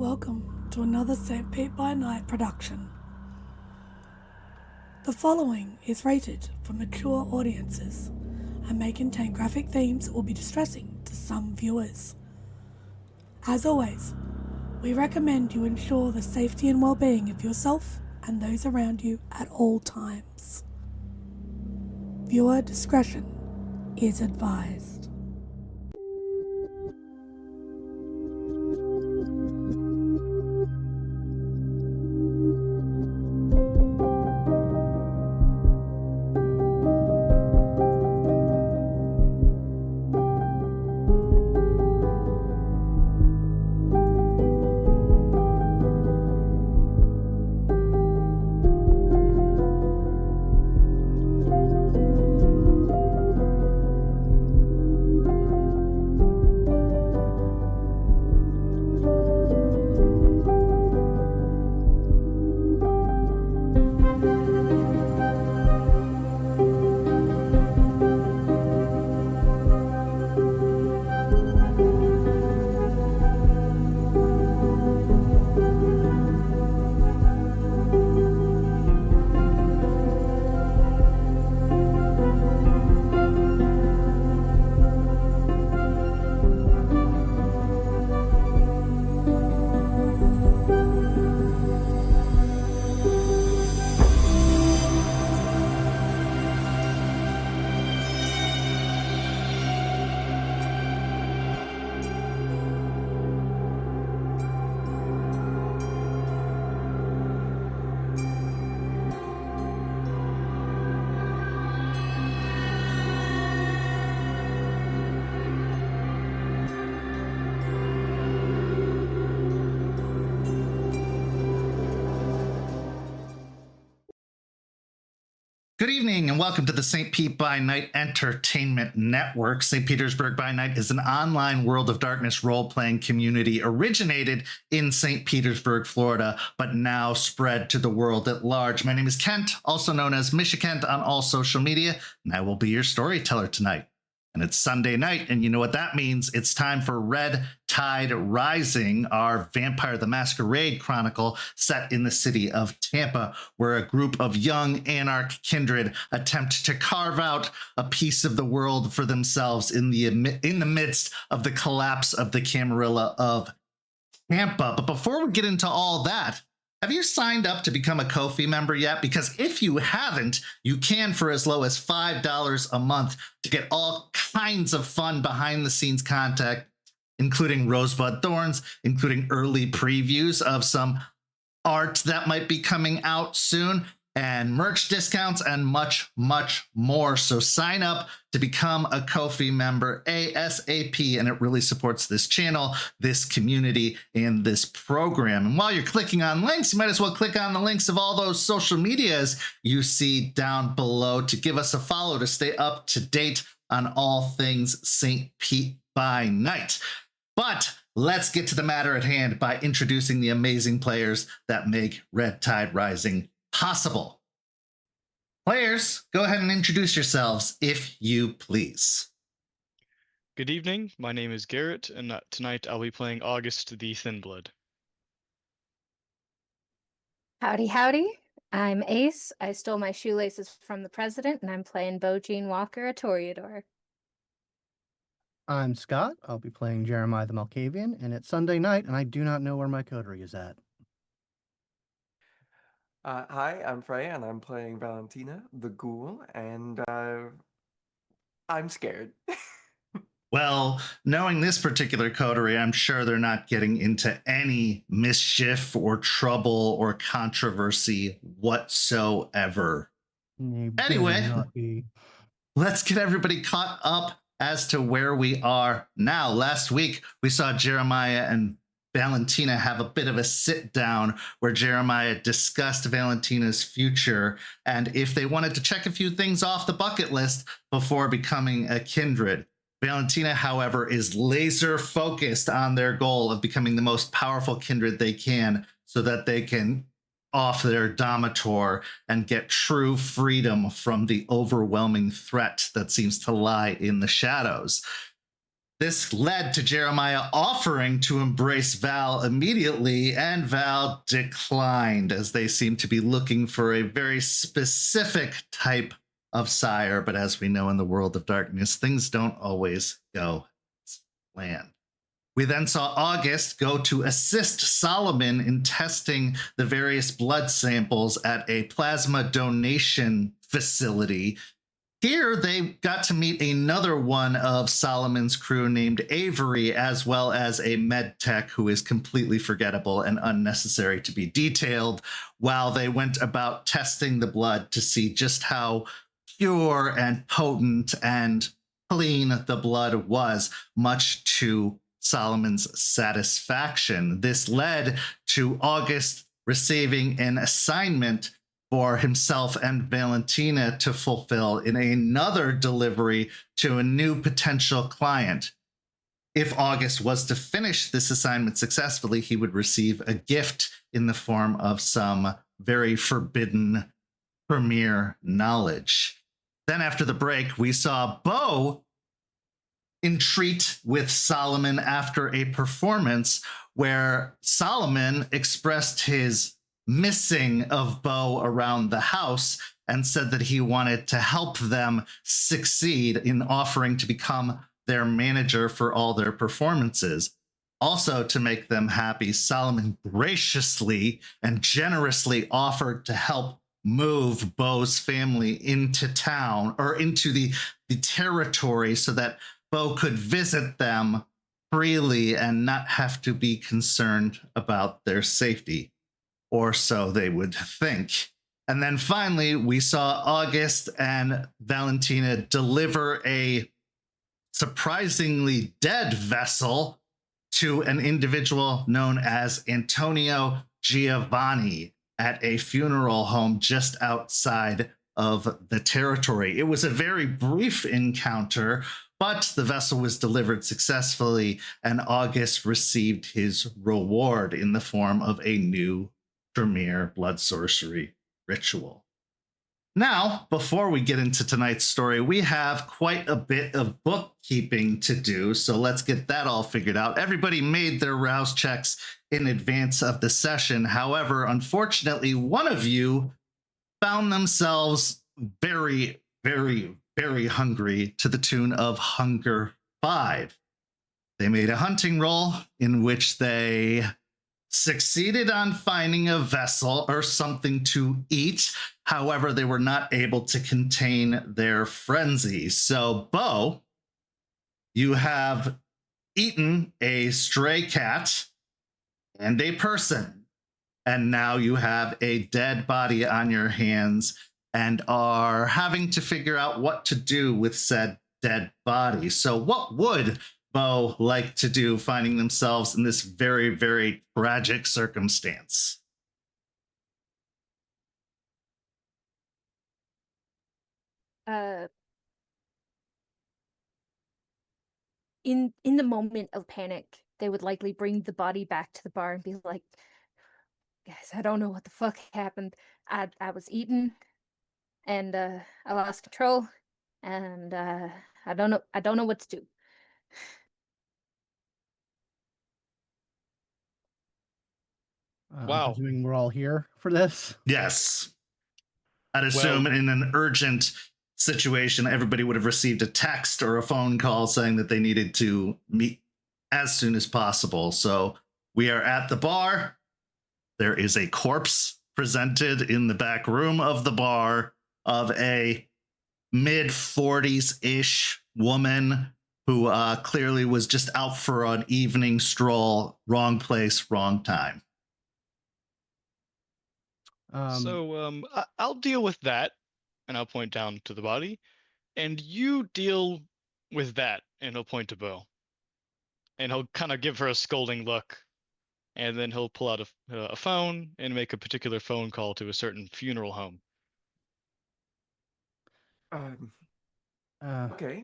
Welcome to another St. Pete by Night production. The following is rated for mature audiences and may contain graphic themes that will be distressing to some viewers. As always, we recommend you ensure the safety and well-being of yourself and those around you at all times. Viewer discretion is advised. Good evening and welcome to the St. Pete by Night Entertainment Network. St. Petersburg by Night is an online World of Darkness role-playing community originated in St. Petersburg, Florida, but now spread to the world at large. My name is Kent, also known as Kent on all social media, and I will be your storyteller tonight. And it's Sunday night, and you know what that means. It's time for Red Tide Rising, our Vampire the Masquerade chronicle set in the city of Tampa, where a group of young Anarch kindred attempt to carve out a piece of the world for themselves in the midst of the collapse of the Camarilla of Tampa. But before we get into all that, have you signed up to become a Ko-fi member yet? Because if you haven't, you can for as low as $5 a month to get all kinds of fun behind-the-scenes content, including Rosebud Thorns, including early previews of some art that might be coming out soon, and merch discounts, and much, much more. So sign up to become a Ko-fi member ASAP, and it really supports this channel, this community, and this program. And while you're clicking on links, you might as well click on the links of all those social medias you see down below to give us a follow to stay up to date on all things St. Pete by Night. But let's get to the matter at hand by introducing the amazing players that make Red Tide Rising possible. Players, go ahead and introduce yourselves, if you please. Good evening, my name is Garrett, and tonight I'll be playing August the Thin Blood. Howdy, howdy. I'm Ace. I stole my shoelaces from the president, and I'm playing Beau Walker, a Toreador. I'm Scott. I'll be playing Jeremiah the Malkavian, and it's Sunday night, and I do not know where my coterie is at. Hi, I'm Freya, and I'm playing Valentina, the ghoul, and I'm scared. Well, knowing this particular coterie, I'm sure they're not getting into any mischief or trouble or controversy whatsoever. Anyway, let's get everybody caught up as to where we are now. Last week, we saw Jeremiah and Valentina have a bit of a sit down where Jeremiah discussed Valentina's future and if they wanted to check a few things off the bucket list before becoming a kindred. Valentina, however, is laser focused on their goal of becoming the most powerful kindred they can so that they can off their Domitor and get true freedom from the overwhelming threat that seems to lie in the shadows. This led to Jeremiah offering to embrace Val immediately, and Val declined, as they seemed to be looking for a very specific type of sire. But as we know in the world of darkness, things don't always go as planned. We then saw August go to assist Solomon in testing the various blood samples at a plasma donation facility. Here, they got to meet another one of Solomon's crew named Avery, as well as a med tech who is completely forgettable and unnecessary to be detailed, while they went about testing the blood to see just how pure and potent and clean the blood was, much to Solomon's satisfaction. This led to August receiving an assignment for himself and Valentina to fulfill in another delivery to a new potential client. If August was to finish this assignment successfully, he would receive a gift in the form of some very forbidden premier knowledge. Then after the break, we saw Beau entreat with Solomon after a performance where Solomon expressed his missing of Beau around the house and said that he wanted to help them succeed in offering to become their manager for all their performances. Also, to make them happy, Solomon graciously and generously offered to help move Beau's family into town, or into the territory, so that Beau could visit them freely and not have to be concerned about their safety. Or so they would think. And then finally, we saw August and Valentina deliver a surprisingly dead vessel to an individual known as Antonio Giovanni at a funeral home just outside of the territory. It was a very brief encounter, but the vessel was delivered successfully, and August received his reward in the form of a new Tremere blood sorcery ritual. Now, before we get into tonight's story, we have quite a bit of bookkeeping to do, so let's get that all figured out. Everybody made their rouse checks in advance of the session. However, unfortunately, one of you found themselves very, very, very hungry, to the tune of Hunger 5. They made a hunting roll in which they succeeded on finding a vessel or something to eat. However, they were not able to contain their frenzy. So, Beau, you have eaten a stray cat and a person, and now you have a dead body on your hands and are having to figure out what to do with said dead body. So what would Beau like to do, finding themselves in this very, very tragic circumstance? In the moment of panic, they would likely bring the body back to the bar and be like, guys, I don't know what the fuck happened. I was eaten and I lost control, and I don't know what to do. Wow. I'm presuming we're all here for this. Yes. I'd assume in an urgent situation, everybody would have received a text or a phone call saying that they needed to meet as soon as possible. So we are at the bar. There is a corpse presented in the back room of the bar of a mid-40s-ish woman who clearly was just out for an evening stroll. Wrong place, wrong time. I'll deal with that, and I'll point down to the body, and you deal with that, and he'll point to Beau, and he'll kind of give her a scolding look, and then he'll pull out a phone and make a particular phone call to a certain funeral home. Okay.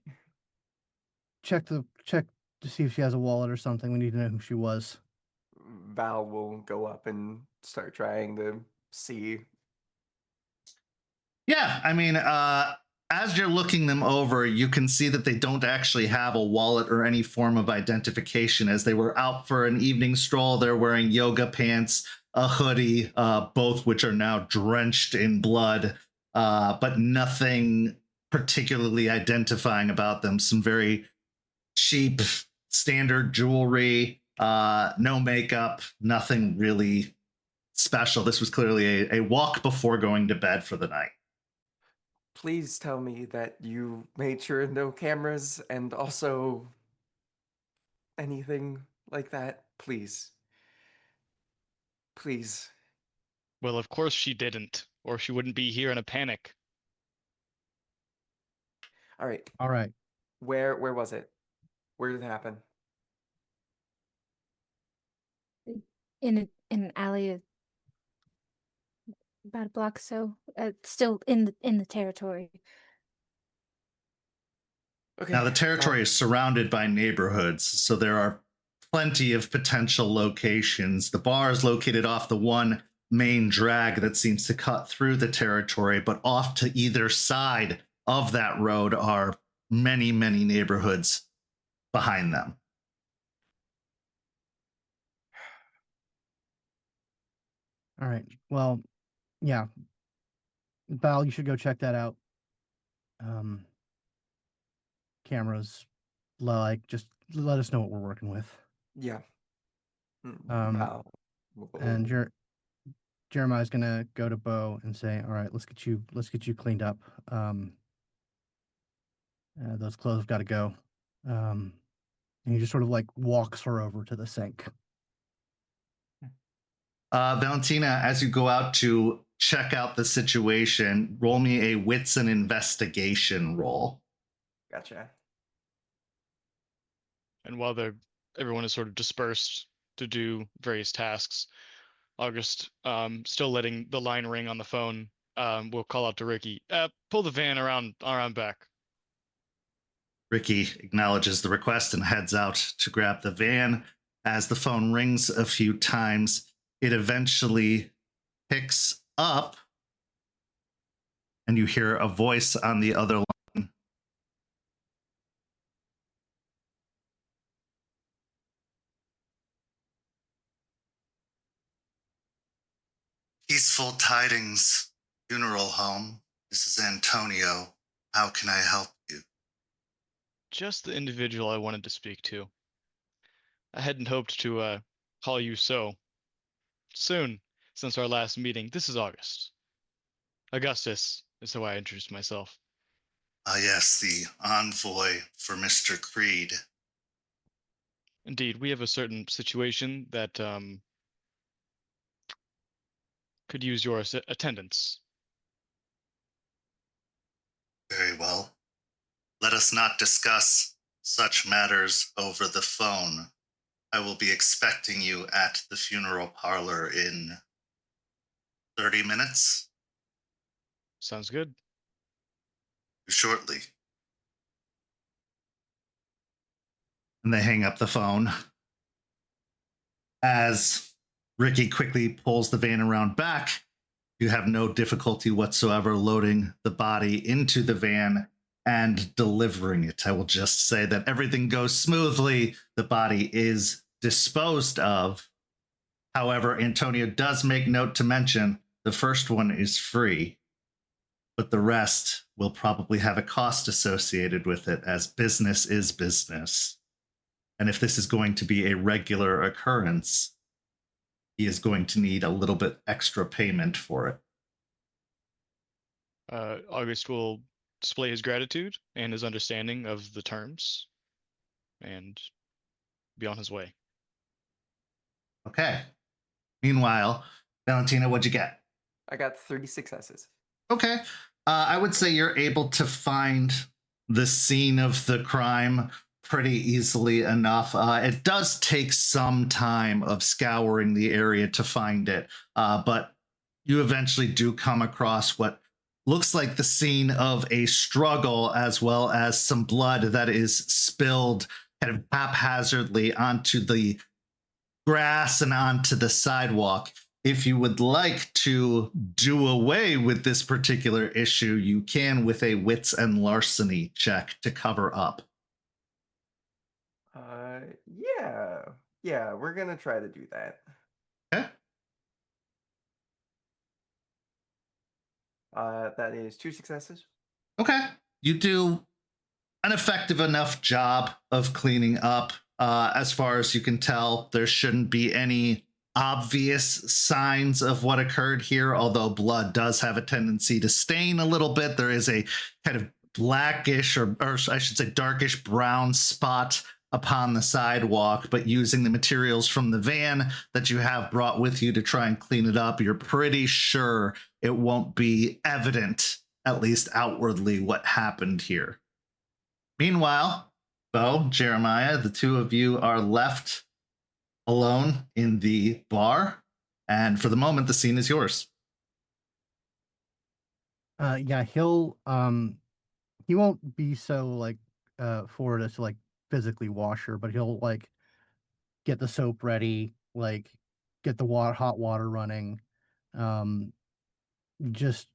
Check to see if she has a wallet or something. We need to know who she was. Val will go up and start trying to see. Yeah, I mean, as you're looking them over, you can see that they don't actually have a wallet or any form of identification. As they were out for an evening stroll, they're wearing yoga pants, a hoodie, both which are now drenched in blood, but nothing particularly identifying about them. Some very cheap, standard jewelry, no makeup, nothing really special. This was clearly a walk before going to bed for the night. Please tell me that you made sure no cameras and also anything like that. Please. Please. Well, of course she didn't, or she wouldn't be here in a panic. All right. All right. Where was it? Where did it happen? In an alley about a block or so. Still in the territory. Okay. Now, the territory is surrounded by neighborhoods, so there are plenty of potential locations. The bar is located off the one main drag that seems to cut through the territory, but off to either side of that road are many, many neighborhoods behind them. All right. Well, yeah. Val, you should go check that out. Cameras, like, just let us know what we're working with. Yeah. Wow. And Jeremiah's gonna go to Beau and say, "All right, let's get you cleaned up. Those clothes have got to go." And he just sort of like walks her over to the sink. Valentina, as you go out to check out the situation, roll me a wits and investigation roll. Gotcha. And while everyone is sort of dispersed to do various tasks, August, still letting the line ring on the phone, will call out to Ricky, pull the van around back. Ricky acknowledges the request and heads out to grab the van. As the phone rings a few times, it eventually picks up, and you hear a voice on the other line. Peaceful Tidings Funeral Home. This is Antonio. How can I help you? Just the individual I wanted to speak to. I hadn't hoped to call you so soon since our last meeting. This is August. Augustus is how I introduced myself. Yes, the envoy for Mr. Creed. Indeed, we have a certain situation that could use your attendance. Very well. Let us not discuss such matters over the phone. I will be expecting you at the funeral parlor in 30 minutes. Sounds good. Shortly. And they hang up the phone. As Ricky quickly pulls the van around back, you have no difficulty whatsoever loading the body into the van and delivering it. I will just say that everything goes smoothly. The body is disposed of. However, Antonio does make note to mention the first one is free, but the rest will probably have a cost associated with it, as business is business. And if this is going to be a regular occurrence, he is going to need a little bit extra payment for it. August will display his gratitude and his understanding of the terms and be on his way. Okay. Meanwhile, Valentina, what'd you get? I got 30 successes. Okay. I would say you're able to find the scene of the crime pretty easily enough. It does take some time of scouring the area to find it, but you eventually do come across what looks like the scene of a struggle, as well as some blood that is spilled kind of haphazardly onto the grass and onto the sidewalk. If you would like to do away with this particular issue, you can with a wits and larceny check to cover up. Yeah, we're gonna try to do that. Okay. That is 2 successes. Okay. You do an effective enough job of cleaning up. As far as you can tell, there shouldn't be any obvious signs of what occurred here, although blood does have a tendency to stain a little bit. There is a kind of blackish, or I should say darkish brown spot upon the sidewalk, but using the materials from the van that you have brought with you to try and clean it up, you're pretty sure it won't be evident, at least outwardly, what happened here. Meanwhile, Beau, Jeremiah, the two of you are left alone in the bar, and for the moment, the scene is yours. Yeah, he'll he won't be so like forward as to like physically wash her, but he'll like get the soap ready, like get the hot water running, just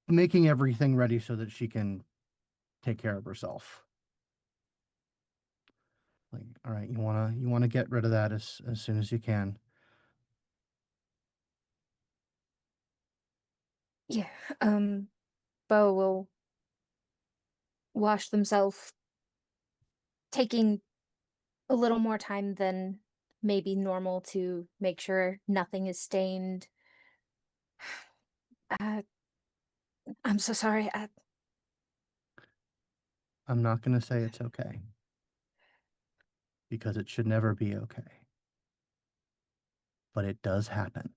making everything ready so that she can take care of herself. Like, all right, you wanna get rid of that as soon as you can. Yeah. Beau will wash themselves, taking a little more time than maybe normal to make sure nothing is stained. I'm so sorry. I'm not gonna say it's okay, because it should never be okay. But it does happen.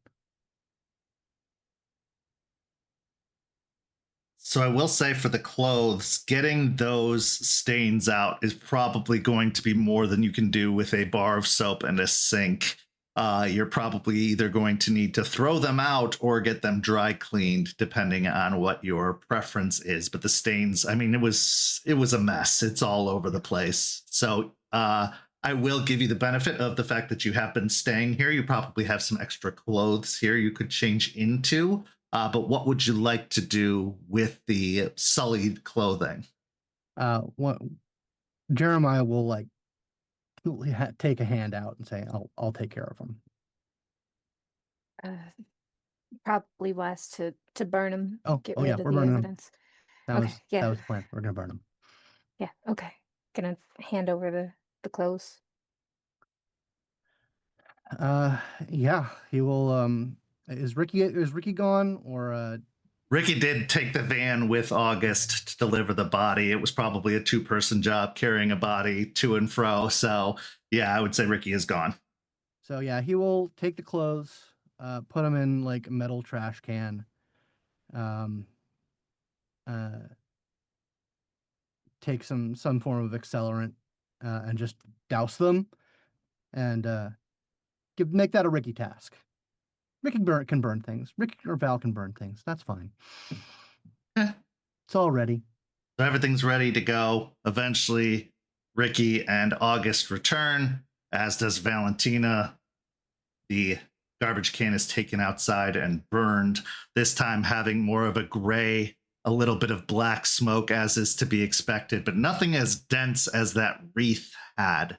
So I will say, for the clothes, getting those stains out is probably going to be more than you can do with a bar of soap and a sink. You're probably either going to need to throw them out or get them dry cleaned, depending on what your preference is. But the stains, I mean, it was a mess. It's all over the place. So I will give you the benefit of the fact that you have been staying here. You probably have some extra clothes here you could change into. But what would you like to do with the sullied clothing? What Jeremiah will like take a hand out and say, "I'll take care of him." Probably wise to burn them. Get rid yeah, of we're the burning evidence. them. Okay, yeah. That was the plan. We're gonna burn them. Yeah. Okay. Gonna hand over the clothes. Yeah, he will. Is Ricky gone, or Ricky did take the van with August to deliver the body. It was probably a 2-person job carrying a body to and fro. So yeah, I would say Ricky is gone. So yeah, he will take the clothes, put them in like a metal trash can, take some form of accelerant, and just douse them, and make that a Ricky task. Ricky can burn things. Ricky or Val can burn things. That's fine. It's all ready. So everything's ready to go. Eventually, Ricky and August return, as does Valentina. The garbage can is taken outside and burned, this time having more of a gray, a little bit of black smoke, as is to be expected, but nothing as dense as that wreath had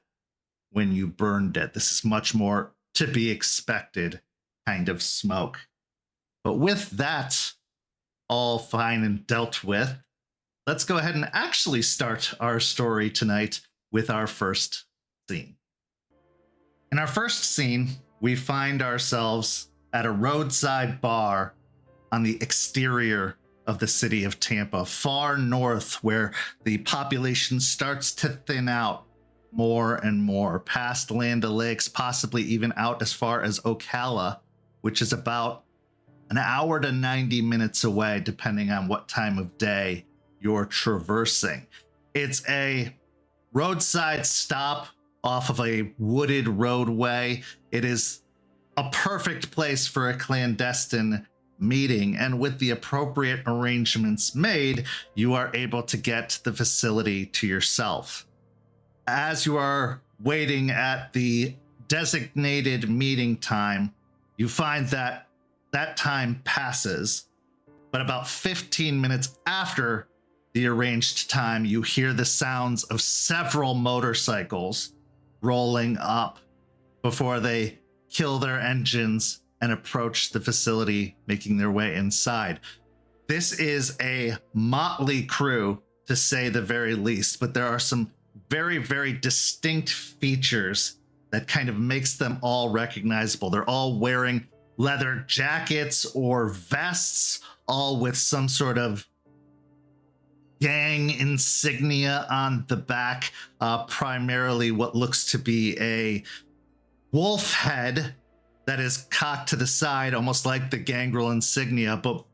when you burned it. This is much more to be expected kind of smoke. But with that all fine and dealt with, let's go ahead and actually start our story tonight with our first scene. In our first scene, we find ourselves at a roadside bar on the exterior of the city of Tampa, far north, where the population starts to thin out more and more, past Land O'Lakes, possibly even out as far as Ocala, which is about an hour to 90 minutes away, depending on what time of day you're traversing. It's a roadside stop off of a wooded roadway. It is a perfect place for a clandestine meeting, and with the appropriate arrangements made, you are able to get the facility to yourself. As you are waiting at the designated meeting time, you find that that time passes, but about 15 minutes after the arranged time, you hear the sounds of several motorcycles rolling up before they kill their engines and approach the facility, making their way inside. This is a motley crew, to say the very least, but there are some very, very distinct features that kind of makes them all recognizable. They're all wearing leather jackets or vests, all with some sort of gang insignia on the back, primarily what looks to be a wolf head that is cocked to the side, almost like the gangrel insignia, but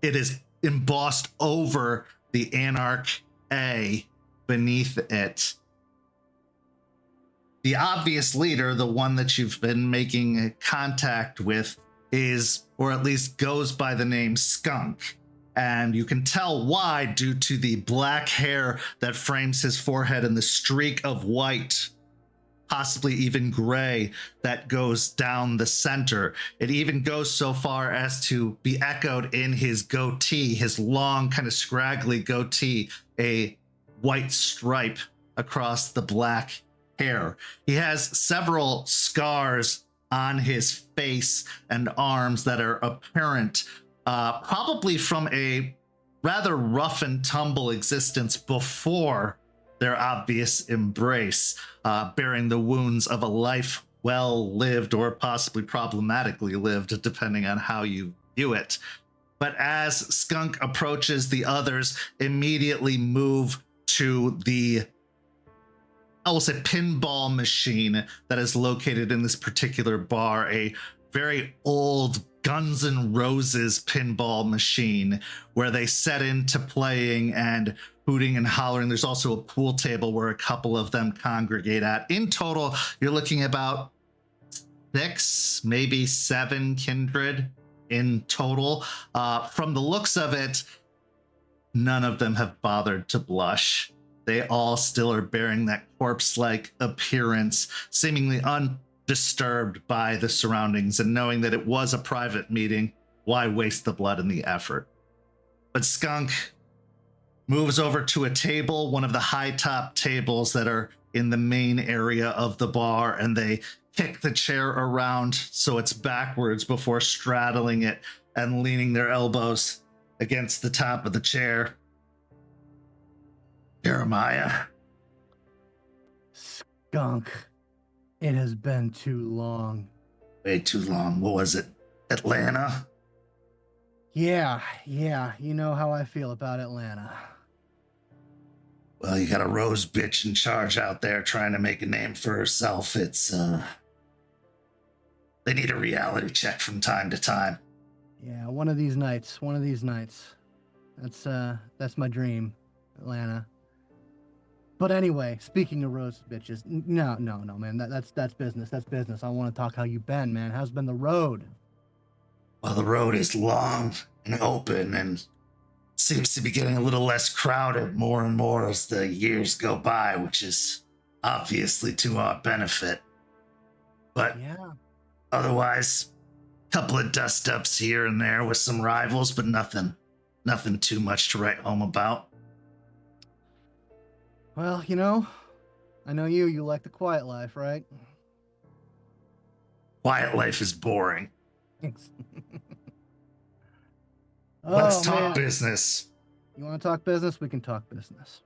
it is embossed over the Anarch A beneath it. The obvious leader, the one that you've been making contact with, is, or at least goes by the name Skunk. And you can tell why due to the black hair that frames his forehead and the streak of white, possibly even gray, that goes down the center. It even goes so far as to be echoed in his goatee, his long, kind of scraggly goatee, a white stripe across the black hair. He has several scars on his face and arms that are apparent, probably from a rather rough and tumble existence before their obvious embrace, bearing the wounds of a life well lived or possibly problematically lived, depending on how you view it. But as Skunk approaches, the others immediately move to the, I will say, pinball machine that is located in this particular bar, a very old Guns N' Roses pinball machine where they set into playing and hooting and hollering. There's also a pool table where a couple of them congregate at. In total, you're looking about 6, maybe 7 kindred in total. From the looks of it, none of them have bothered to blush. They all still are bearing that corpse-like appearance, seemingly undisturbed by the surroundings, and knowing that it was a private meeting, why waste the blood and the effort? But Skunk moves over to a table, one of the high top tables that are in the main area of the bar, and they kick the chair around so it's backwards before straddling it and leaning their elbows against the top of the chair. Jeremiah. Skunk, it has been too long. Way too long. What was it? Atlanta? Yeah, you know how I feel about Atlanta. Well, you got a rose bitch in charge out there trying to make a name for herself. It's, they need a reality check from time to time. Yeah, one of these nights. That's my dream, Atlanta. But anyway, speaking of rose bitches, no, man, that's business. That's business. I want to talk how you been, man. How's been the road? Well, the road is long and open and seems to be getting a little less crowded more and more as the years go by, which is obviously to our benefit. But yeah, otherwise, a couple of dust-ups here and there with some rivals, but nothing too much to write home about. Well, I know you like the quiet life, right? Quiet life is boring. Thanks. Let's talk man. business. You want to talk business? We can talk business.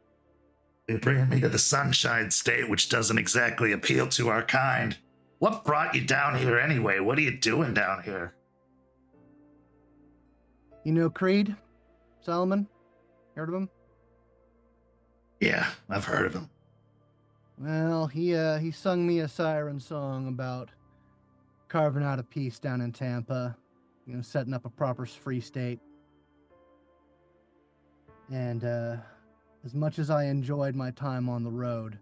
You're bringing me to the Sunshine State, which doesn't exactly appeal to our kind. What brought you down here anyway? What are you doing down here? You know Creed? Solomon? Heard of him? Yeah, I've heard of him. Well, he sung me a siren song about carving out a peace down in Tampa, setting up a proper free state. And as much as I enjoyed my time on the road,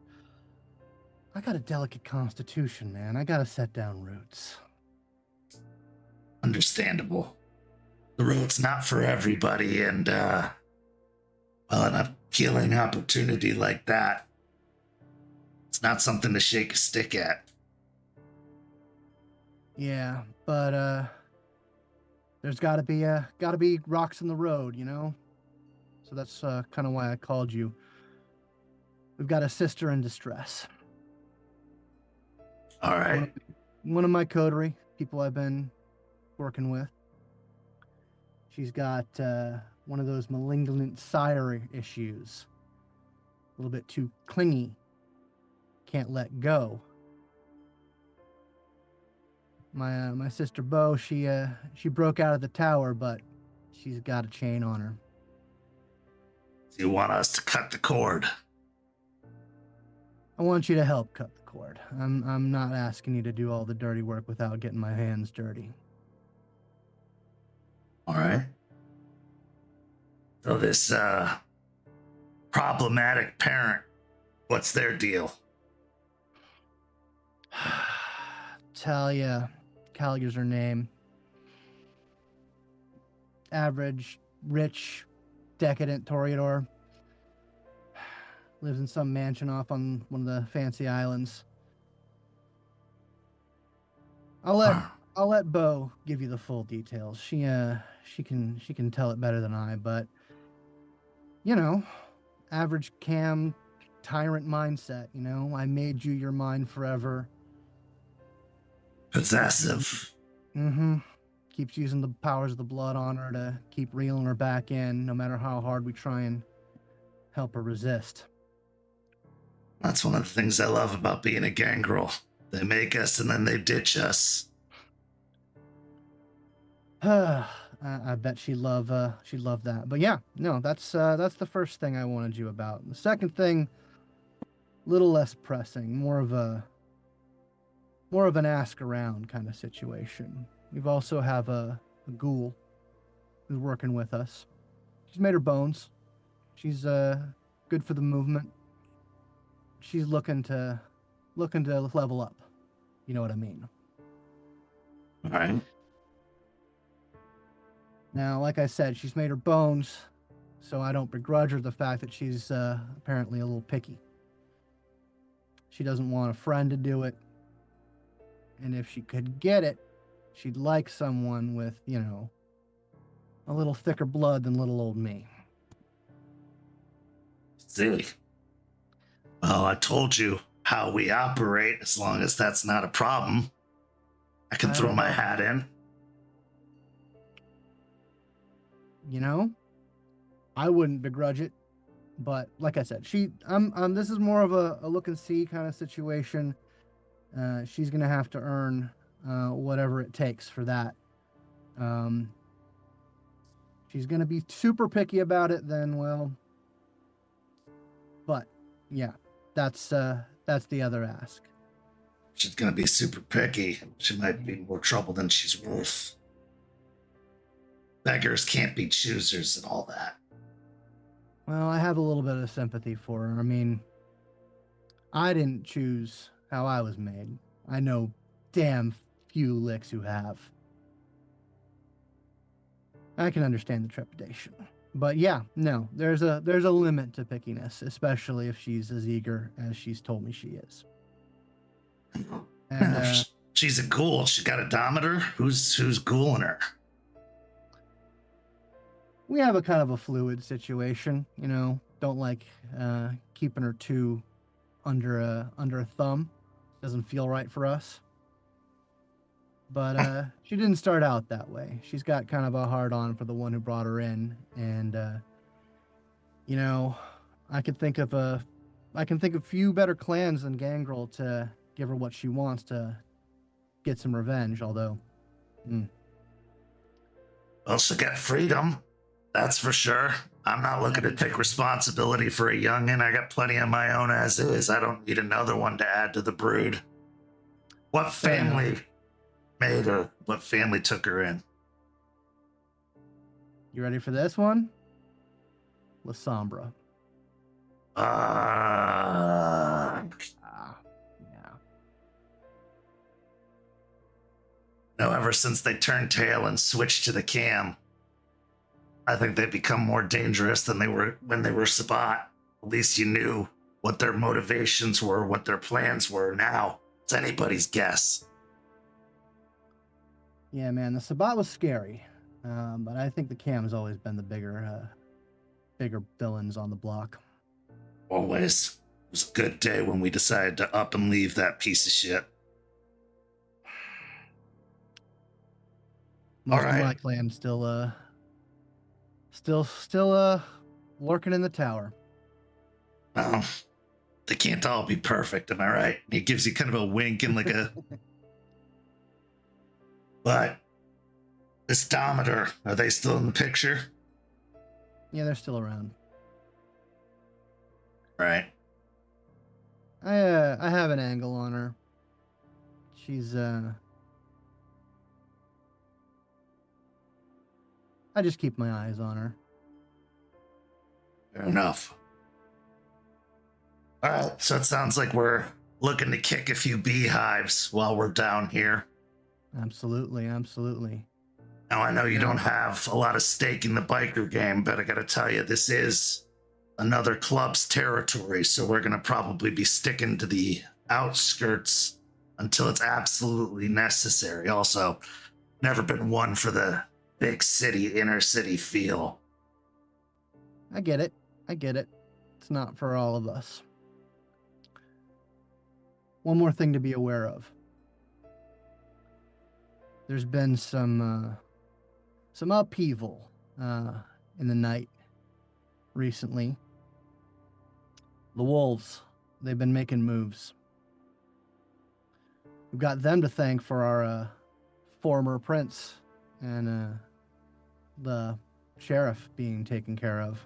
I got a delicate constitution, man. I gotta set down roots. Understandable. The road's not for everybody, and well, an appealing opportunity like that, it's not something to shake a stick at. Yeah, but there's gotta be rocks in the road, you know? So that's kind of why I called you. We've got a sister in distress. All right. One of my coterie people I've been working with. She's got one of those malignant sire issues. A little bit too clingy. Can't let go. My sister Beau, she broke out of the tower, but she's got a chain on her. Do you want us to cut the cord? I want you to help cut the cord. I'm not asking you to do all the dirty work without getting my hands dirty. All right. So this problematic parent, what's their deal? Talia, Callagher's her name. Average, rich, decadent Toreador. Lives in some mansion off on one of the fancy islands. I'll let Beau give you the full details. She can tell it better than I, but you know, average cam tyrant mindset, you know, I made you your mine forever. Possessive. Mm-hmm. Keeps using the powers of the blood on her to keep reeling her back in, no matter how hard we try and help her resist. That's one of the things I love about being a gangrel. They make us and then they ditch us. I bet she'd love that. But yeah, no, that's the first thing I wanted you about. The second thing, little less pressing, more of an ask around kind of situation. We've also have a ghoul who's working with us. She's made her bones. She's good for the movement. She's looking to level up. You know what I mean? All right. Now, like I said, she's made her bones, so I don't begrudge her the fact that she's apparently a little picky. She doesn't want a friend to do it. And if she could get it, she'd like someone with, you know, a little thicker blood than little old me. See. Well, I told you how we operate. As long as that's not a problem, I can throw my hat in. You know, I wouldn't begrudge it, but like I said, this is more of a look and see kind of situation. She's gonna have to earn whatever it takes for that. She's gonna be super picky about it, then well. But yeah, that's the other ask. She's gonna be super picky. She might be more trouble than she's worth. Beggars can't be choosers and all that. Well, I have a little bit of sympathy for her. I mean, I didn't choose how I was made. I know damn few licks who have. I can understand the trepidation. But yeah, no, there's a limit to pickiness, especially if she's as eager as she's told me she is. And she's a ghoul. She got a Dometer. Who's ghouling her? We have a kind of a fluid situation, you know. Don't like keeping her too under a thumb. Doesn't feel right for us. But she didn't start out that way. She's got kind of a hard on for the one who brought her in, and you know, I can think of few better clans than Gangrel to give her what she wants to get some revenge. Although, well, she'll get freedom. That's for sure. I'm not looking to take responsibility for a youngin'. I got plenty of my own as is. I don't need another one to add to the brood. What family made her? What family took her in? You ready for this one? La Sombra. Yeah. No, ever since they turned tail and switched to the cam, I think they've become more dangerous than they were when they were Sabat. At least you knew what their motivations were, what their plans were. Now it's anybody's guess. Yeah, man, the Sabat was scary, but I think the Cam's always been the bigger villains on the block. Always. It was a good day when we decided to up and leave that piece of shit. Most right. likely, I'm still lurking in the tower. Well, they can't all be perfect, am I right? He gives you kind of a wink and like a... But this Dometer, are they still in the picture? Yeah, they're still around. Right. I have an angle on her. She's I just keep my eyes on her. Fair enough. All right, so it sounds like we're looking to kick a few beehives while we're down here. Absolutely. Now, I know you don't have a lot of stake in the biker game, but I gotta tell you, this is another club's territory, so we're gonna probably be sticking to the outskirts until it's absolutely necessary. Also, never been one for the big city, inner city feel. I get it. It's not for all of us. One more thing to be aware of. There's been some upheaval in the night recently. The wolves, they've been making moves. We've got them to thank for our former prince and the sheriff being taken care of.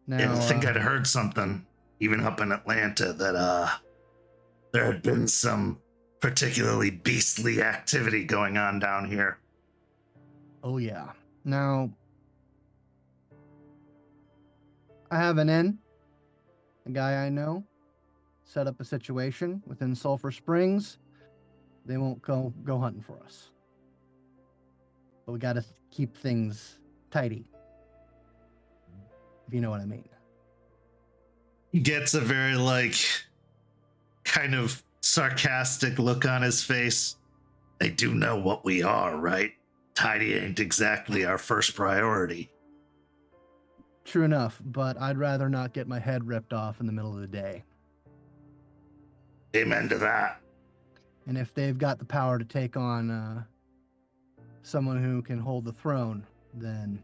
Now, Yeah, I think I'd heard something, even up in Atlanta, that there had been some particularly beastly activity going on down here. Oh, yeah. Now, I have an in. A guy I know set up a situation within Sulphur Springs. They won't go hunting for us. But we got to keep things tidy. If you know what I mean. He gets a very, kind of sarcastic look on his face. They do know what we are, right? Tidy ain't exactly our first priority. True enough, but I'd rather not get my head ripped off in the middle of the day. Amen to that. And if they've got the power to take on someone who can hold the throne, then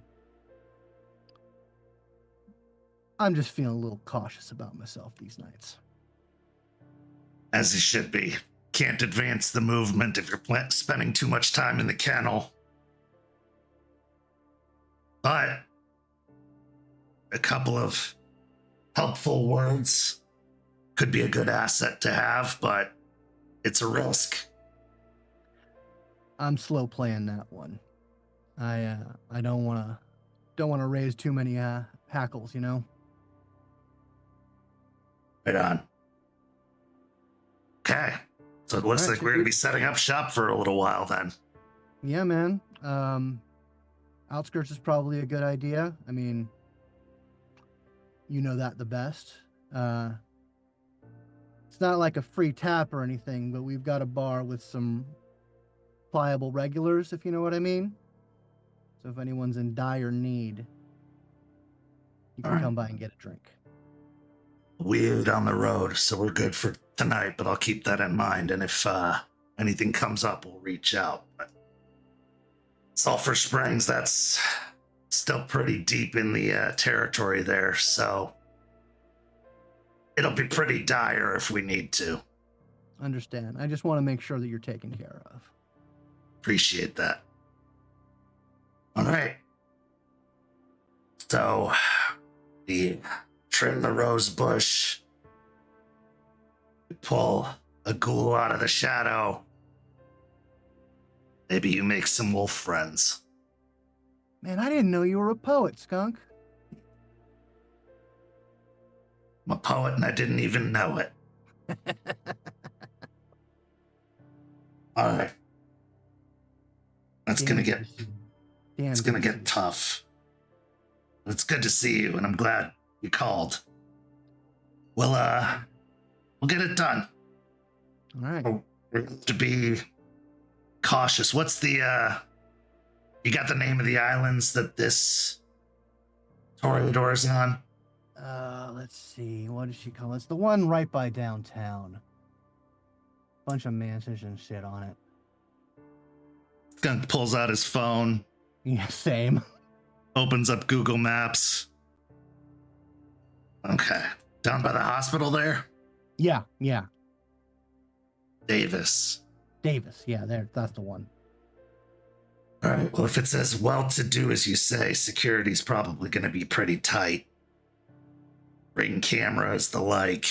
I'm just feeling a little cautious about myself these nights. As you should be. Can't advance the movement if you're spending too much time in the kennel. But a couple of helpful words could be a good asset to have, but it's a risk. I'm slow playing that one. I don't want to raise too many hackles, you know. Right on. Okay, so it looks like we're going to be setting up shop for a little while then. Yeah, man. Outskirts is probably a good idea. I mean, you know that the best. It's not like a free tap or anything, but we've got a bar with some pliable regulars, if you know what I mean. So if anyone's in dire need, you can come by and get a drink. We're down the road, so we're good for tonight, but I'll keep that in mind. And if anything comes up, we'll reach out. But Sulphur Springs, that's still pretty deep in the territory there, so it'll be pretty dire if we need to. Understand. I just want to make sure that you're taken care of. Appreciate that. All right. So, we trim the rose bush. We pull a ghoul out of the shadow. Maybe you make some wolf friends. Man, I didn't know you were a poet, Skunk. I'm a poet and I didn't even know it. All right. It's gonna get tough. It's good to see you, and I'm glad you called. We'll get it done. All right. We're to be cautious. What's the, you got the name of the islands that this Toreador is on? Let's see. What does she call it? It's the one right by downtown. Bunch of mansions and shit on it. Skunk pulls out his phone, Yeah, same. opens up Google Maps. Okay. Down by the hospital there? Yeah. Davis. Yeah, that's the one. All right. Well, if it's as well-to-do as you say, security's probably going to be pretty tight. Ring cameras, the like.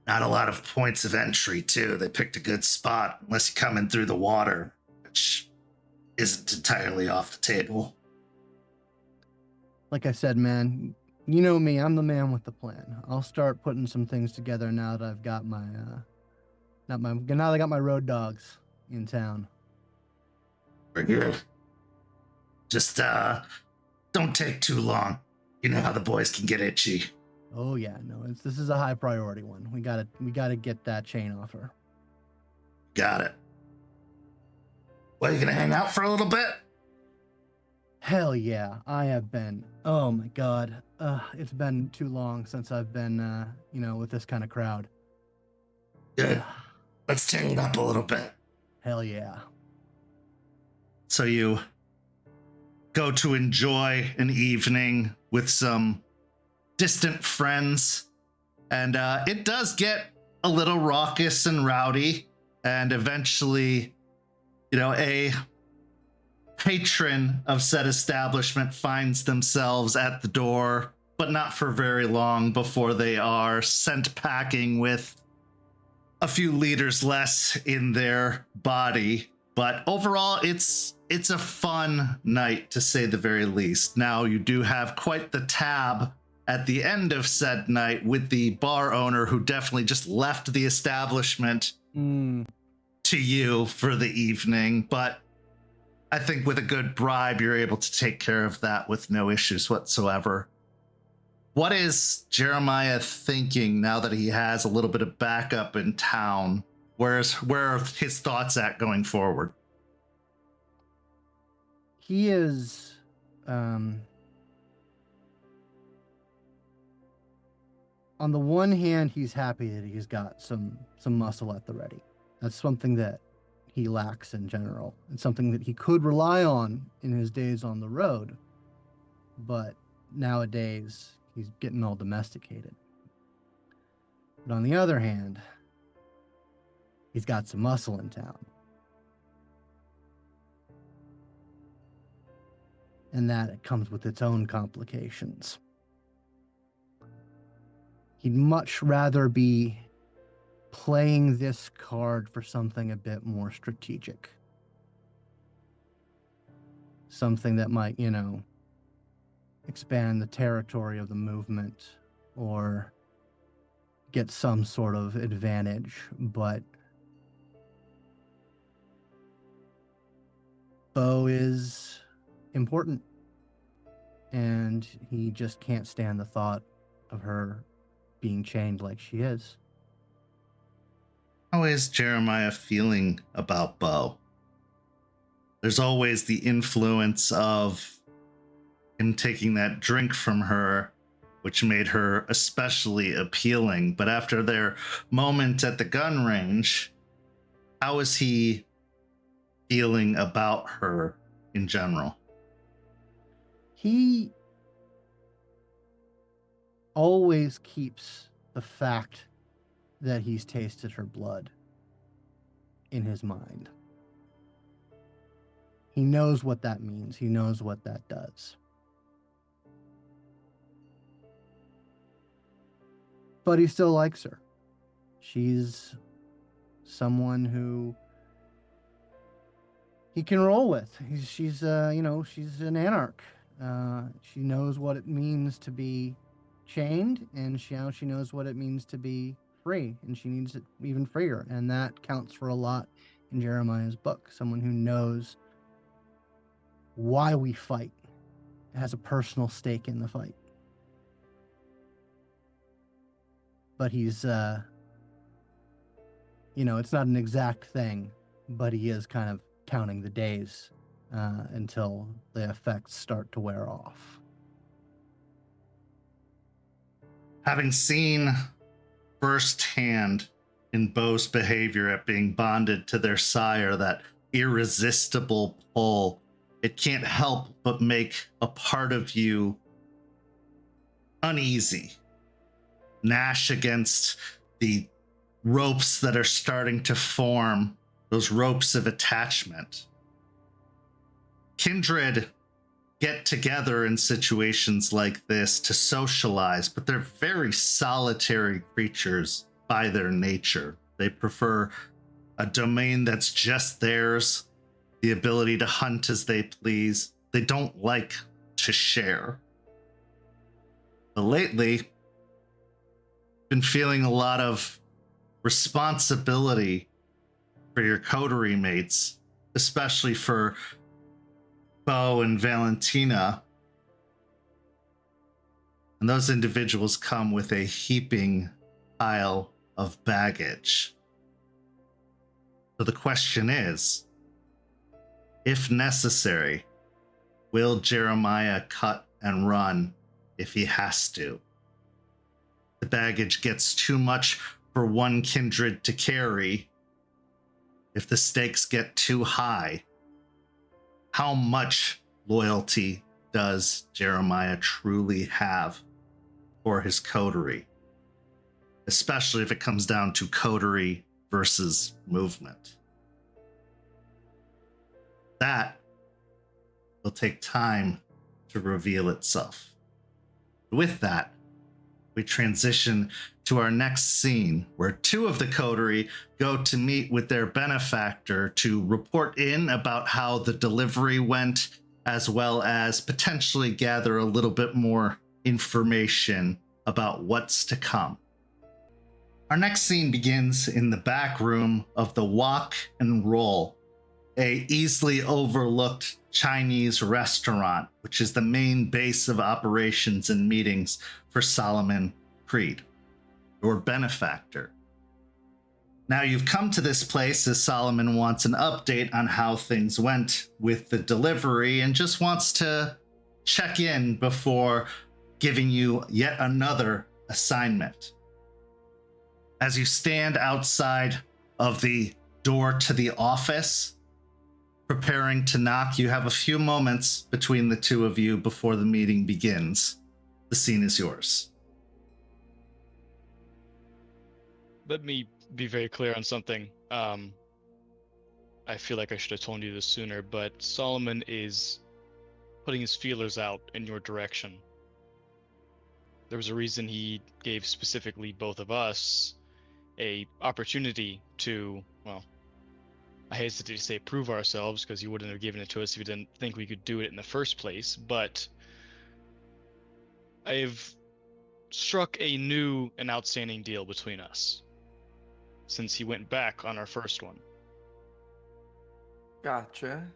Not a lot of points of entry, too. They picked a good spot, unless you come in through the water, which isn't entirely off the table. Like I said, man, you know me. I'm the man with the plan. I'll start putting some things together now that I've got my, now that I got my road dogs in town. Very good. Just, don't take too long. You know how the boys can get itchy. Oh yeah, no, this is a high priority one. We gotta get that chain off her. Got it. Well, you gonna hang out for a little bit? Hell yeah, I have been. Oh my god, it's been too long since I've been, with this kind of crowd. Good. Let's turn it up a little bit. Hell yeah. So you go to enjoy an evening with some distant friends, and it does get a little raucous and rowdy, and eventually, a patron of said establishment finds themselves at the door, but not for very long before they are sent packing with a few liters less in their body. But overall, it's a fun night, to say the very least. Now, you do have quite the tab at the end of said night with the bar owner, who definitely just left the establishment to you for the evening. But I think with a good bribe, you're able to take care of that with no issues whatsoever. What is Jeremiah thinking now that he has a little bit of backup in town? Where are his thoughts at going forward? He is, on the one hand, he's happy that he's got some muscle at the ready. That's something that he lacks in general. It's something that he could rely on in his days on the road, but nowadays he's getting all domesticated. But on the other hand, he's got some muscle in town. And that it comes with its own complications. He'd much rather be playing this card for something a bit more strategic. Something that might, expand the territory of the movement or get some sort of advantage, but Beau is important, and he just can't stand the thought of her being chained like she is. How is Jeremiah feeling about Beau? There's always the influence of him taking that drink from her, which made her especially appealing. But after their moment at the gun range, how is he feeling about her in general? He always keeps the fact that he's tasted her blood in his mind. He knows what that means. He knows what that does. But he still likes her. She's someone who he can roll with. She's an Anarch. She knows what it means to be chained, and she knows what it means to be free, and she needs it even freer. And that counts for a lot in Jeremiah's book. Someone who knows why we fight, has a personal stake in the fight. But he's it's not an exact thing, but he is kind of counting the days until the effects start to wear off. Having seen firsthand in Beau's behavior at being bonded to their sire, that irresistible pull, it can't help but make a part of you uneasy. Gnash against the ropes that are starting to form, those ropes of attachment. Kindred get together in situations like this to socialize, but they're very solitary creatures by their nature. They prefer a domain that's just theirs, the ability to hunt as they please. They don't like to share. But lately, been feeling a lot of responsibility for your coterie mates, especially for Beau and Valentina. And those individuals come with a heaping pile of baggage. So the question is, if necessary, will Jeremiah cut and run if he has to? The baggage gets too much for one kindred to carry. If the stakes get too high, how much loyalty does Jeremiah truly have for his coterie? Especially if it comes down to coterie versus movement. That will take time to reveal itself. With that, we transition to our next scene, where two of the coterie go to meet with their benefactor to report in about how the delivery went, as well as potentially gather a little bit more information about what's to come. Our next scene begins in the back room of the Wok and Roll, a easily overlooked Chinese restaurant, which is the main base of operations and meetings for Solomon Creed, your benefactor. Now you've come to this place as Solomon wants an update on how things went with the delivery and just wants to check in before giving you yet another assignment. As you stand outside of the door to the office, preparing to knock, you have a few moments between the two of you before the meeting begins. The scene is yours. Let me be very clear on something. I feel like I should have told you this sooner, but Solomon is putting his feelers out in your direction. There was a reason he gave specifically both of us a opportunity to, well, I hesitate to say prove ourselves, because he wouldn't have given it to us if he didn't think we could do it in the first place, but I've struck a new and outstanding deal between us since he went back on our first one. Gotcha.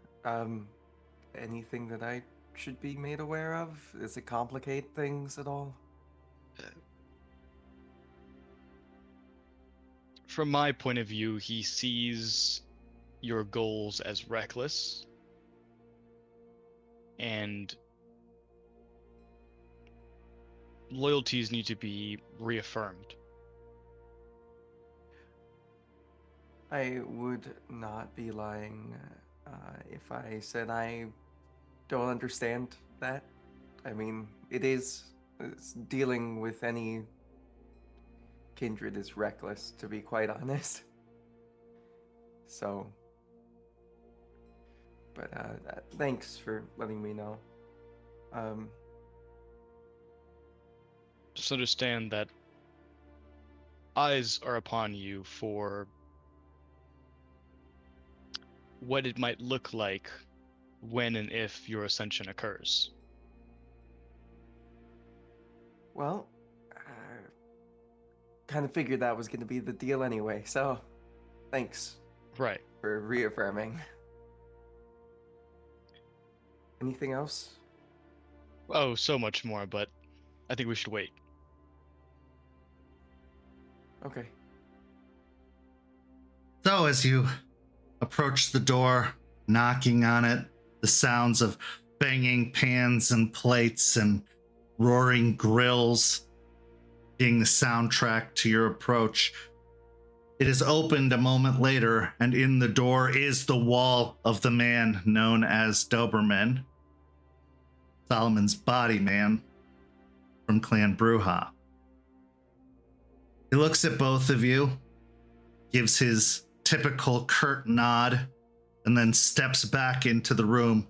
Anything that I should be made aware of? Does it complicate things at all? From my point of view, he sees your goals as reckless, and loyalties need to be reaffirmed. I would not be lying if I said I don't understand that. I mean, it's dealing with any kindred is reckless, to be quite honest. So, but thanks for letting me know. Just understand that eyes are upon you for what it might look like when and if your ascension occurs. Well, kind of figured that was going to be the deal anyway, so thanks Right. for reaffirming. Anything else? Oh, so much more, but I think we should wait. Okay. So as you approach the door, knocking on it, the sounds of banging pans and plates and roaring grills being the soundtrack to your approach. It is opened a moment later, and in the door is the wall of the man known as Doberman, Solomon's body man from Clan Bruja. He looks at both of you, gives his typical curt nod, and then steps back into the room,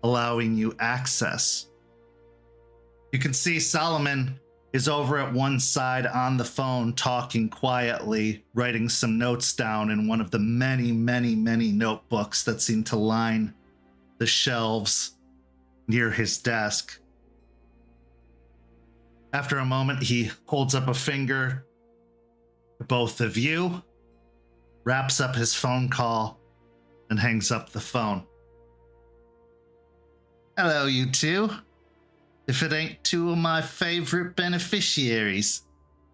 allowing you access. You can see Solomon is over at one side on the phone, talking quietly, writing some notes down in one of the many, many, many notebooks that seem to line the shelves near his desk. After a moment, he holds up a finger to both of you, wraps up his phone call, and hangs up the phone. Hello, you two. If it ain't two of my favorite beneficiaries.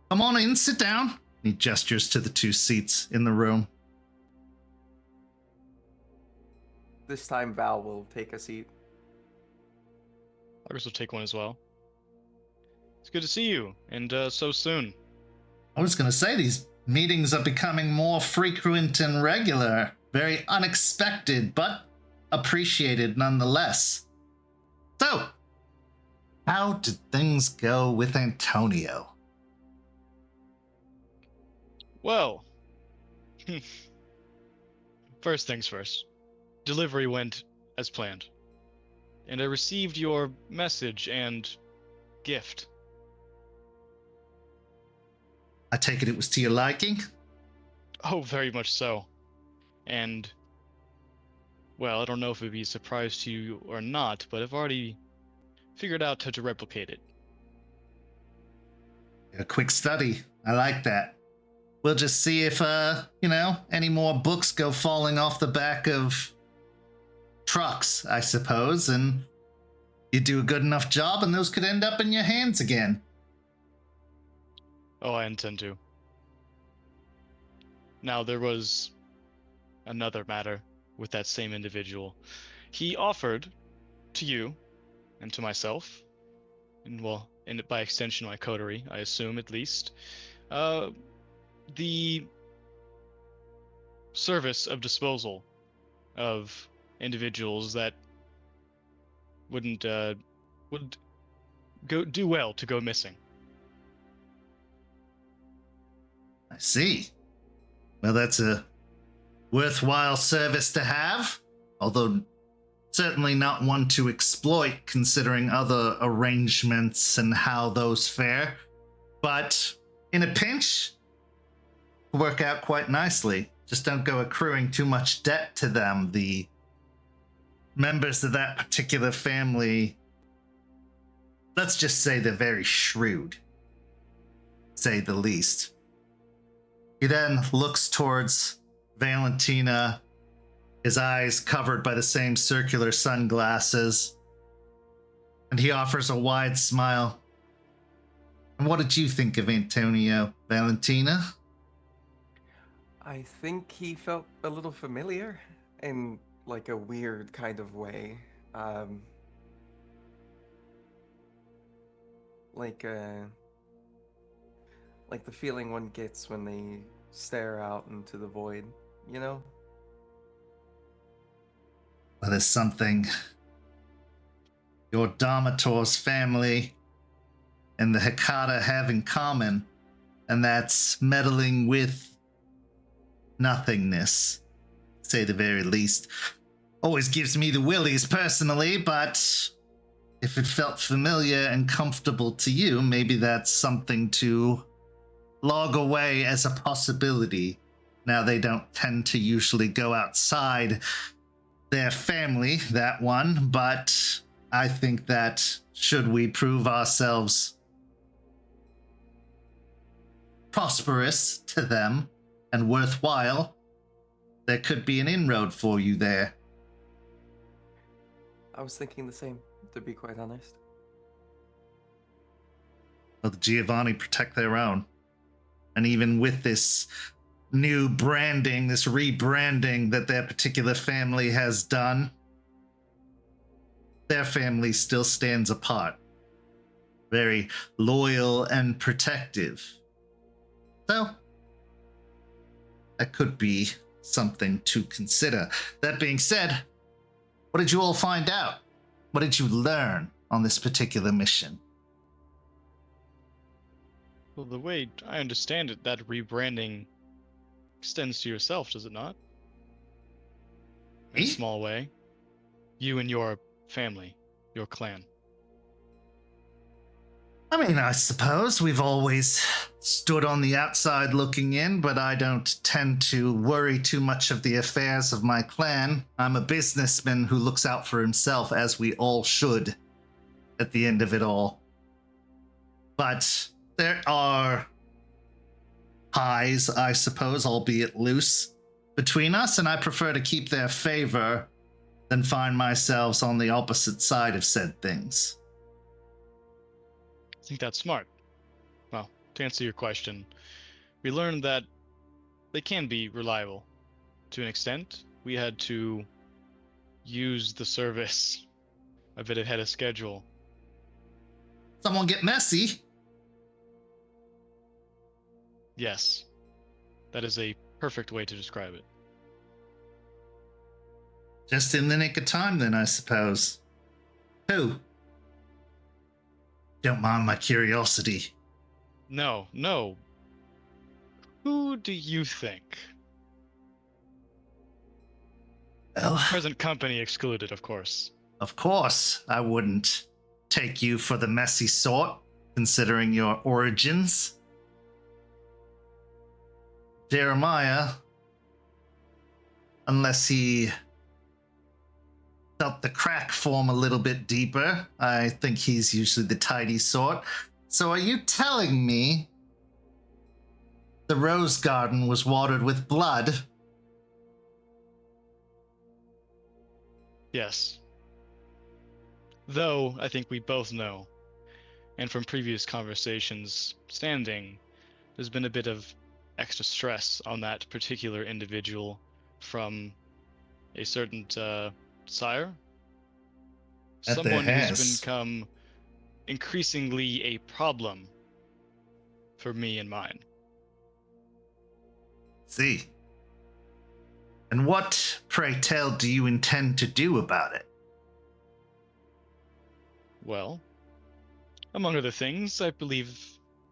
Come on in, sit down. He gestures to the two seats in the room. This time Val will take a seat. August will take one as well. It's good to see you, and so soon. I was going to say, these meetings are becoming more frequent and regular. Very unexpected, but appreciated nonetheless. So, how did things go with Antonio? Well, first things first. Delivery went as planned. And I received your message and gift. I take it was to your liking? Oh, very much so. And, well, I don't know if it'd be a surprise to you or not, but I've already figured out how to replicate it. A quick study. I like that. We'll just see if, any more books go falling off the back of trucks, I suppose, and you do a good enough job and those could end up in your hands again. Oh, I intend to. Now, there was another matter with that same individual. He offered to you and to myself, and well, and by extension my coterie, I assume at least, the service of disposal of individuals that would do well to go missing. I see. Well, that's a worthwhile service to have, although certainly not one to exploit considering other arrangements and how those fare. But in a pinch, work out quite nicely. Just don't go accruing too much debt to them. The members of that particular family, let's just say they're very shrewd, say the least. He then looks towards Valentina, his eyes covered by the same circular sunglasses, and he offers a wide smile. And what did you think of Antonio, Valentina? I think he felt a little familiar in like a weird kind of way. Like the feeling one gets when they stare out into the void, you know? Well, there's something your Domitor's family and the Hecata have in common, and that's meddling with nothingness, to say the very least. Always gives me the willies personally, but if it felt familiar and comfortable to you, maybe that's something to log away as a possibility. Now, they don't tend to usually go outside their family, that one, but I think that should we prove ourselves prosperous to them and worthwhile, there could be an inroad for you there. I was thinking the same, to be quite honest. Well, the Giovanni protect their own. And even with this new branding, this rebranding that their particular family has done, their family still stands apart. Very loyal and protective. So, that could be something to consider. That being said, what did you all find out? What did you learn on this particular mission? Well, the way I understand it, that rebranding extends to yourself, does it not? In a Me? small way. You and your family, your clan. I mean, I suppose we've always stood on the outside looking in, but I don't tend to worry too much of the affairs of my clan. I'm a businessman who looks out for himself, as we all should at the end of it all. But there are ties, I suppose, albeit loose, between us, and I prefer to keep their favor than find myself on the opposite side of said things. I think that's smart. Well, to answer your question, we learned that they can be reliable to an extent. We had to use the service a bit ahead of schedule. Someone get messy. Yes, that is a perfect way to describe it. Just in the nick of time, then, I suppose. Who? Don't mind my curiosity. No. Who do you think? Well, Present company excluded, of course. of course, I wouldn't take you for the messy sort, considering your origins. Jeremiah, unless he felt the crack form a little bit deeper, I think he's usually the tidy sort. So are you telling me the rose garden was watered with blood? Yes. Though, I think we both know, and from previous conversations standing, there's been a bit of extra stress on that particular individual from a certain sire. That there Someone who's has. become increasingly a problem for me and mine. See. And what, pray tell, do you intend to do about it? Well, among other things, I believe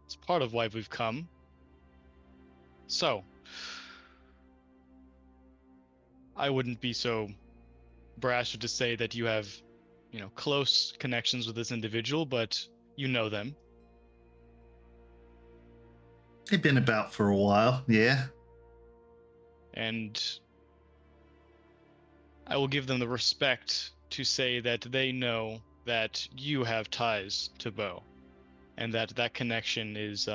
it's part of why we've come. So, I wouldn't be so brash to say that you have, close connections with this individual, but you know them. They've been about for a while, yeah. And I will give them the respect to say that they know that you have ties to Beau, and that connection is,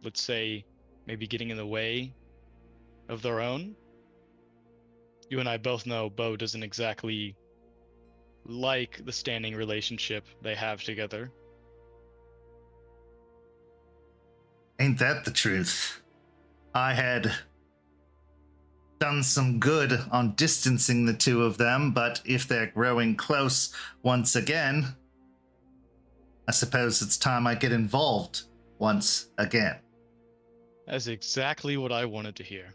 let's say, maybe getting in the way of their own. You and I both know Beau doesn't exactly like the standing relationship they have together. Ain't that the truth? I had done some good on distancing the two of them, but if they're growing close once again, I suppose it's time I get involved once again. That's exactly what I wanted to hear.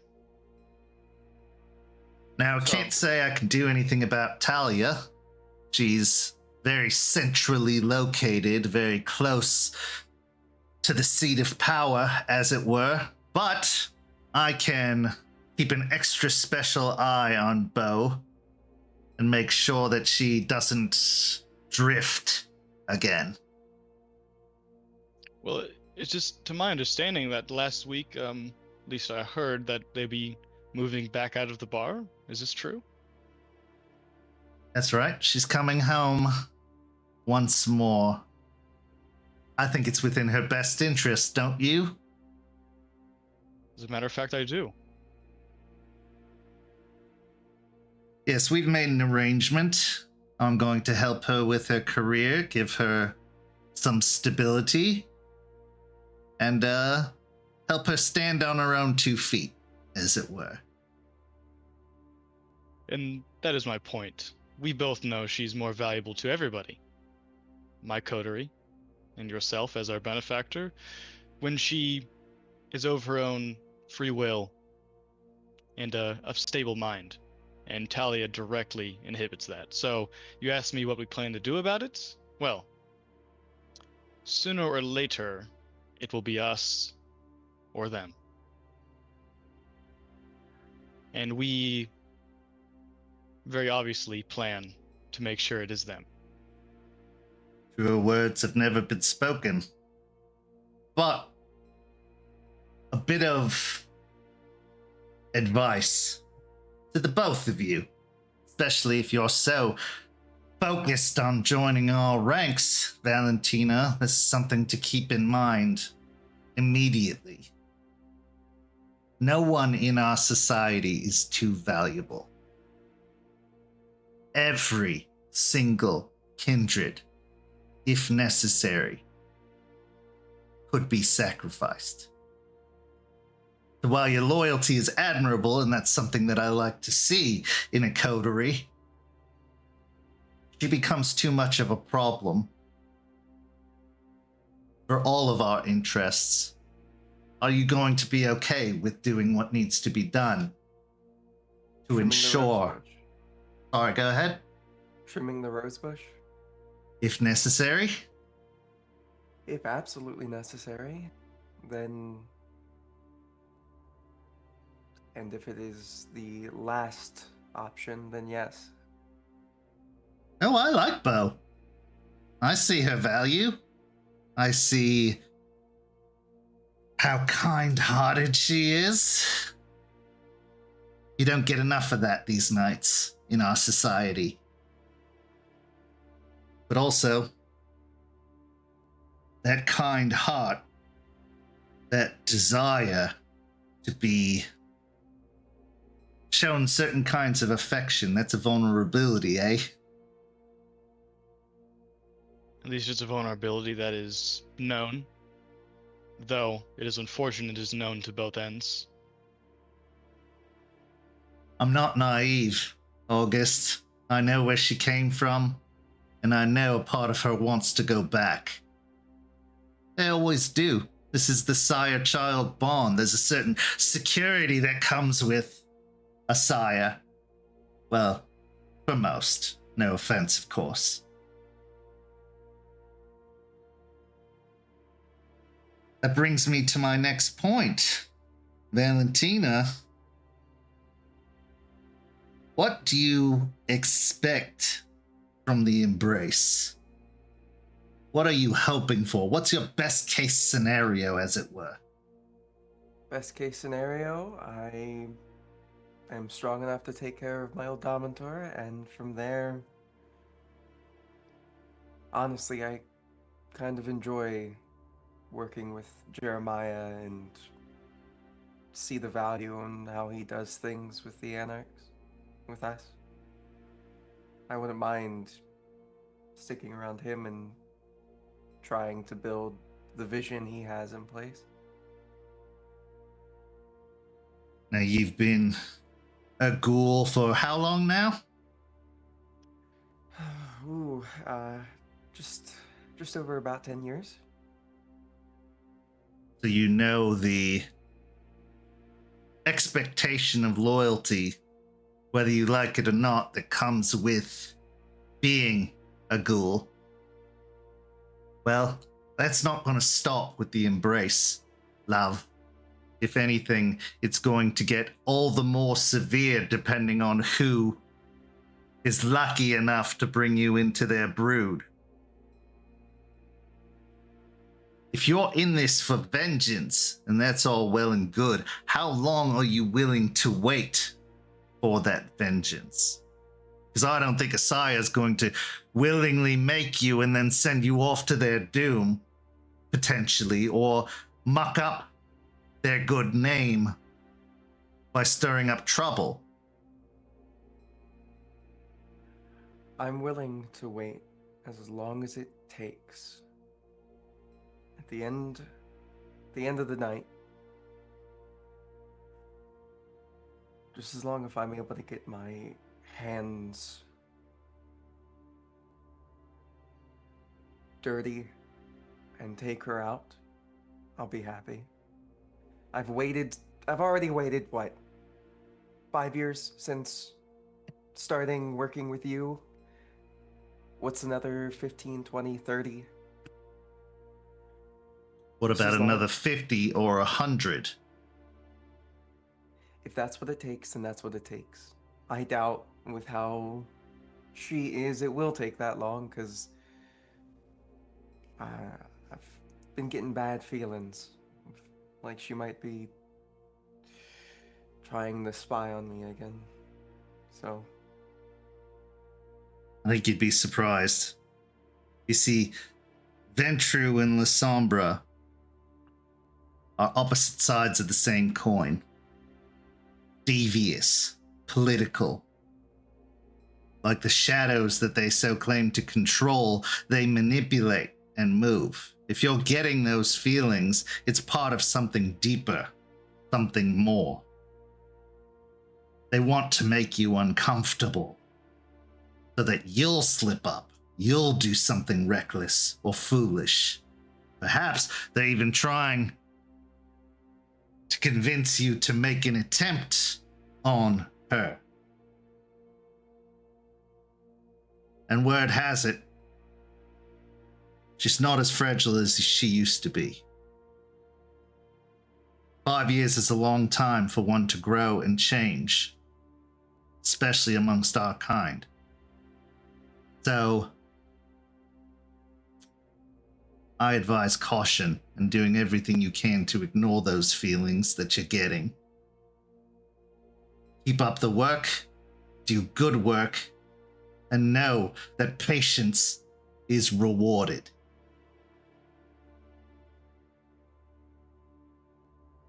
Now, I So- can't say I can do anything about Talia. She's very centrally located, very close to the seat of power, as it were. But I can keep an extra special eye on Beau and make sure that she doesn't drift again. Well, it's just, to my understanding, that last week, at least I heard that they'd be moving back out of the bar. Is this true? That's right. She's coming home once more. I think it's within her best interest, don't you? As a matter of fact, I do. Yes, we've made an arrangement. I'm going to help her with her career, give her some stability, and help her stand on her own 2 feet as it were. And that is my point. We both know she's more valuable to everybody. My coterie, and yourself as our benefactor, when she is of her own free will and a stable mind. And Talia directly inhibits that. So, you asked me what we plan to do about it? Well, sooner or later, it will be us or them. And we very obviously plan to make sure it is them. Truer words have never been spoken. But a bit of advice to the both of you, especially if you're so focused on joining our ranks, Valentina. This is something to keep in mind immediately. No one in our society is too valuable. Every single kindred, if necessary, could be sacrificed. So while your loyalty is admirable, and that's something that I like to see in a coterie, she becomes too much of a problem for all of our interests. Are you going to be okay with doing what needs to be done to ensure... Sorry, go ahead. Trimming the rosebush? If necessary? If absolutely necessary, then... And if it is the last option, then yes. Oh, I like Beau. I see her value. I see how kind-hearted she is. You don't get enough of that these nights in our society. But also, that kind heart, that desire to be shown certain kinds of affection, that's a vulnerability, eh? At least it's a vulnerability that is known, though it is unfortunate it is known to both ends. I'm not naive, August. I know where she came from, and I know a part of her wants to go back. They always do. This is the sire-child bond. There's a certain security that comes with a sire. Well, for most. No offense, of course. That brings me to my next point. Valentina, what do you expect from the embrace? What are you hoping for? What's your best case scenario, as it were? Best case scenario, I am strong enough to take care of my old Dominator, and from there, honestly, I kind of enjoy working with Jeremiah and see the value in how he does things with the Anarchs, with us. I wouldn't mind sticking around him and trying to build the vision he has in place. Now, you've been a ghoul for how long now? Ooh, just over about 10 years. So you know the expectation of loyalty, whether you like it or not, that comes with being a ghoul. Well, that's not going to stop with the embrace, love. If anything, it's going to get all the more severe depending on who is lucky enough to bring you into their brood. If you're in this for vengeance, and that's all well and good, how long are you willing to wait for that vengeance? Because I don't think a sire is going to willingly make you and then send you off to their doom, potentially, or muck up their good name by stirring up trouble. I'm willing to wait as long as it takes. At the end of the night, just as long as I'm able to get my hands dirty and take her out, I'll be happy. I've already waited, what, 5 years since starting working with you? What's another 15, 20, 30? What Just about as long- another 50 or 100? If that's what it takes, then that's what it takes. I doubt with how she is, it will take that long, because I've been getting bad feelings. Like she might be trying to spy on me again. So, I think you'd be surprised. You see, Ventru and La Sombra are opposite sides of the same coin. Devious, political. Like the shadows that they so claim to control, they manipulate and move. If you're getting those feelings, it's part of something deeper, something more. They want to make you uncomfortable so that you'll slip up, you'll do something reckless or foolish. Perhaps they're even trying to convince you to make an attempt on her. And word has it, she's not as fragile as she used to be. 5 years is a long time for one to grow and change, especially amongst our kind. So, I advise caution and doing everything you can to ignore those feelings that you're getting. Keep up the work, do good work, and know that patience is rewarded.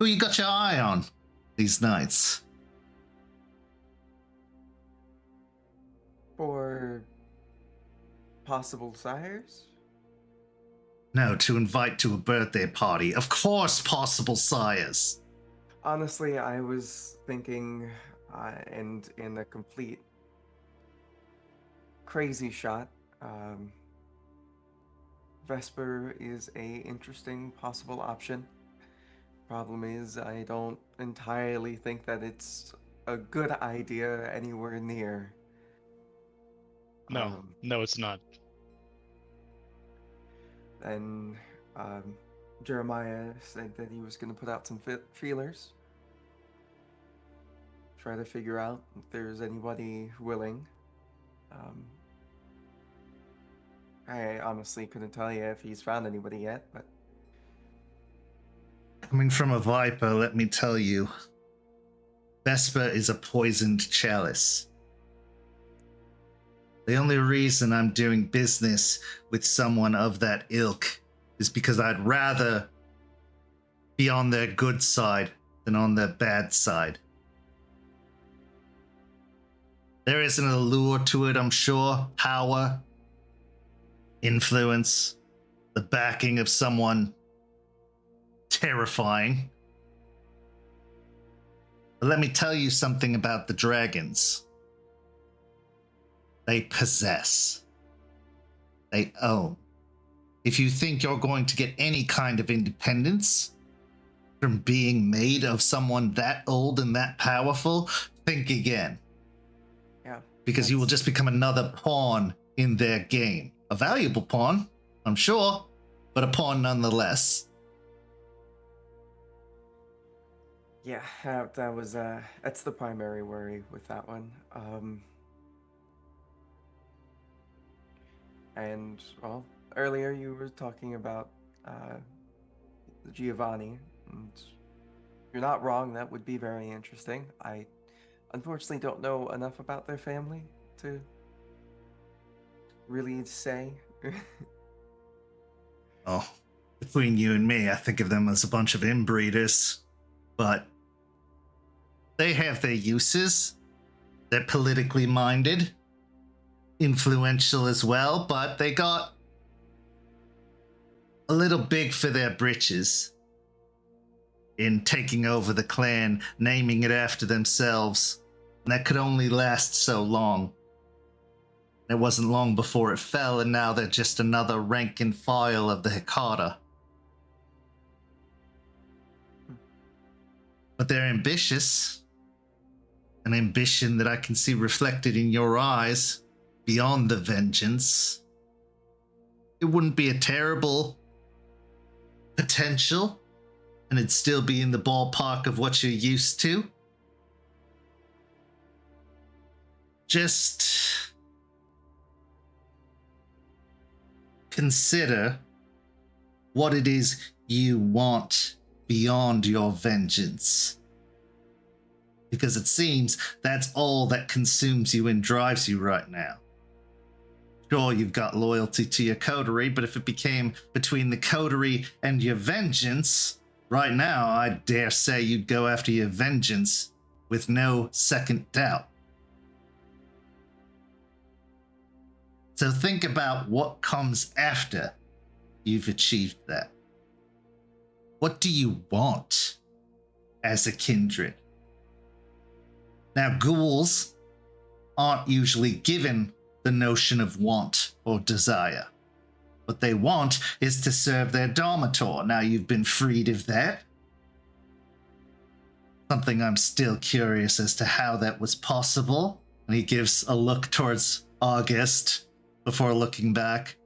Who you got your eye on these nights? for possible sires? No, to invite to a birthday party. Of course, possible sires. Honestly, I was thinking, and in a complete crazy shot, Vesper is a interesting possible option. Problem is, I don't entirely think that it's a good idea anywhere near. No, no, it's not. And Jeremiah said that he was going to put out some feelers. Try to figure out if there's anybody willing. I honestly couldn't tell you if he's found anybody yet, but Coming from a viper, let me tell you, Vesper is a poisoned chalice. The only reason I'm doing business with someone of that ilk is because I'd rather be on their good side than on their bad side. There is an allure to it, I'm sure. Power, influence, the backing of someone terrifying. But let me tell you something about the dragons. They possess. They own. If you think you're going to get any kind of independence from being made of someone that old and that powerful, think again. yeah. Because you will just become another pawn in their game. A valuable pawn, I'm sure, but a pawn nonetheless. Yeah, that was that's the primary worry with that one. And well, earlier you were talking about Giovanni, and you're not wrong. That would be very interesting. I unfortunately don't know enough about their family to really say. Oh, between you and me, I think of them as a bunch of inbreeders. But they have their uses. They're politically minded, influential as well, but they got a little big for their britches. in taking over the clan, naming it after themselves. And that could only last so long. It wasn't long before it fell, and now they're just another rank and file of the Hikata. But they're ambitious. An ambition that I can see reflected in your eyes, beyond the vengeance. It wouldn't be a terrible potential, and it'd still be in the ballpark of what you're used to. Just consider what it is you want beyond your vengeance. Because it seems that's all that consumes you and drives you right now. Sure, you've got loyalty to your coterie, but if it became between the coterie and your vengeance, right now, I dare say you'd go after your vengeance with no second doubt. So think about what comes after you've achieved that. What do you want as a kindred? Now, ghouls aren't usually given the notion of want or desire. What they want is to serve their Domitor. Now, you've been freed of that. Something I'm still curious as to how that was possible. And he gives a look towards August before looking back.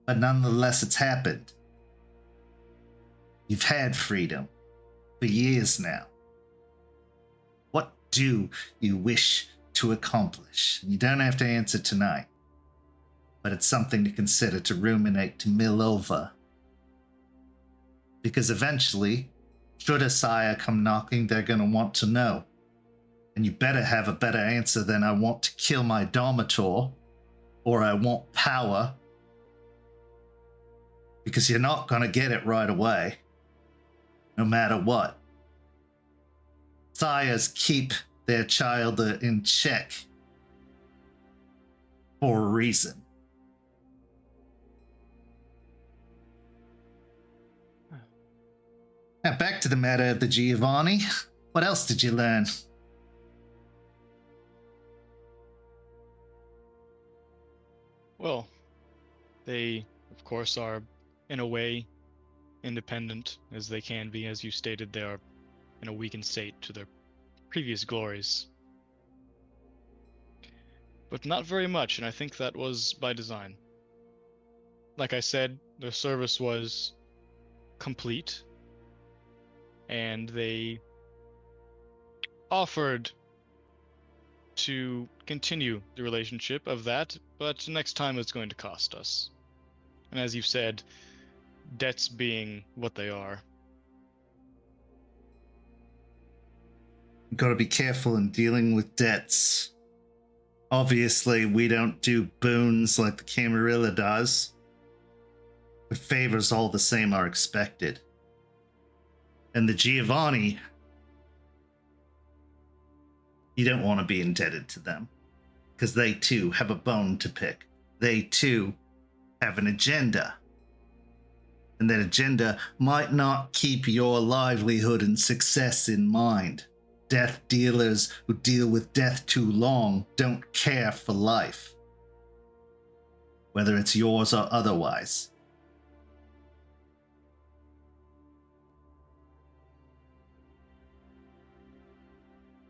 But nonetheless, it's happened. You've had freedom for years now. What do you wish to accomplish? You don't have to answer tonight, but it's something to consider, to ruminate, to mill over. Because eventually, should a sire come knocking, they're going to want to know. And you better have a better answer than I want to kill my Domitor, or I want power. Because you're not going to get it right away, no matter what. Sires keep their child in check for a reason. Now back to the matter of the Giovanni. What else did you learn? Well, they, of course, are, in a way, independent as they can be. As you stated, they are in a weakened state to their previous glories. But not very much, and I think that was by design. Like I said, their service was complete, and they offered to continue the relationship of that, but next time it's going to cost us. And as you've said, debts being what they are. You've got to be careful in dealing with debts. Obviously, we don't do boons like the Camarilla does, but favors all the same are expected. And the Giovanni, you don't want to be indebted to them, because they too have a bone to pick. They too have an agenda. And that agenda might not keep your livelihood and success in mind. Death dealers who deal with death too long don't care for life, whether it's yours or otherwise.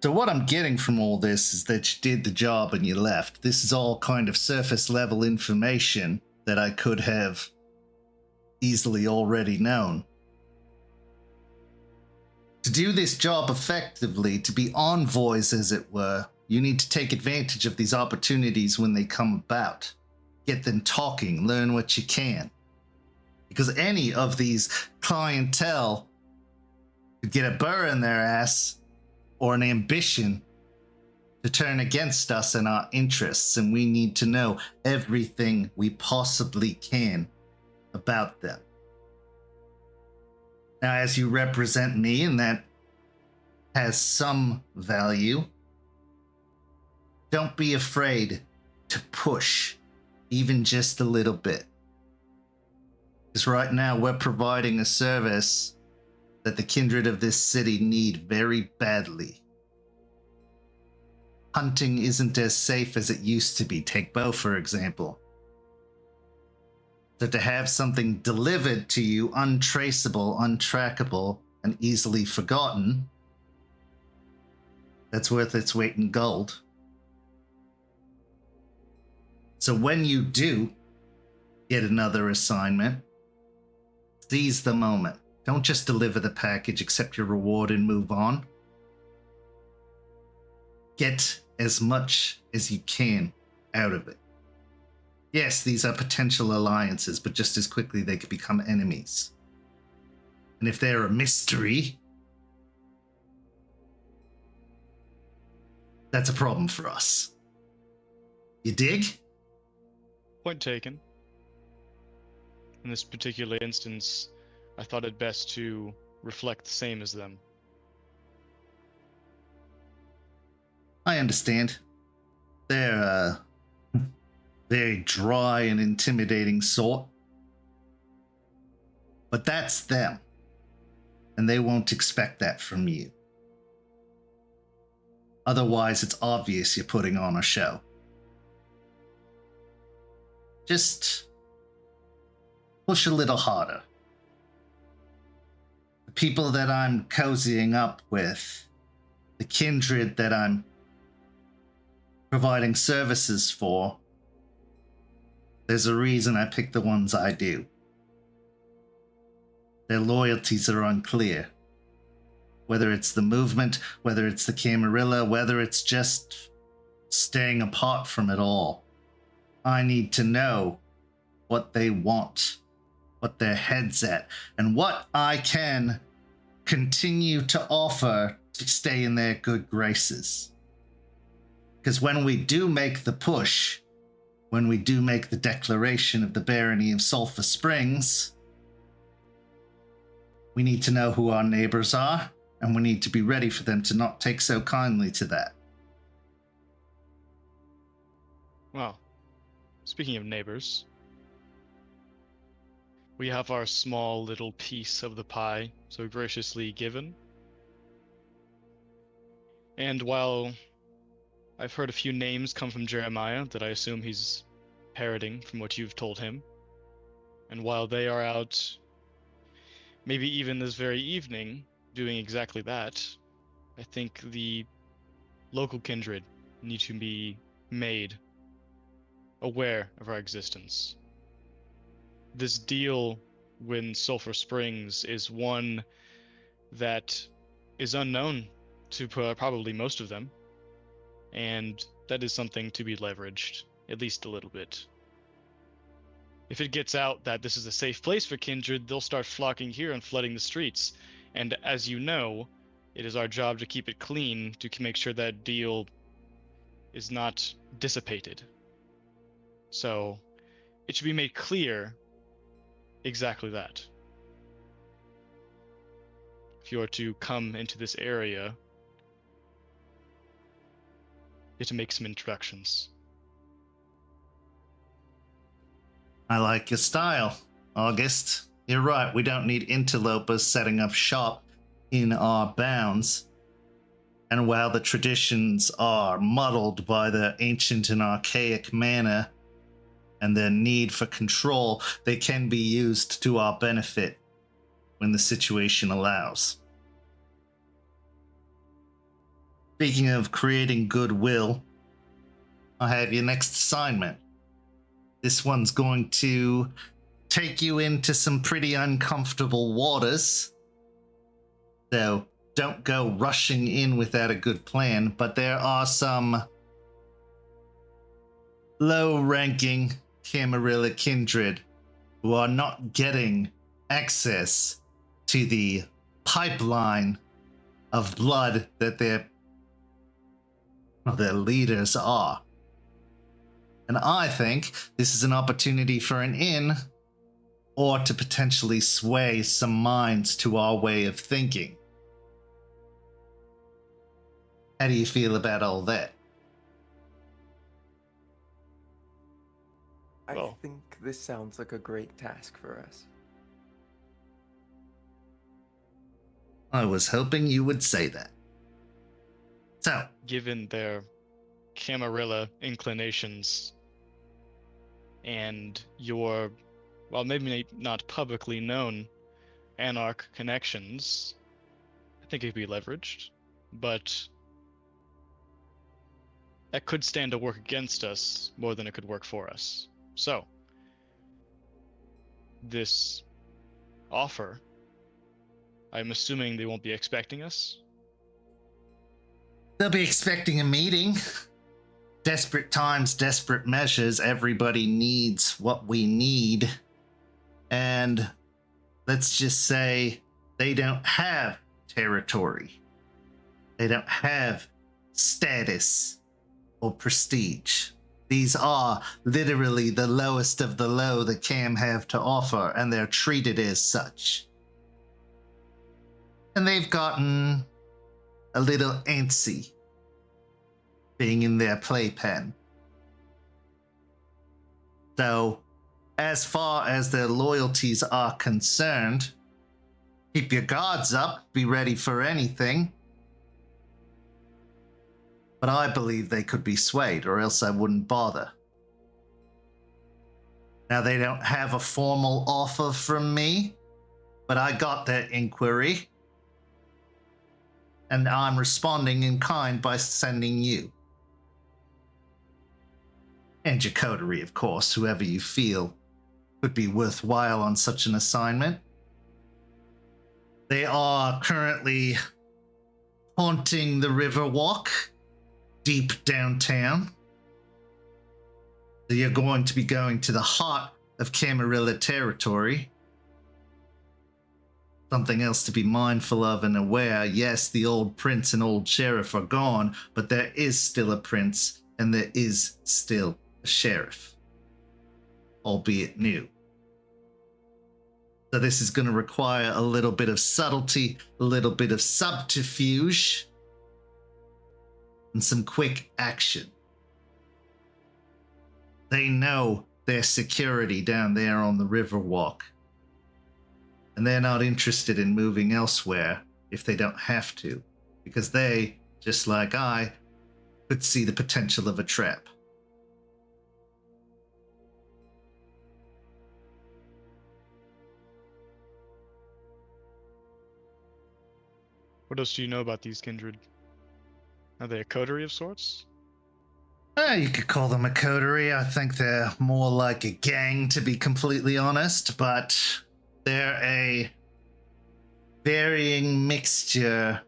So what I'm getting from all this is that you did the job and you left. This is all kind of surface level information that I could have easily already known. To do this job effectively, to be envoys as it were, you need to take advantage of these opportunities when they come about. Get them talking, learn what you can. Because any of these clientele could get a burr in their ass or an ambition to turn against us and our interests, and we need to know everything we possibly can about them. Now, as you represent me, and that has some value, don't be afraid to push even just a little bit. Because right now we're providing a service that the kindred of this city need very badly. Hunting isn't as safe as it used to be. Take Beau, for example. So to have something delivered to you untraceable, untrackable, and easily forgotten, that's worth its weight in gold. So when you do get another assignment, seize the moment. Don't just deliver the package, accept your reward, and move on. Get as much as you can out of it. Yes, these are potential alliances, but just as quickly they could become enemies. And if they're a mystery, that's a problem for us. You dig? Point taken. In this particular instance, I thought it best to reflect the same as them. I understand. They're a very dry and intimidating sort. But that's them. And they won't expect that from you. Otherwise, it's obvious you're putting on a show. Just push a little harder. The people that I'm cozying up with, the kindred that I'm providing services for, there's a reason I pick the ones I do. Their loyalties are unclear. Whether it's the movement, whether it's the Camarilla, whether it's just staying apart from it all. I need to know what they want, what their head's at, and what I can continue to offer to stay in their good graces. Because when we do make the push, when we do make the declaration of the barony of Sulphur Springs, we need to know who our neighbors are, and we need to be ready for them to not take so kindly to that. Well, speaking of neighbors, we have our small little piece of the pie so graciously given. And while I've heard a few names come from Jeremiah that I assume he's parroting from what you've told him, and while they are out, maybe even this very evening, doing exactly that, I think the local kindred need to be made aware of our existence. This deal with Sulphur Springs is one that is unknown to probably most of them, and that is something to be leveraged, at least a little bit. If it gets out that this is a safe place for kindred, they'll start flocking here and flooding the streets. And as you know, it is our job to keep it clean, to make sure that deal is not dissipated. So it should be made clear exactly that. If you are to come into this area, you have to make some introductions. I like your style, August. You're right, we don't need interlopers setting up shop in our bounds. And while the traditions are muddled by the ancient and archaic manner and their need for control, they can be used to our benefit when the situation allows. Speaking of creating goodwill, I have your next assignment. This one's going to take you into some pretty uncomfortable waters. So don't go rushing in without a good plan, but there are some low-ranking Camarilla kindred who are not getting access to the pipeline of blood that their leaders are. And I think this is an opportunity for an in, or to potentially sway some minds to our way of thinking. How do you feel about all that? I think this sounds like a great task for us. I was hoping you would say that. So, Given their Camarilla inclinations and your, well, maybe not publicly known Anarch connections, I think it could be leveraged, but that could stand to work against us more than it could work for us. So, this offer, I'm assuming they won't be expecting us. they'll be expecting a meeting. Desperate times, desperate measures. Everybody needs what we need. And let's just say they don't have territory. They don't have status or prestige. These are literally the lowest of the low that Cam have to offer, and they're treated as such. And they've gotten a little antsy being in their playpen. So, as far as their loyalties are concerned, keep your guards up, be ready for anything. But I believe they could be swayed, or else I wouldn't bother. Now, they don't have a formal offer from me, but I got their inquiry, and I'm responding in kind by sending you. And your coterie, of course, whoever you feel would be worthwhile on such an assignment. They are currently haunting the Riverwalk, deep downtown. So you're going to be going to the heart of Camarilla territory. Something else to be mindful of and aware. Yes, the old prince and old sheriff are gone, but there is still a prince and there is still a sheriff, albeit new. So this is going to require a little bit of subtlety, a little bit of subterfuge, and some quick action. They know their security down there on the Riverwalk, and they're not interested in moving elsewhere if they don't have to, because they, just like I, could see the potential of a trap. What else do you know about these kindred? Are they a coterie of sorts? You could call them a coterie. I think they're more like a gang, to be completely honest, but they're a varying mixture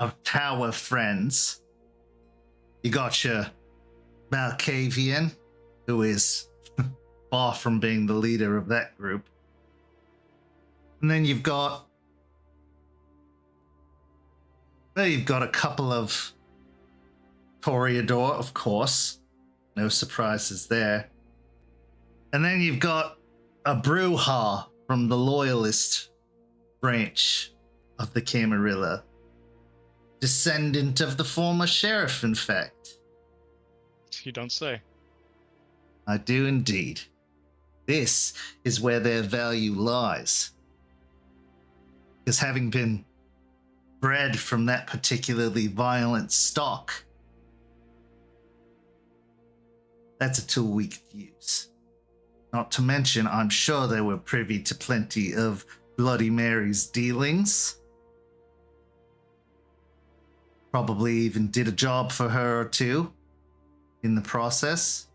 of tower friends. You got your Malkavian, who is far from being the leader of that group. And then you've got a couple of Toreador, of course. No surprises there. And then you've got a Brujah from the Loyalist branch of the Camarilla. Descendant of the former sheriff, in fact. You don't say. I do indeed. This is where their value lies. Because having been bred from that particularly violent stock, that's a tool we could use. Not to mention, I'm sure they were privy to plenty of Bloody Mary's dealings. Probably even did a job for her or two in the process.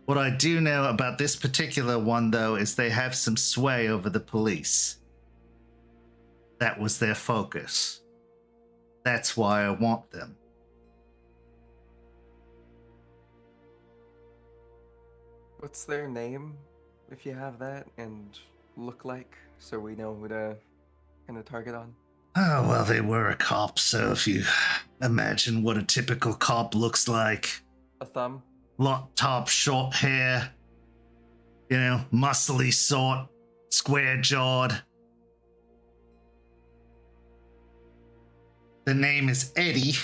What I do know about this particular one, though, is they have some sway over the police. That was their focus. That's why I want them. What's their name, if you have that, and look like, so we know who to kind of target on? Oh, well, they were a cop, so if you imagine what a typical cop looks like. A thumb? Lot top, short hair, muscly sort, square-jawed. The name is Eddie,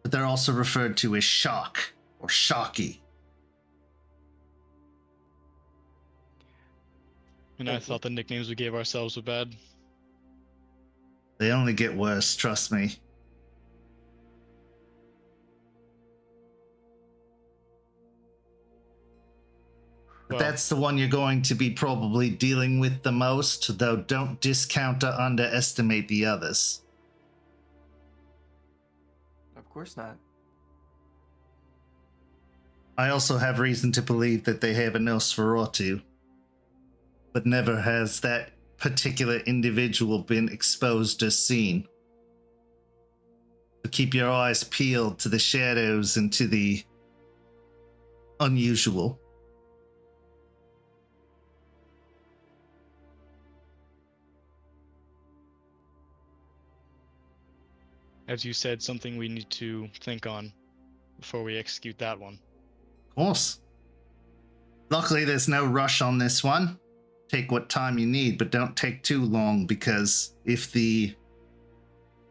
but they're also referred to as Shock, or Shocky. And I Thank you. thought the nicknames we gave ourselves were bad. They only get worse, trust me. But Well, that's the one you're going to be probably dealing with the most, though don't discount or underestimate the others. Of course not. I also have reason to believe that they have a Nosferatu, but never has that particular individual been exposed or seen. So keep your eyes peeled to the shadows and to the unusual. as you said, something we need to think on before we execute that one. Of course. Luckily, there's no rush on this one. Take what time you need, but don't take too long, because if the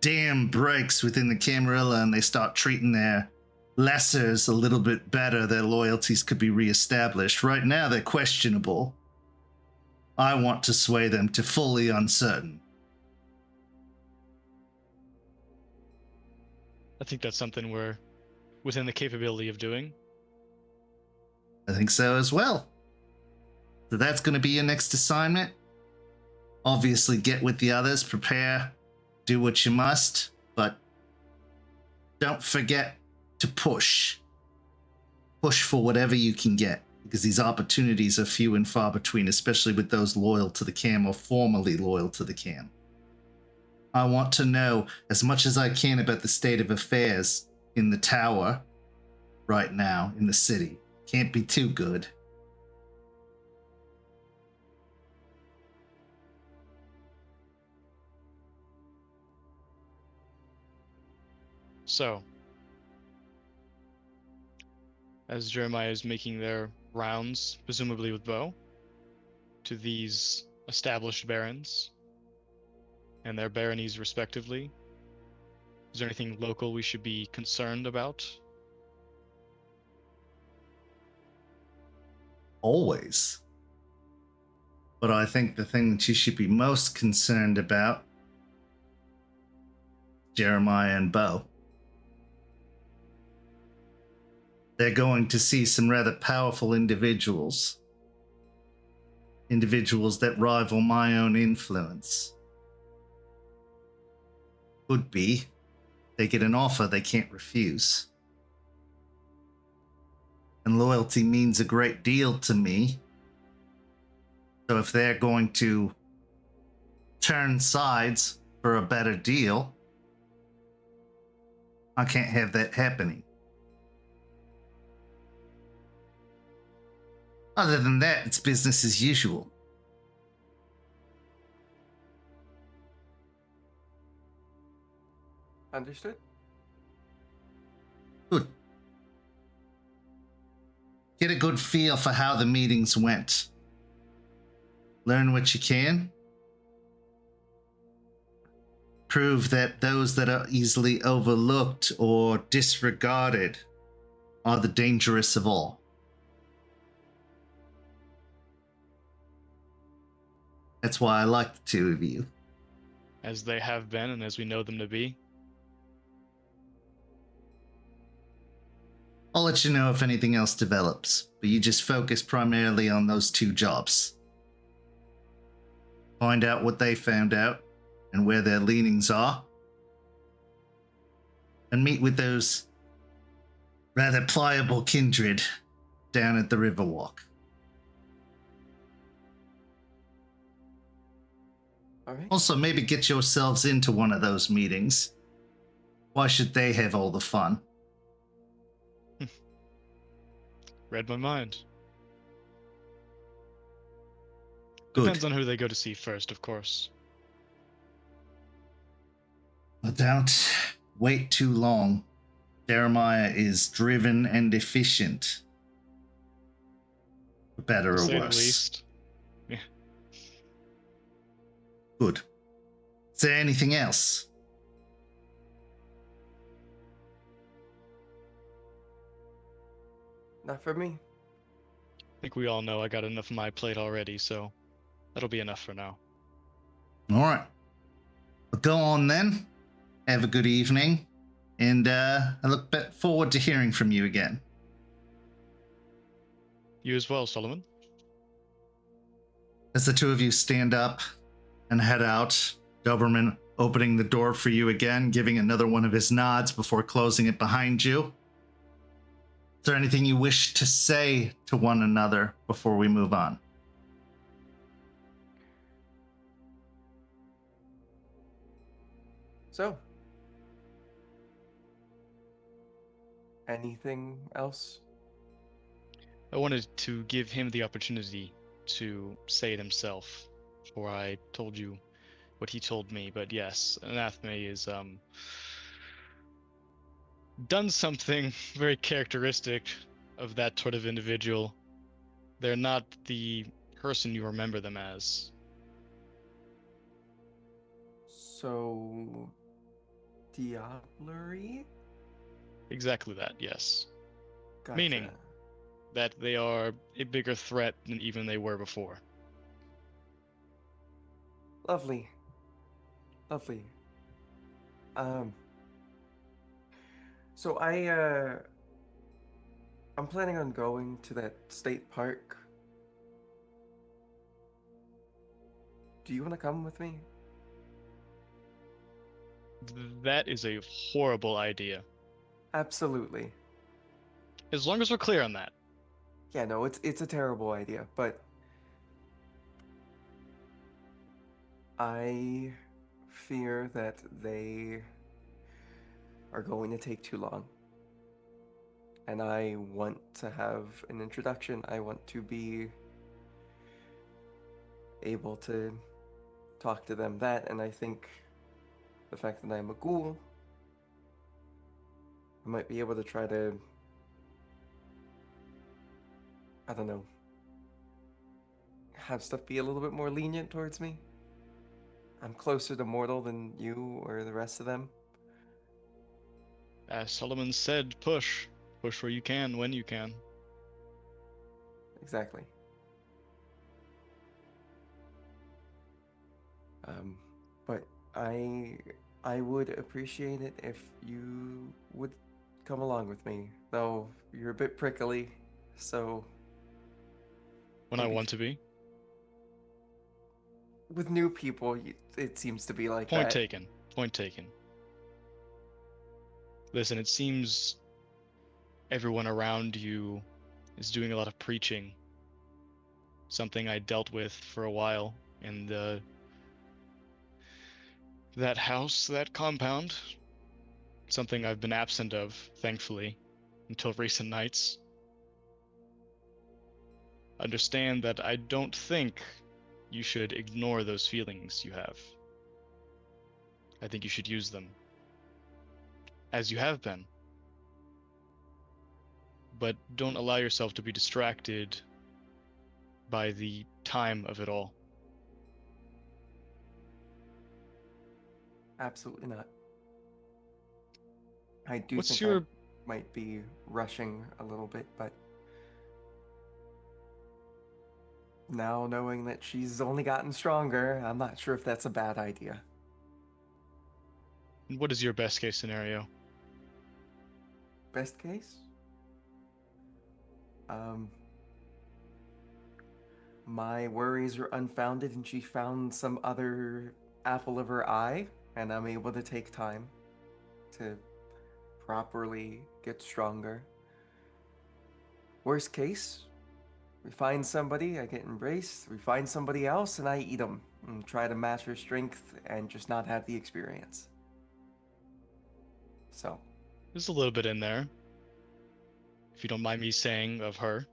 dam breaks within the Camarilla and they start treating their lessers a little bit better, their loyalties could be reestablished. Right now, they're questionable. I want to sway them to fully uncertain. I think that's something we're within the capability of doing. I think so as well. So that's going to be your next assignment. Obviously, get with the others, prepare, do what you must, but don't forget to push. Push for whatever you can get, because these opportunities are few and far between, especially with those loyal to the cam or formerly loyal to the cam. I want to know as much as I can about the state of affairs in the tower right now in the city. Can't be too good. So, as Jeremiah is making their rounds, presumably with Beau, to these established barons and their baronies respectively, is there anything local we should be concerned about? Always. But I think the thing that you should be most concerned about, Jeremiah and Beau. They're going to see some rather powerful individuals. Individuals that rival my own influence. Could be. They get an offer they can't refuse. And loyalty means a great deal to me. So if they're going to turn sides for a better deal, I can't have that happening. Other than that, it's business as usual. Understood? Good. Get a good feel for how the meetings went. Learn what you can. Prove that those that are easily overlooked or disregarded are the dangerous of all. That's why I like the two of you. As they have been and as we know them to be. I'll let you know if anything else develops, but you just focus primarily on those two jobs. Find out what they found out and where their leanings are. And meet with those rather pliable kindred down at the Riverwalk. All right. Also, maybe get yourselves into one of those meetings. Why should they have all the fun? Read my mind. Good. Depends on who they go to see first, of course. Well, don't wait too long. Jeremiah is driven and efficient. For better To or say the worse. least. Good. Is there anything else? Not for me. I think we all know I got enough on my plate already, so That'll be enough for now. All right. Well, go on then. Have a good evening. And I look forward to hearing from you again. You as well, Solomon. As the two of you stand up and head out, Doberman opening the door for you again, giving another one of his nods before closing it behind you. Is there anything you wish to say to one another before we move on? So, anything else? I wanted to give him the opportunity to say it himself before I told you what he told me. But yes, Anathema is done something very characteristic of that sort of individual. They're not the person you remember them as. So, diablerie? Exactly that, yes. Gotcha. Meaning that they are a bigger threat than even they were before. Lovely. Lovely. So I'm planning on going to that state park. Do you want to come with me? That is a horrible idea. Absolutely. As long as we're clear on that. Yeah, no, it's a terrible idea, but I fear that they are going to take too long. And I want to have an introduction. I want to be able to talk to them and I think the fact that I'm a ghoul, I might be able to try to, I don't know, have stuff be a little bit more lenient towards me. I'm closer to mortal than you or the rest of them. As Solomon said, push. Push where you can, when you can. Exactly. But I would appreciate it if you would come along with me, though you're a bit prickly, so When I maybe want to be. with new people, it seems to be like Point that. taken. Point taken. Listen, it seems everyone around you is doing a lot of preaching. Something I dealt with for a while in that house, that compound. Something I've been absent of, thankfully, until recent nights. Understand that I don't think you should ignore those feelings you have. I think you should use them. As you have been. But don't allow yourself to be distracted by the time of it all. Absolutely not. I do What's think your... I might be rushing a little bit, but now knowing that she's only gotten stronger, I'm not sure if that's a bad idea. What is your best case scenario? Best case? My worries are unfounded and she found some other apple of her eye, and I'm able to take time to properly get stronger. Worst case, we find somebody, I get embraced, we find somebody else, and I eat them and try to match her strength and just not have the experience. So, There's a little bit in there, if you don't mind me saying, of her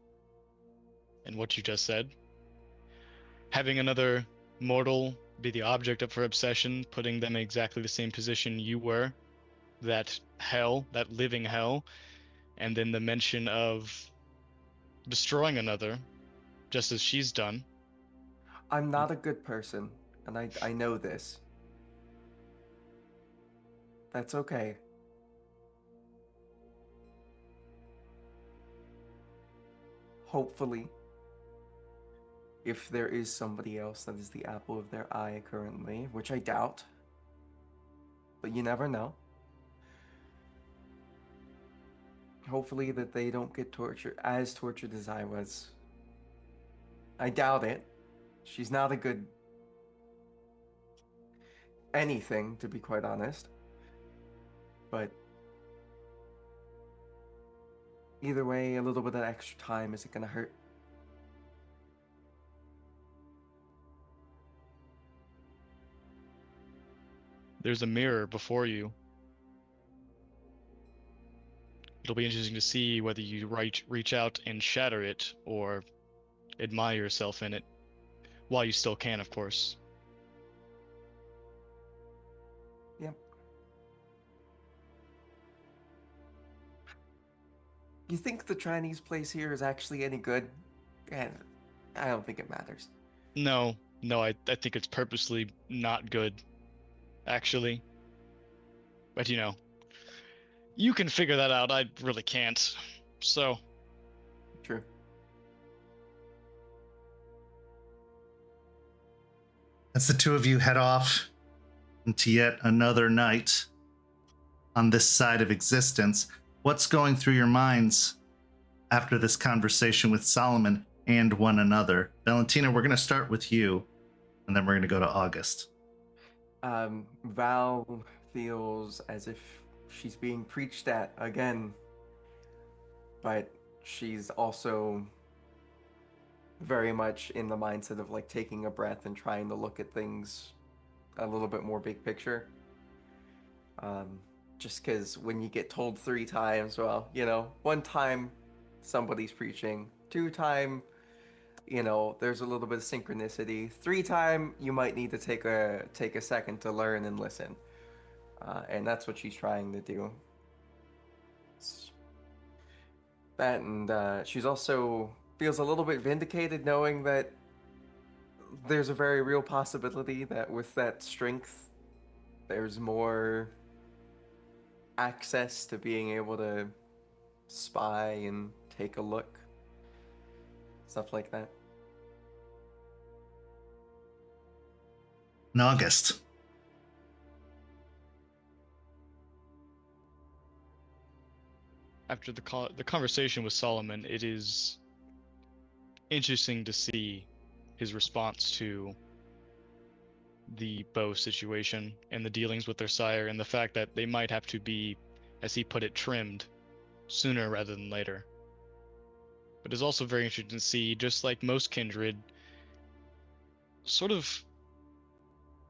and what you just said. Having another mortal be the object of her obsession, putting them in exactly the same position you were, that hell, that living hell, and then the mention of destroying another, just as she's done. I'm not a good person, and I know this. That's okay. Hopefully, if there is somebody else that is the apple of their eye currently, which I doubt, but you never know. Hopefully that they don't get tortured as I was. I doubt it. She's not a good anything, to be quite honest. But either way, a little bit of extra time isn't gonna hurt. There's a mirror before you. It'll be interesting to see whether you reach out and shatter it or admire yourself in it, while you still can, of course. Yep. You think the Chinese place here is actually any good? And I don't think it matters. No, I think it's purposely not good, actually. But you know, you can figure that out. I really can't. So, True. As the two of you head off into yet another night on this side of existence, what's going through your minds after this conversation with Solomon and one another? Valentina, we're going to start with you, and then we're going to go to August. Val feels as if she's being preached at again, but she's also very much in the mindset of like taking a breath and trying to look at things a little bit more big picture. Just because when you get told 3 times, well, you know, 1 time somebody's preaching, 2 time, you know, there's a little bit of synchronicity, 3 time you might need to take a second to learn and listen, and that's what she's trying to do. That, and she's also feels a little bit vindicated knowing that there's a very real possibility that with that strength, there's more access to being able to spy and take a look. Stuff like that. In August. after the conversation with Solomon, it is interesting to see his response to the Beau situation and the dealings with their sire, and the fact that they might have to be, as he put it, trimmed sooner rather than later. But it's also very interesting to see, just like most kindred, sort of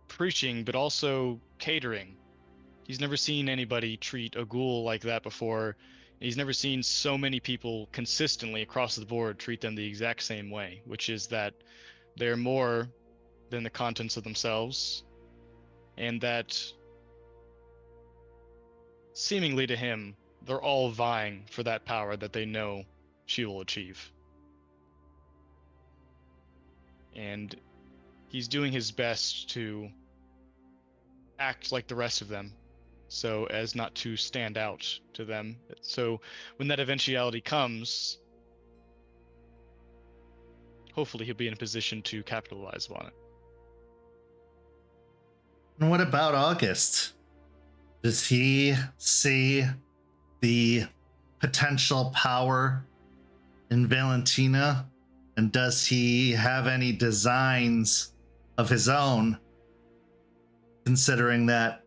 preaching but also catering. He's never seen anybody treat a ghoul like that before. He's never seen so many people consistently across the board treat them the exact same way, which is that they're more than the contents of themselves, and that seemingly to him, they're all vying for that power that they know she will achieve. And he's doing his best to act like the rest of them, so as not to stand out to them. So when that eventuality comes, hopefully he'll be in a position to capitalize on it. And what about August? Does he see the potential power in Valentina? And does he have any designs of his own? Considering that,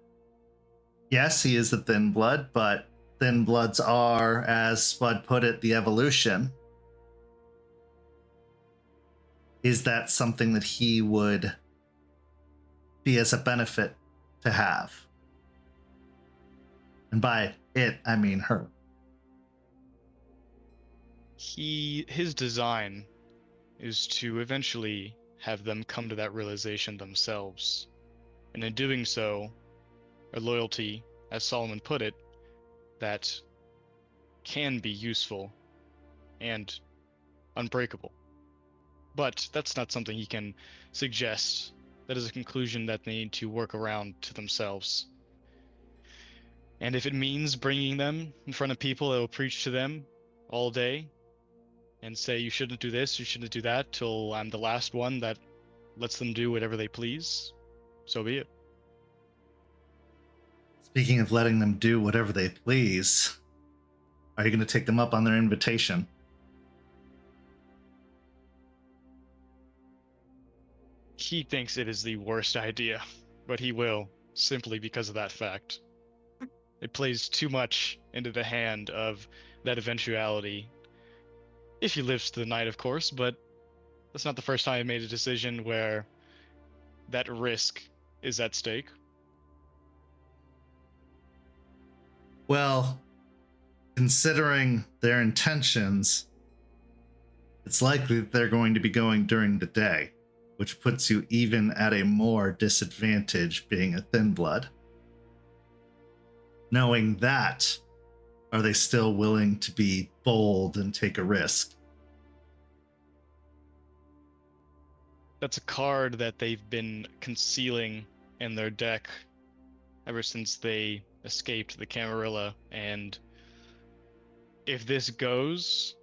yes, he is a thin blood, but thin bloods are, as Spud put it, the evolution. Is that something that he would be as a benefit to have? And by it, I mean her. His design is to eventually have them come to that realization themselves. And in doing so, a loyalty, as Solomon put it, that can be useful and unbreakable. But that's not something he can suggest. That is a conclusion that they need to work around to themselves. And if it means bringing them in front of people that will preach to them all day, and say you shouldn't do this, you shouldn't do that, till I'm the last one that lets them do whatever they please, so be it. Speaking of letting them do whatever they please, are you going to take them up on their invitation? He thinks it is the worst idea, but he will, simply because of that fact. It plays too much into the hand of that eventuality. If he lives to the night, of course, but that's not the first time I made a decision where that risk is at stake. Well, considering their intentions, it's likely that they're going to be going during the day, which puts you even at a more disadvantage being a thin blood. Knowing that, are they still willing to be bold and take a risk? That's a card that they've been concealing in their deck ever since they escaped the Camarilla, and if this goes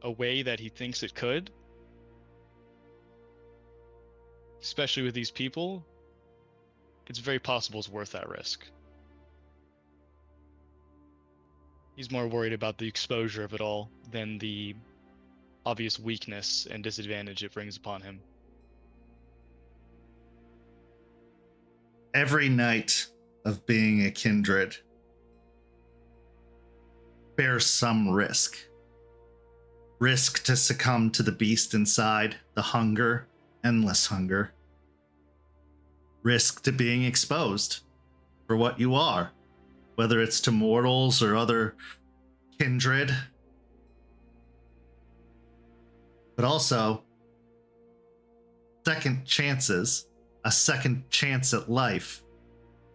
a way that he thinks it could, especially with these people, it's very possible it's worth that risk. He's more worried about the exposure of it all than the obvious weakness and disadvantage it brings upon him. Every night of being a kindred bears some risk. Risk to succumb to the beast inside, the hunger, endless hunger. Risk to being exposed for what you are, whether it's to mortals or other kindred. But also, second chances, a second chance at life,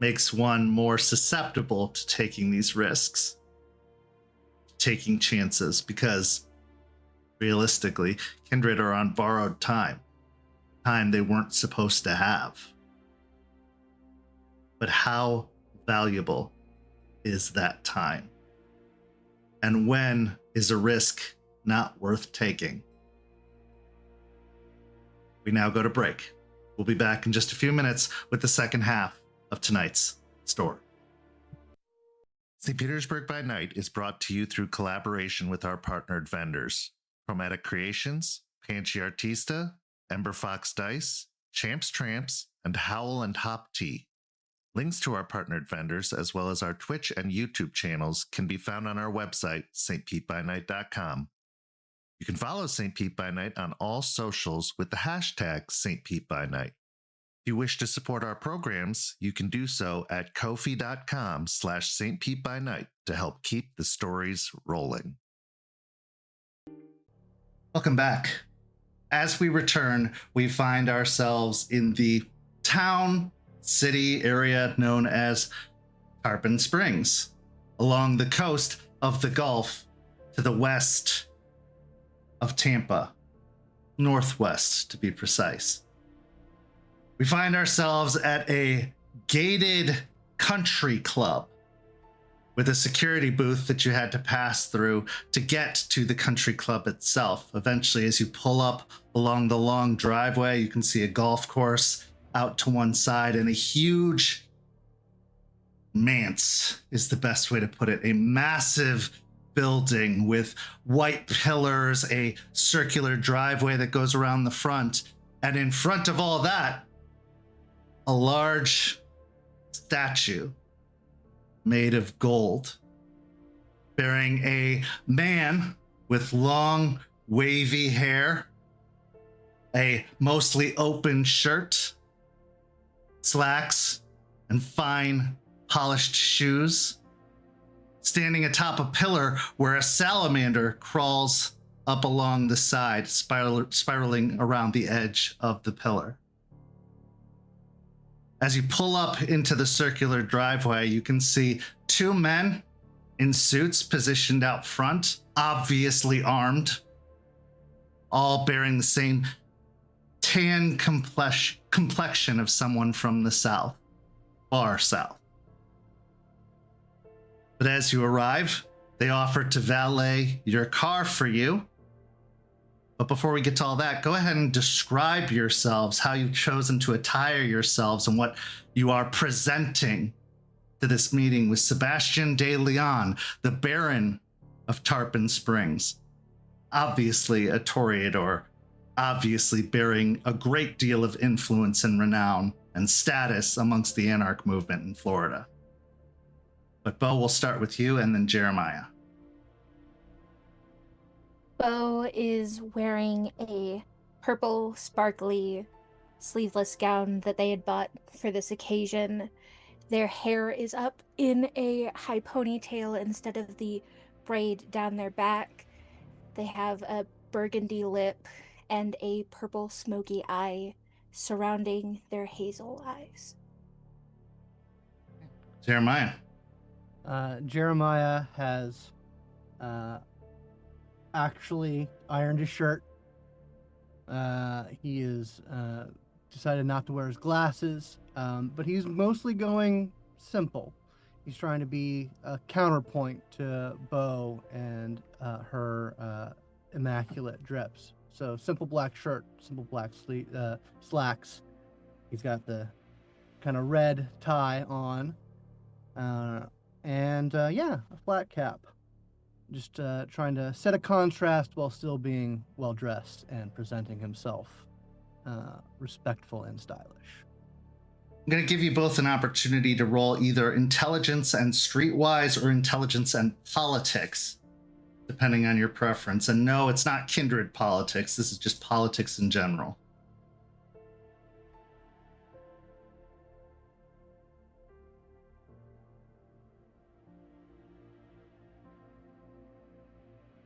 makes one more susceptible to taking these risks, taking chances, because realistically, kindred are on borrowed time they weren't supposed to have. But how valuable is that time? And when is a risk not worth taking? We now go to break. We'll be back in just a few minutes with the second half of tonight's story. St. Petersburg by Night is brought to you through collaboration with our partnered vendors, Chromatic Creations, Panchi Artista, Ember Fox Dice, Champs Tramps, and Howl and Hop Tea. Links to our partnered vendors, as well as our Twitch and YouTube channels, can be found on our website, stpetebynight.com. You can follow St. Pete by Night on all socials with the hashtag St. Pete by Night. If you wish to support our programs, you can do so at ko-fi.com/St. Pete by Night to help keep the stories rolling. Welcome back. As we return, we find ourselves in the town city area known as Tarpon Springs, along the coast of the Gulf to the west of Tampa, northwest to be precise. We find ourselves at a gated country club with a security booth that you had to pass through to get to the country club itself. Eventually, as you pull up along the long driveway, you can see a golf course out to one side and a huge manse is the best way to put it. A massive building with white pillars, a circular driveway that goes around the front, and in front of all that, a large statue made of gold, bearing a man with long, wavy hair, a mostly open shirt, slacks, and fine, polished shoes, standing atop a pillar where a salamander crawls up along the side, spiraling around the edge of the pillar. As you pull up into the circular driveway, you can see two men in suits positioned out front, obviously armed, all bearing the same tan complexion of someone from the south, far south. But as you arrive, They offered to valet your car for you. But before we get to all that, go ahead and describe yourselves, how you've chosen to attire yourselves, and what you are presenting to this meeting with Sebastian de Leon, the Baron of Tarpon Springs. Obviously a Toreador, obviously bearing a great deal of influence and renown and status amongst the Anarch movement in Florida. But Beau, we'll start with you and then Jeremiah. Beau is wearing a purple, sparkly, sleeveless gown that they had bought for this occasion. Their hair is up in a high ponytail instead of the braid down their back. They have a burgundy lip and a purple smoky eye surrounding their hazel eyes. Jeremiah. Jeremiah has actually ironed his shirt. He is decided not to wear his glasses, but he's mostly going simple. He's trying to be a counterpoint to Beau and her immaculate drips. So simple black shirt, simple black slacks. He's got the kind of red tie on, and a flat cap. Just trying to set a contrast while still being well dressed and presenting himself respectful and stylish. I'm going to give you both an opportunity to roll either intelligence and streetwise or intelligence and politics, depending on your preference. And no, it's not kindred politics. This is just politics in general.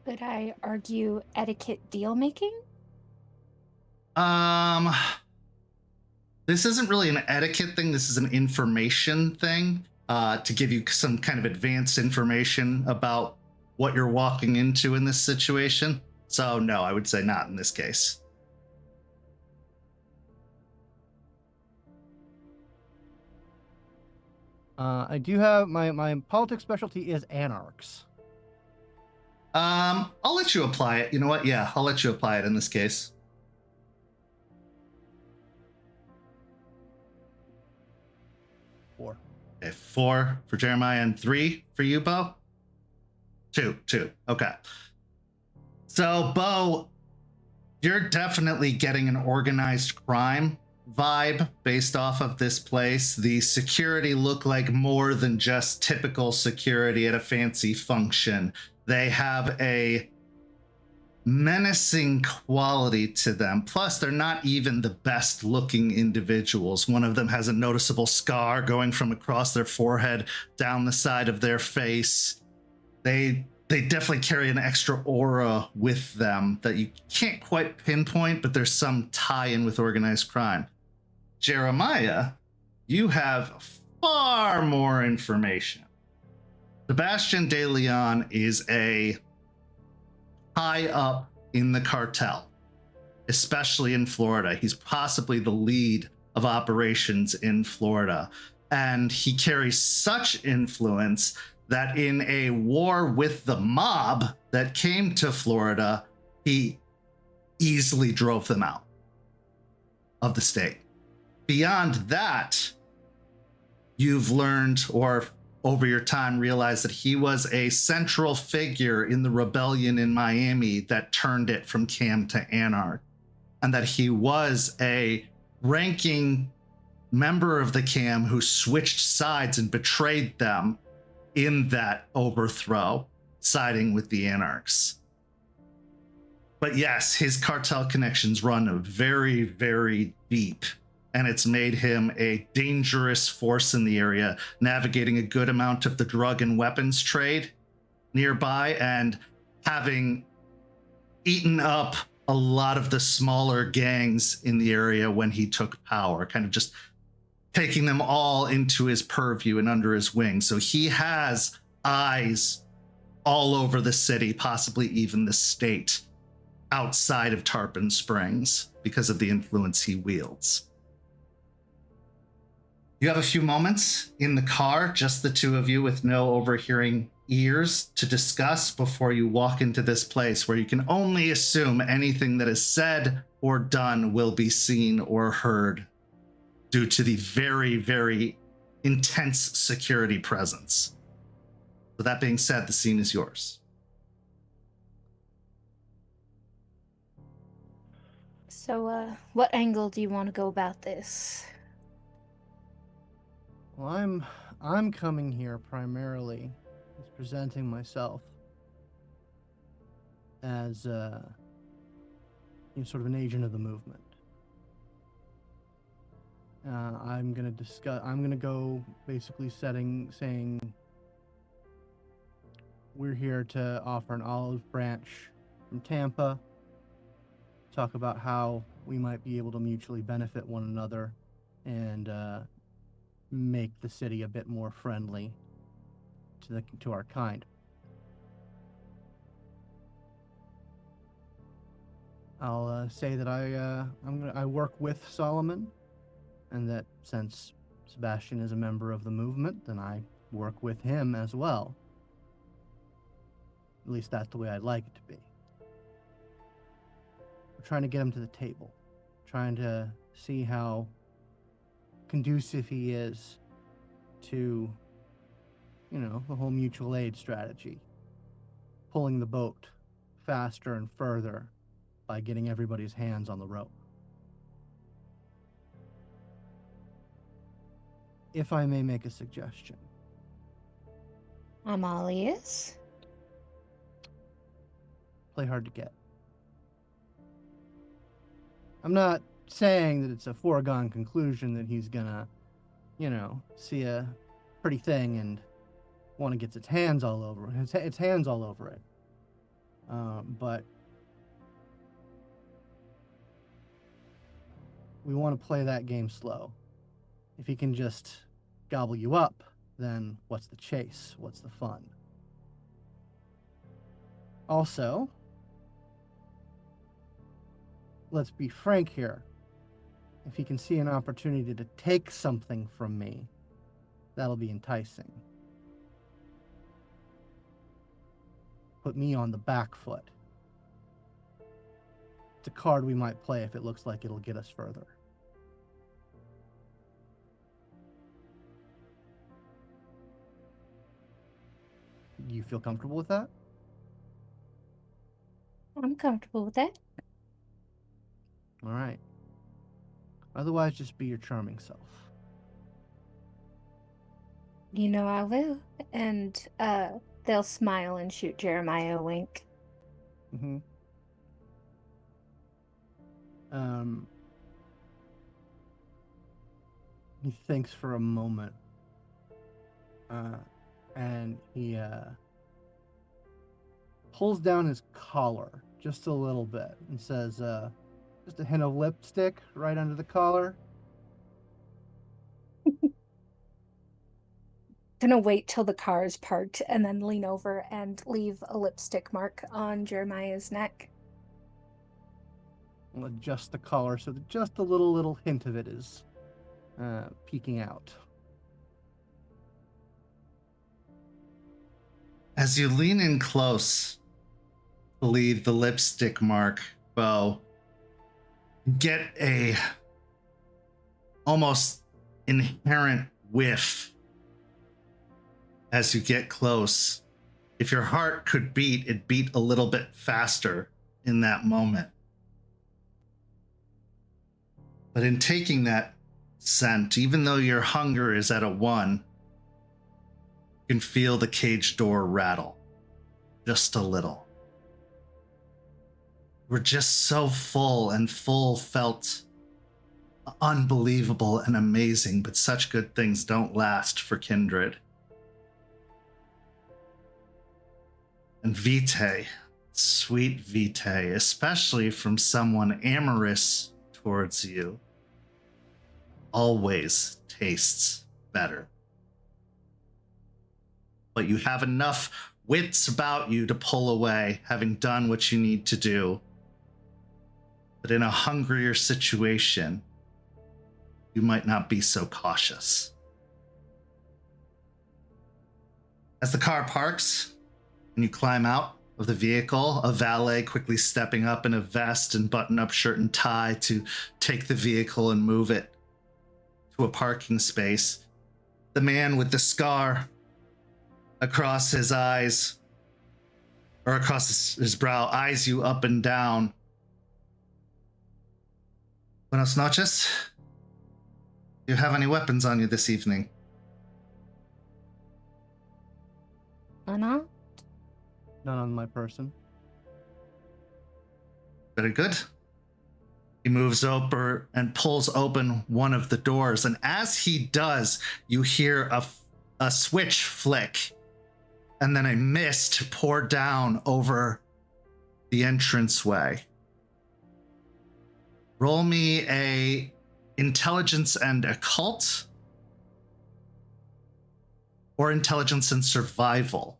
Could I argue etiquette deal making? This isn't really an etiquette thing. This is an information thing, to give you some kind of advanced information about what you're walking into in this situation. So no, I would say not in this case. I do have my politics specialty is anarchs. I'll let you apply it. You know what? Yeah, I'll let you apply it in this case. 4. Okay, 4 for Jeremiah and 3 for you, Beau? 2. Okay. So, Beau, you're definitely getting an organized crime vibe based off of this place. The security look like more than just typical security at a fancy function. They have a menacing quality to them. Plus, they're not even the best looking individuals. One of them has a noticeable scar going from across their forehead down the side of their face. They definitely carry an extra aura with them that you can't quite pinpoint, but there's some tie-in with organized crime. Jeremiah, you have far more information. Sebastian de Leon is a high up in the cartel, especially in Florida. He's possibly the lead of operations in Florida. And he carries such influence that in a war with the mob that came to Florida, he easily drove them out of the state. Beyond that, you've learned, or over your time realized, that he was a central figure in the rebellion in Miami that turned it from CAM to Anarch, and that he was a ranking member of the CAM who switched sides and betrayed them in that overthrow, siding with the Anarchs. But yes, his cartel connections run very, very deep, and it's made him a dangerous force in the area, navigating a good amount of the drug and weapons trade nearby, and having eaten up a lot of the smaller gangs in the area when he took power, kind of just taking them all into his purview and under his wing. So he has eyes all over the city, possibly even the state, outside of Tarpon Springs, because of the influence he wields. You have a few moments in the car, just the two of you, with no overhearing ears to discuss before you walk into this place where you can only assume anything that is said or done will be seen or heard due to the very, very intense security presence. With that being said, the scene is yours. So, what angle do you want to go about this? Well, I'm coming here primarily as presenting myself as sort of an agent of the movement. I'm gonna go basically saying we're here to offer an olive branch from Tampa, talk about how we might be able to mutually benefit one another and make the city a bit more friendly to our kind. I'll say that I work with Solomon, and that since Sebastian is a member of the movement, then I work with him as well. At least that's the way I'd like it to be. We're trying to get him to the table, trying to see how conducive he is to, the whole mutual aid strategy, pulling the boat faster and further by getting everybody's hands on the rope. If I may make a suggestion. I'm all ears. Play hard to get. I'm not saying that it's a foregone conclusion that he's gonna, see a pretty thing and want to get its hands all over it. But we want to play that game slow. If he can just gobble you up, then what's the chase? What's the fun? Also, let's be frank here. If he can see an opportunity to take something from me, that'll be enticing. Put me on the back foot. It's a card we might play if it looks like it'll get us further. Do you feel comfortable with that? I'm comfortable with that. All right. Otherwise, just be your charming self. I will. And they'll smile and shoot Jeremiah a wink. Mm-hmm. He thinks for a moment. And he pulls down his collar just a little bit and says, just a hint of lipstick right under the collar. Gonna wait till the car is parked and then lean over and leave a lipstick mark on Jeremiah's neck. I'll adjust the collar so that just a little hint of it is peeking out. As you lean in close to leave the lipstick mark, Beau, get a almost inherent whiff as you get close. If your heart could beat, it beat a little bit faster in that moment. But in taking that scent, even though your hunger is at a 1, you can feel the cage door rattle just a little. We're just so full, and full felt unbelievable and amazing, but such good things don't last for Kindred. And Vitae, sweet Vitae, especially from someone amorous towards you, always tastes better. But you have enough wits about you to pull away, having done what you need to do. But in a hungrier situation, you might not be so cautious. As the car parks and you climb out of the vehicle, a valet quickly stepping up in a vest and button-up shirt and tie to take the vehicle and move it to a parking space. The man with the scar across his eyes, or across his brow, eyes you up and down. Buenas noches. Do you have any weapons on you this evening? Anna? None on my person. Very good. He moves over and pulls open one of the doors, and as he does, you hear a switch flick, and then a mist pour down over the entranceway. Roll me a intelligence and occult, or intelligence and survival.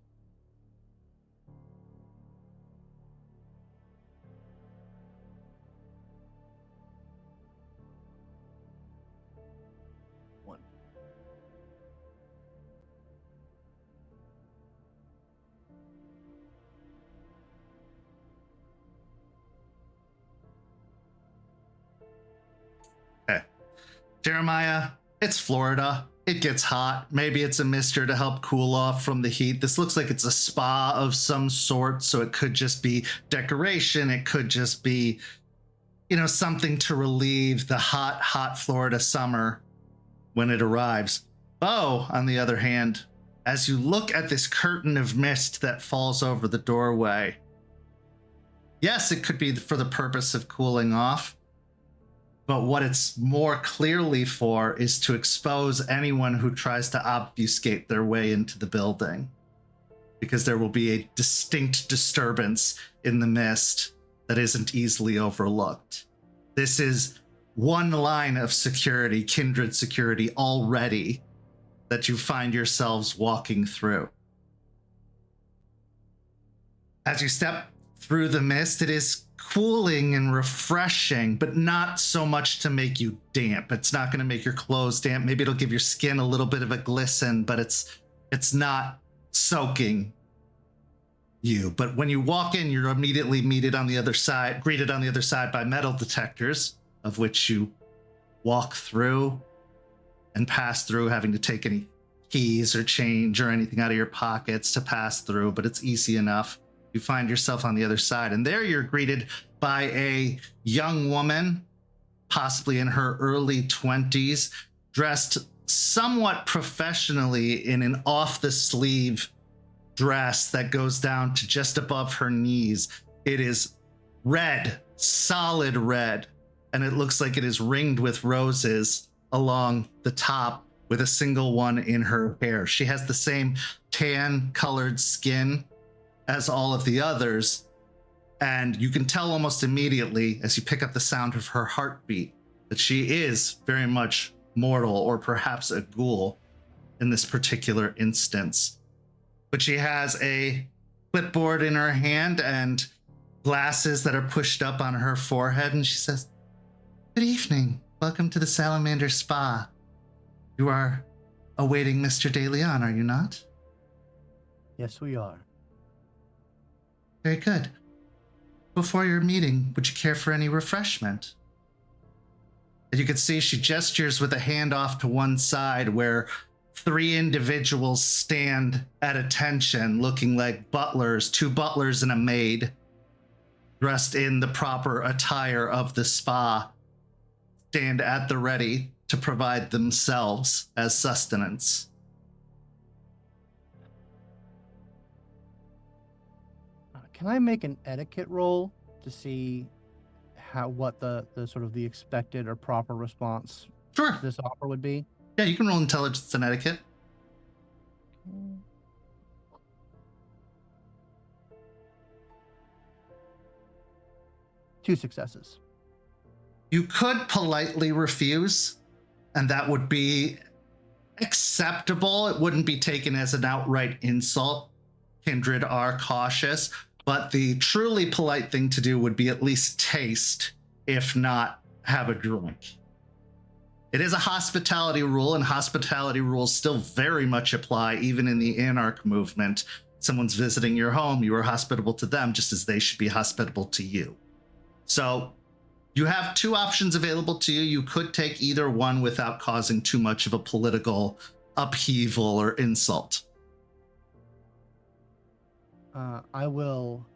Jeremiah, it's Florida. It gets hot. Maybe it's a mister to help cool off from the heat. This looks like it's a spa of some sort, so it could just be decoration. It could just be, something to relieve the hot, hot Florida summer when it arrives. Beau, on the other hand, as you look at this curtain of mist that falls over the doorway, yes, it could be for the purpose of cooling off. But what it's more clearly for is to expose anyone who tries to obfuscate their way into the building. Because there will be a distinct disturbance in the mist that isn't easily overlooked. This is one line of security, kindred security already, that you find yourselves walking through. As you step through the mist, it is cooling and refreshing, but not so much to make you damp. It's not going to make your clothes damp. Maybe it'll give your skin a little bit of a glisten, but it's not soaking you. But when you walk in, you're immediately greeted on the other side by metal detectors, of which you walk through and pass through, having to take any keys or change or anything out of your pockets to pass through, but it's easy enough. You find yourself on the other side, and there you're greeted by a young woman, possibly in her early 20s, dressed somewhat professionally in an off-the-sleeve dress that goes down to just above her knees. It is red, solid red, and it looks like it is ringed with roses along the top with a single one in her hair. She has the same tan-colored skin as all of the others, and you can tell almost immediately as you pick up the sound of her heartbeat that she is very much mortal, or perhaps a ghoul in this particular instance. But she has a clipboard in her hand and glasses that are pushed up on her forehead, and she says, "Good evening. Welcome to the Salamander Spa. You are awaiting Mr. de Leon, are you not?" Yes, we are. Very good. Before your meeting, would you care for any refreshment? And you can see she gestures with a hand off to one side where 3 individuals stand at attention, looking like butlers, 2 butlers and a maid, dressed in the proper attire of the spa, stand at the ready to provide themselves as sustenance. Can I make an etiquette roll to see what the sort of the expected or proper response Sure. to this offer would be? Yeah, you can roll intelligence and etiquette. Two successes. You could politely refuse, and that would be acceptable. It wouldn't be taken as an outright insult. Kindred are cautious, but the truly polite thing to do would be at least taste, if not have a drink. It is a hospitality rule, and hospitality rules still very much apply, even in the Anarch movement. Someone's visiting your home, you are hospitable to them just as they should be hospitable to you. So you have two options available to you. You could take either one without causing too much of a political upheaval or insult. I will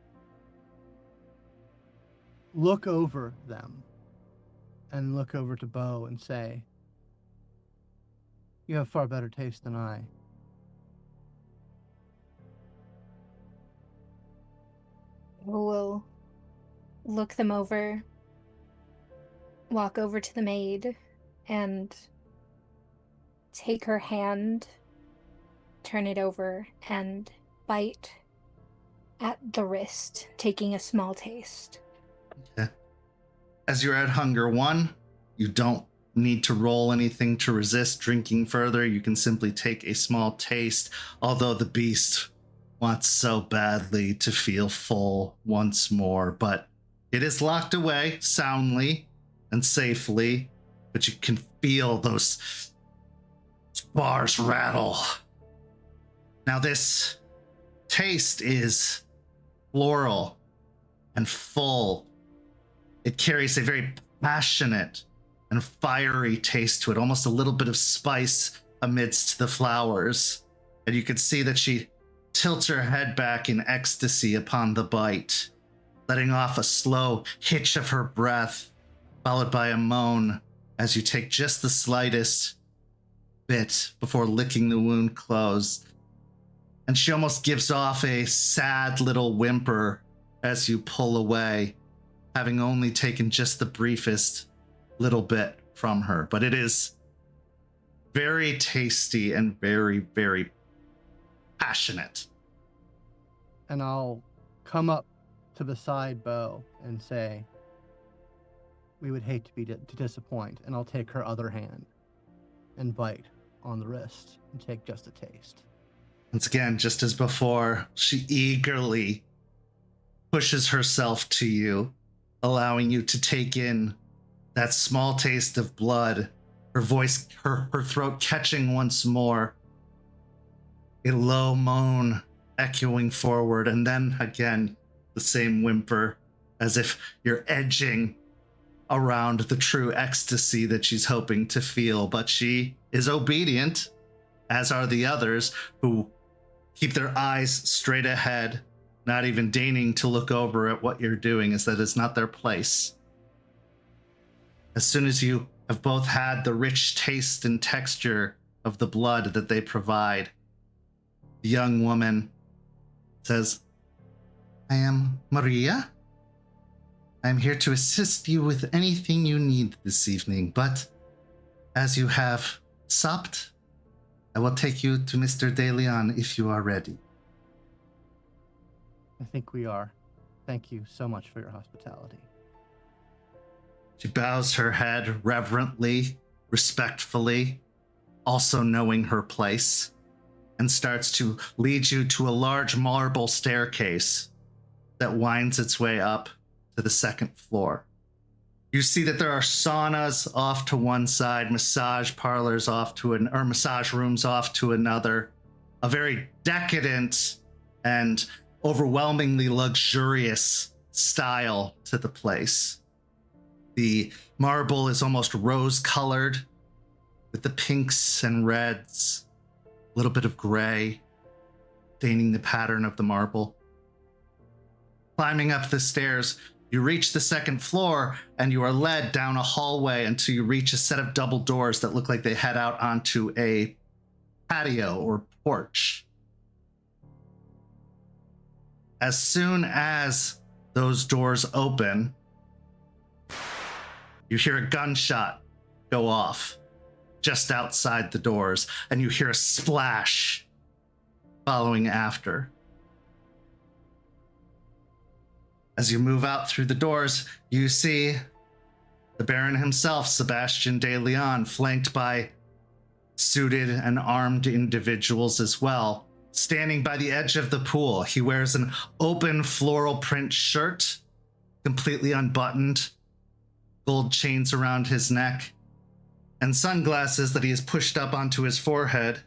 look over them and look over to Beau and say, "You have far better taste than I." We'll look them over, walk over to the maid, and take her hand, turn it over, and bite at the wrist, taking a small taste. Okay. As you're at hunger 1, you don't need to roll anything to resist drinking further. You can simply take a small taste, although the beast wants so badly to feel full once more, but it is locked away soundly and safely, but you can feel those bars rattle. Now this taste is floral and full. It carries a very passionate and fiery taste to it, almost a little bit of spice amidst the flowers. And you can see that she tilts her head back in ecstasy upon the bite, letting off a slow hitch of her breath, followed by a moan as you take just the slightest bit before licking the wound closed. And she almost gives off a sad little whimper as you pull away, having only taken just the briefest little bit from her. But it is very tasty and very, very passionate. And I'll come up to beside Beau and say, "We would hate to disappoint," and I'll take her other hand and bite on the wrist and take just a taste. Once again, just as before, she eagerly pushes herself to you, allowing you to take in that small taste of blood, her voice, her throat catching once more, a low moan echoing forward, and then again, the same whimper, as if you're edging around the true ecstasy that she's hoping to feel. But she is obedient, as are the others, who keep their eyes straight ahead, not even deigning to look over at what you're doing, as that is not their place. As soon as you have both had the rich taste and texture of the blood that they provide, the young woman says, "I am Maria. I am here to assist you with anything you need this evening, but as you have supped, I will take you to Mr. de Leon if you are ready." I think we are. Thank you so much for your hospitality. She bows her head reverently, respectfully, also knowing her place, and starts to lead you to a large marble staircase that winds its way up to the second floor. You see that there are saunas off to one side, massage parlors off to or massage rooms off to another. A very decadent and overwhelmingly luxurious style to the place. The marble is almost rose-colored with the pinks and reds, a little bit of gray, staining the pattern of the marble. Climbing up the stairs, you reach the second floor and you are led down a hallway until you reach a set of double doors that look like they head out onto a patio or porch. As soon as those doors open, you hear a gunshot go off just outside the doors, and you hear a splash following after. As you move out through the doors, you see the Baron himself, Sebastian de Leon, flanked by suited and armed individuals as well. Standing by the edge of the pool, he wears an open floral print shirt, completely unbuttoned, gold chains around his neck, and sunglasses that he has pushed up onto his forehead,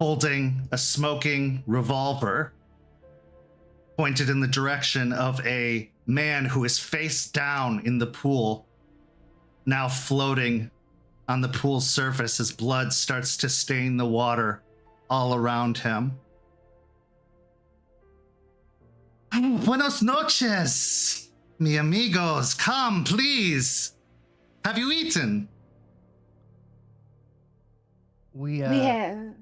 holding a smoking revolver pointed in the direction of a man who is face down in the pool, now floating on the pool's surface as blood starts to stain the water all around him. Buenos noches, mi amigos. Come, please. Have you eaten? We have.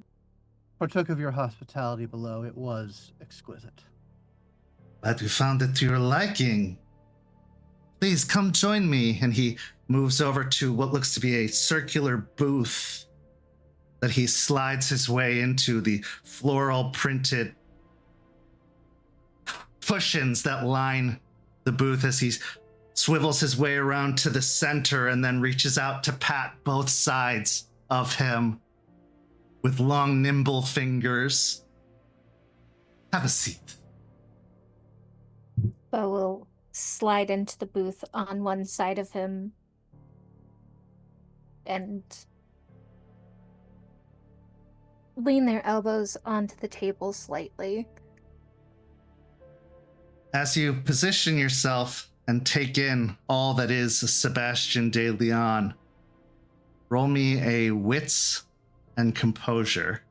partook of your hospitality below. It was exquisite. Glad you found it to your liking. Please come join me. And he moves over to what looks to be a circular booth that he slides his way into, the floral printed cushions that line the booth as he swivels his way around to the center and then reaches out to pat both sides of him with long, nimble fingers. Have a seat. Beau will slide into the booth on one side of him and lean their elbows onto the table slightly. As you position yourself and take in all that is Sebastian de Leon, roll me a wits and composure,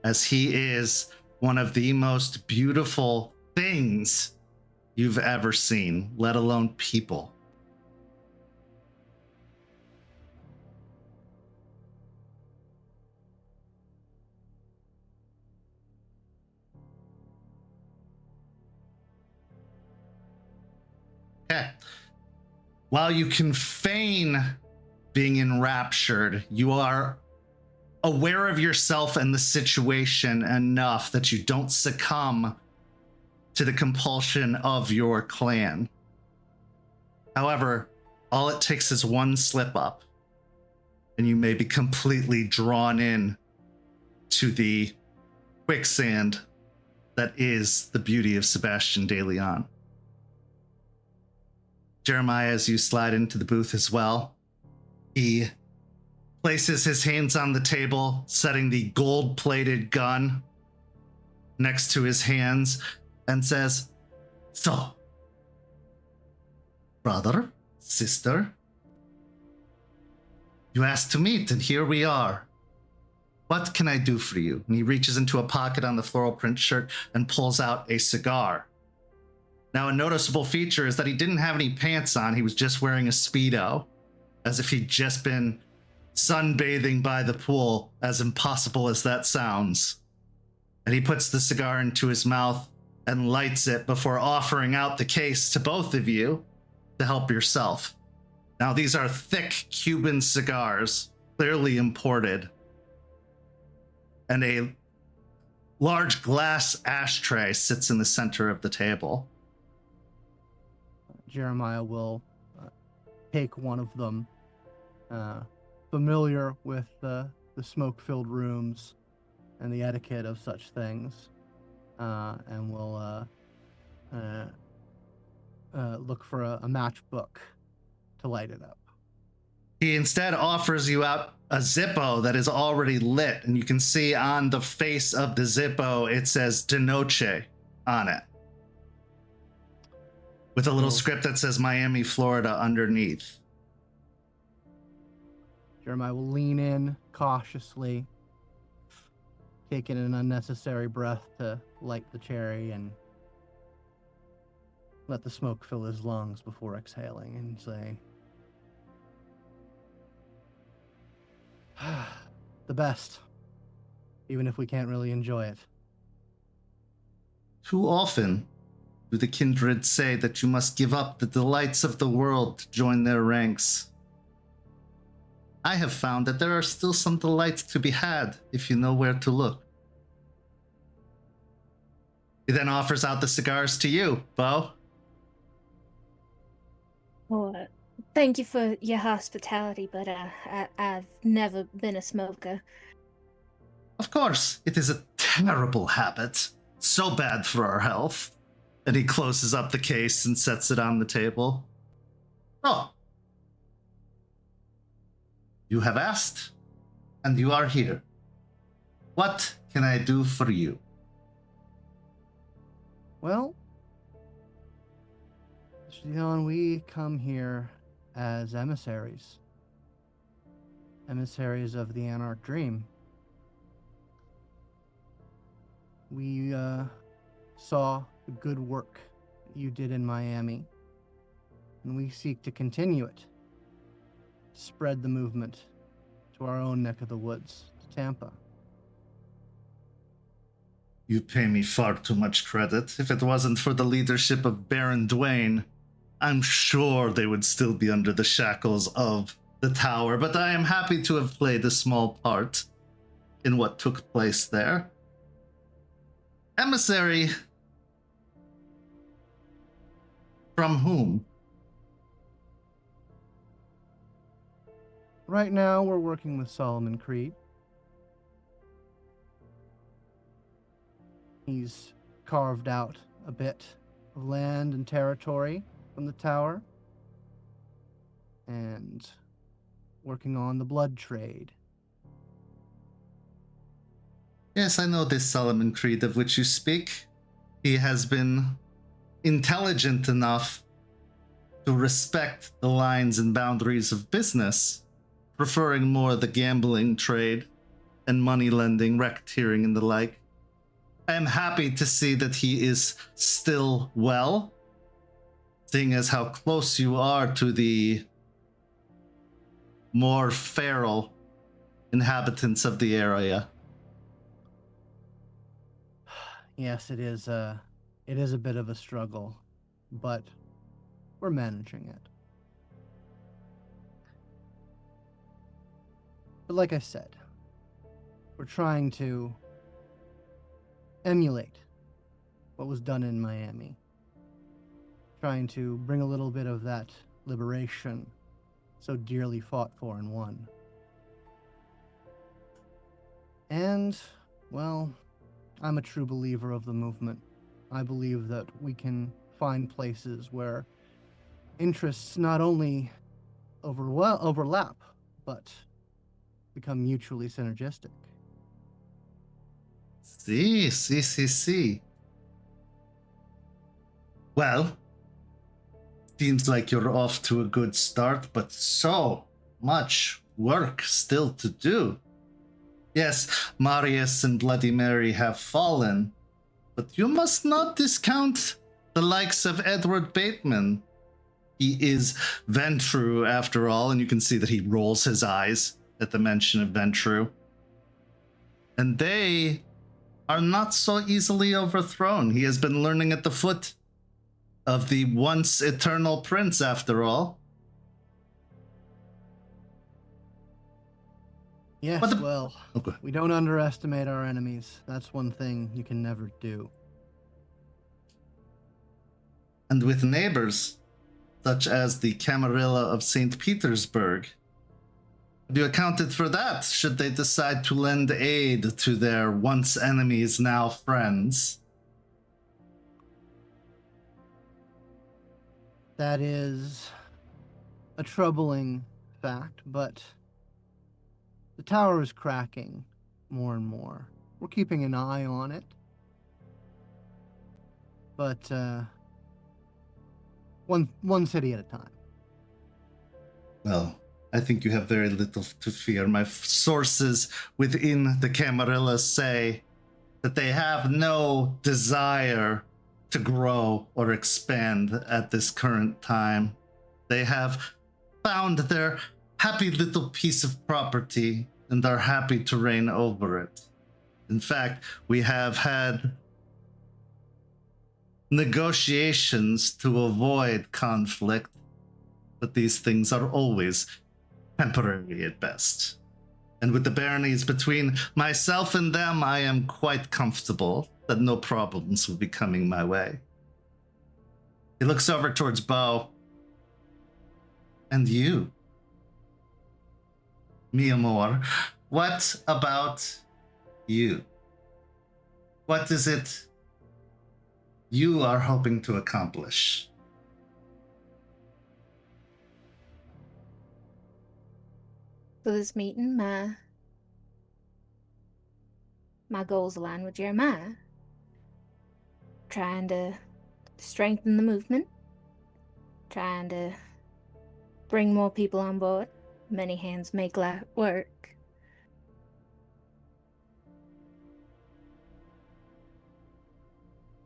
as he is one of the most beautiful things you've ever seen, let alone people. Okay. While you can feign being enraptured, you are aware of yourself and the situation enough that you don't succumb to the compulsion of your clan. However, all it takes is one slip up, and you may be completely drawn in to the quicksand that is the beauty of Sebastian de Leon. Jeremiah, as you slide into the booth as well, he places his hands on the table, setting the gold-plated gun next to his hands, and says, "So, brother, sister, you asked to meet, and here we are. What can I do for you?" And he reaches into a pocket on the floral print shirt and pulls out a cigar. Now, a noticeable feature is that he didn't have any pants on. He was just wearing a Speedo, as if he'd just been sunbathing by the pool, as impossible as that sounds. And he puts the cigar into his mouth and lights it before offering out the case to both of you to help yourself. Now, these are thick Cuban cigars, clearly imported, and a large glass ashtray sits in the center of the table. Jeremiah will take one of them, familiar with the smoke-filled rooms and the etiquette of such things, and will look for a matchbook to light it up. He instead offers you out a Zippo that is already lit, and you can see on the face of the Zippo it says De Noche on it, with a little script that says Miami, Florida underneath. Jeremiah will lean in cautiously, take in an unnecessary breath to light the cherry, and let the smoke fill his lungs before exhaling and say, "The best, even if we can't really enjoy it." Too often do the kindred say that you must give up the delights of the world to join their ranks. I have found that there are still some delights to be had if you know where to look. He then offers out the cigars to you, Beau. Well, thank you for your hospitality, but I've never been a smoker. Of course, it is a terrible habit. So bad for our health. And he closes up the case and sets it on the table. Oh. You have asked, and you are here. What can I do for you? Well, Mr. Leon, we come here as emissaries. Emissaries of the Anarch Dream. We saw the good work you did in Miami, and we seek to continue it. Spread the movement to our own neck of the woods, to Tampa. You pay me far too much credit. If it wasn't for the leadership of Baron Dwayne, I'm sure they would still be under the shackles of the tower, but I am happy to have played a small part in what took place there. Emissary from whom? Right now, we're working with Solomon Creed. He's carved out a bit of land and territory from the tower, and working on the blood trade. Yes, I know this Solomon Creed of which you speak. He has been intelligent enough to respect the lines and boundaries of business, preferring more the gambling trade and money lending, racketeering, and the like. I am happy to see that he is still well, seeing as how close you are to the more feral inhabitants of the area. Yes, it is a bit of a struggle, but we're managing it. But like I said, we're trying to emulate what was done in Miami. Trying to bring a little bit of that liberation so dearly fought for and won. And, well, I'm a true believer of the movement. I believe that we can find places where interests not only overlap, but become mutually synergistic. See. Well, seems like you're off to a good start, but so much work still to do. Yes, Marius and Bloody Mary have fallen, but you must not discount the likes of Edward Bateman. He is Ventru after all, and you can see that he rolls his eyes at the mention of Ventru. And they are not so easily overthrown. He has been learning at the foot of the once eternal prince after all. Yes, well, okay. We don't underestimate our enemies. That's one thing you can never do. And with neighbors, such as the Camarilla of St. Petersburg, have you accounted for that, should they decide to lend aid to their once enemies, now friends? That is a troubling fact, but the tower is cracking more and more. We're keeping an eye on it. But one city at a time. Well, I think you have very little to fear. My sources within the Camarilla say that they have no desire to grow or expand at this current time. They have found their happy little piece of property and are happy to reign over it. In fact, we have had negotiations to avoid conflict, but these things are always temporary at best. And with the baronies between myself and them, I am quite comfortable that no problems will be coming my way. He looks over towards Beau. And you, mi amor, what about you? What is it you are hoping to accomplish? For this meeting, my goals align with Jeremiah. Trying to strengthen the movement, trying to bring more people on board. Many hands make light work.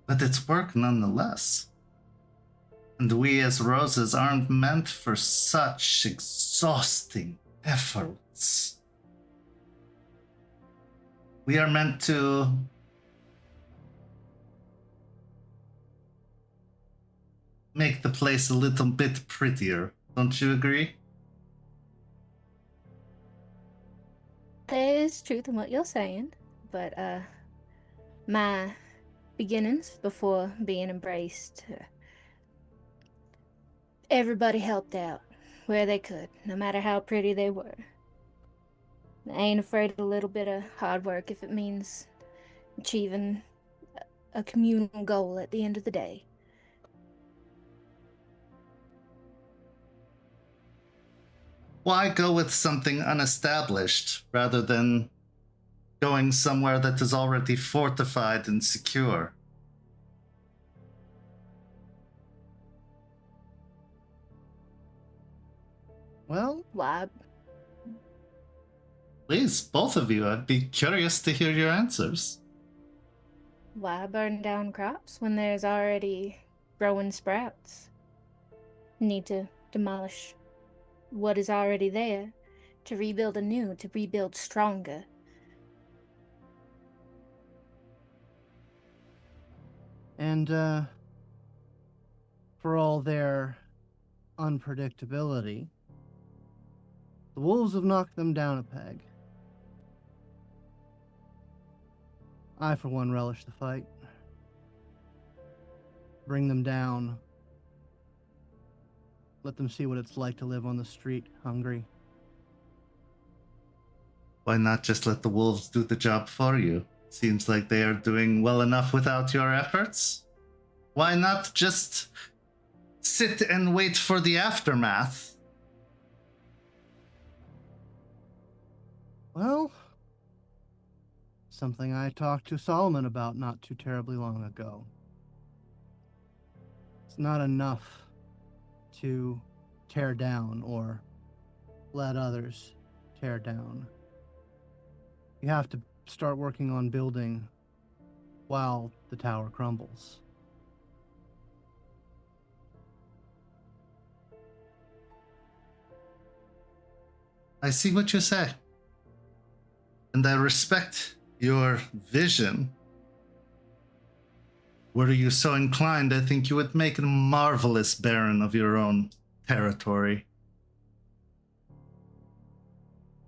But it's work nonetheless. And we as roses aren't meant for such exhausting efforts. We are meant to make the place a little bit prettier. Don't you agree? There is truth in what you're saying, but my beginnings before being embraced, everybody helped out where they could, no matter how pretty they were. I ain't afraid of a little bit of hard work if it means achieving a communal goal at the end of the day. Why go with something unestablished rather than going somewhere that is already fortified and secure? Well, Why? Please, both of you, I'd be curious to hear your answers. Why burn down crops when there's already growing sprouts? Need to demolish what is already there to rebuild anew, to rebuild stronger. and for all their unpredictability, the wolves have knocked them down a peg. I, for one, relish the fight. Bring them down. Let them see what it's like to live on the street, hungry. Why not just let the wolves do the job for you? Seems like they are doing well enough without your efforts. Why not just sit and wait for the aftermath? Well, something I talked to Solomon about not too terribly long ago. It's not enough to tear down or let others tear down. You have to start working on building while the tower crumbles. I see what you say. And I respect your vision. Were you so inclined, I think you would make a marvelous Baron of your own territory.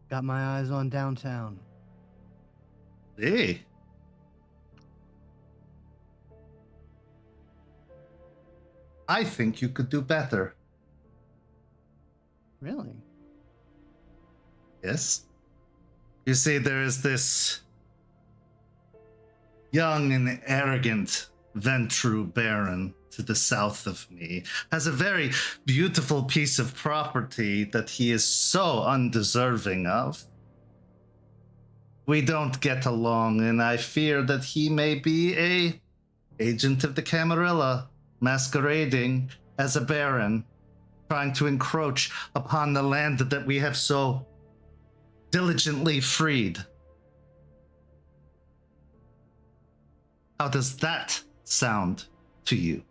Got my eyes on downtown. Hey. I think you could do better. Really? Yes. You see, there is this young and arrogant Ventru Baron to the south of me, has a very beautiful piece of property that he is so undeserving of. We don't get along, and I fear that he may be a agent of the Camarilla, masquerading as a baron, trying to encroach upon the land that we have so diligently freed. How does that sound to you?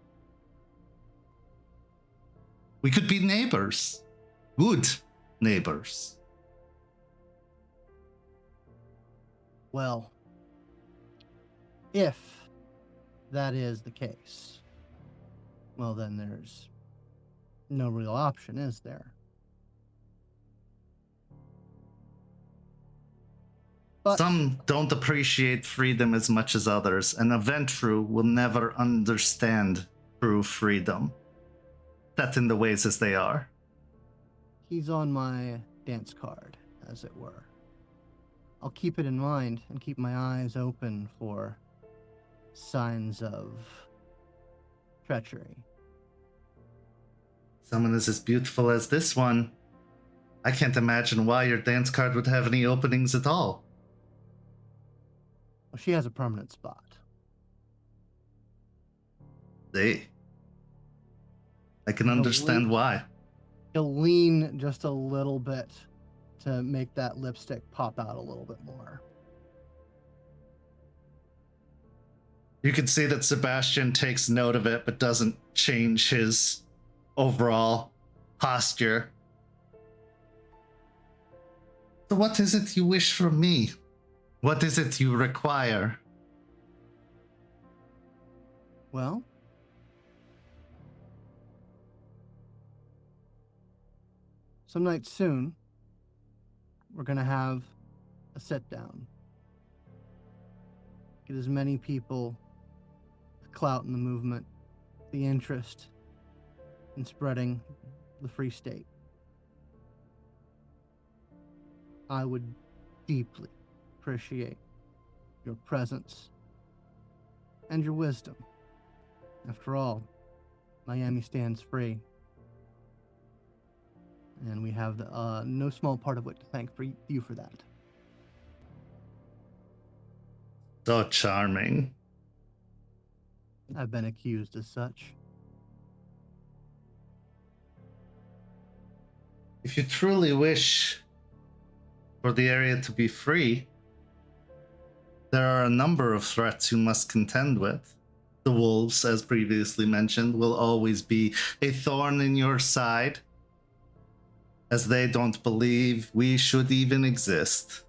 We could be neighbors. Good neighbors. Well, if that is the case, well, then there's no real option, is there? But Some don't appreciate freedom as much as others, and a Ventru will never understand true freedom, set in the ways as they are. he's on my dance card, as it were. I'll keep it in mind and keep my eyes open for signs of treachery. Someone is as beautiful as this one. I can't imagine why your dance card would have any openings at all. Well, she has a permanent spot. See? I can He'll understand why. He'll lean just a little bit to make that lipstick pop out a little bit more. You can see that Sebastian takes note of it, but doesn't change his overall posture. So what is it you wish from me? What is it you require? Well, some night soon, we're going to have a sit down. Get as many people, the clout in the movement, the interest in spreading the Free State. I would deeply appreciate your presence and your wisdom. After all, Miami stands free. And we have no small part of it to thank for you for that. So charming. I've been accused as such. If you truly wish for the area to be free, there are a number of threats you must contend with. The wolves, as previously mentioned, will always be a thorn in your side, as they don't believe we should even exist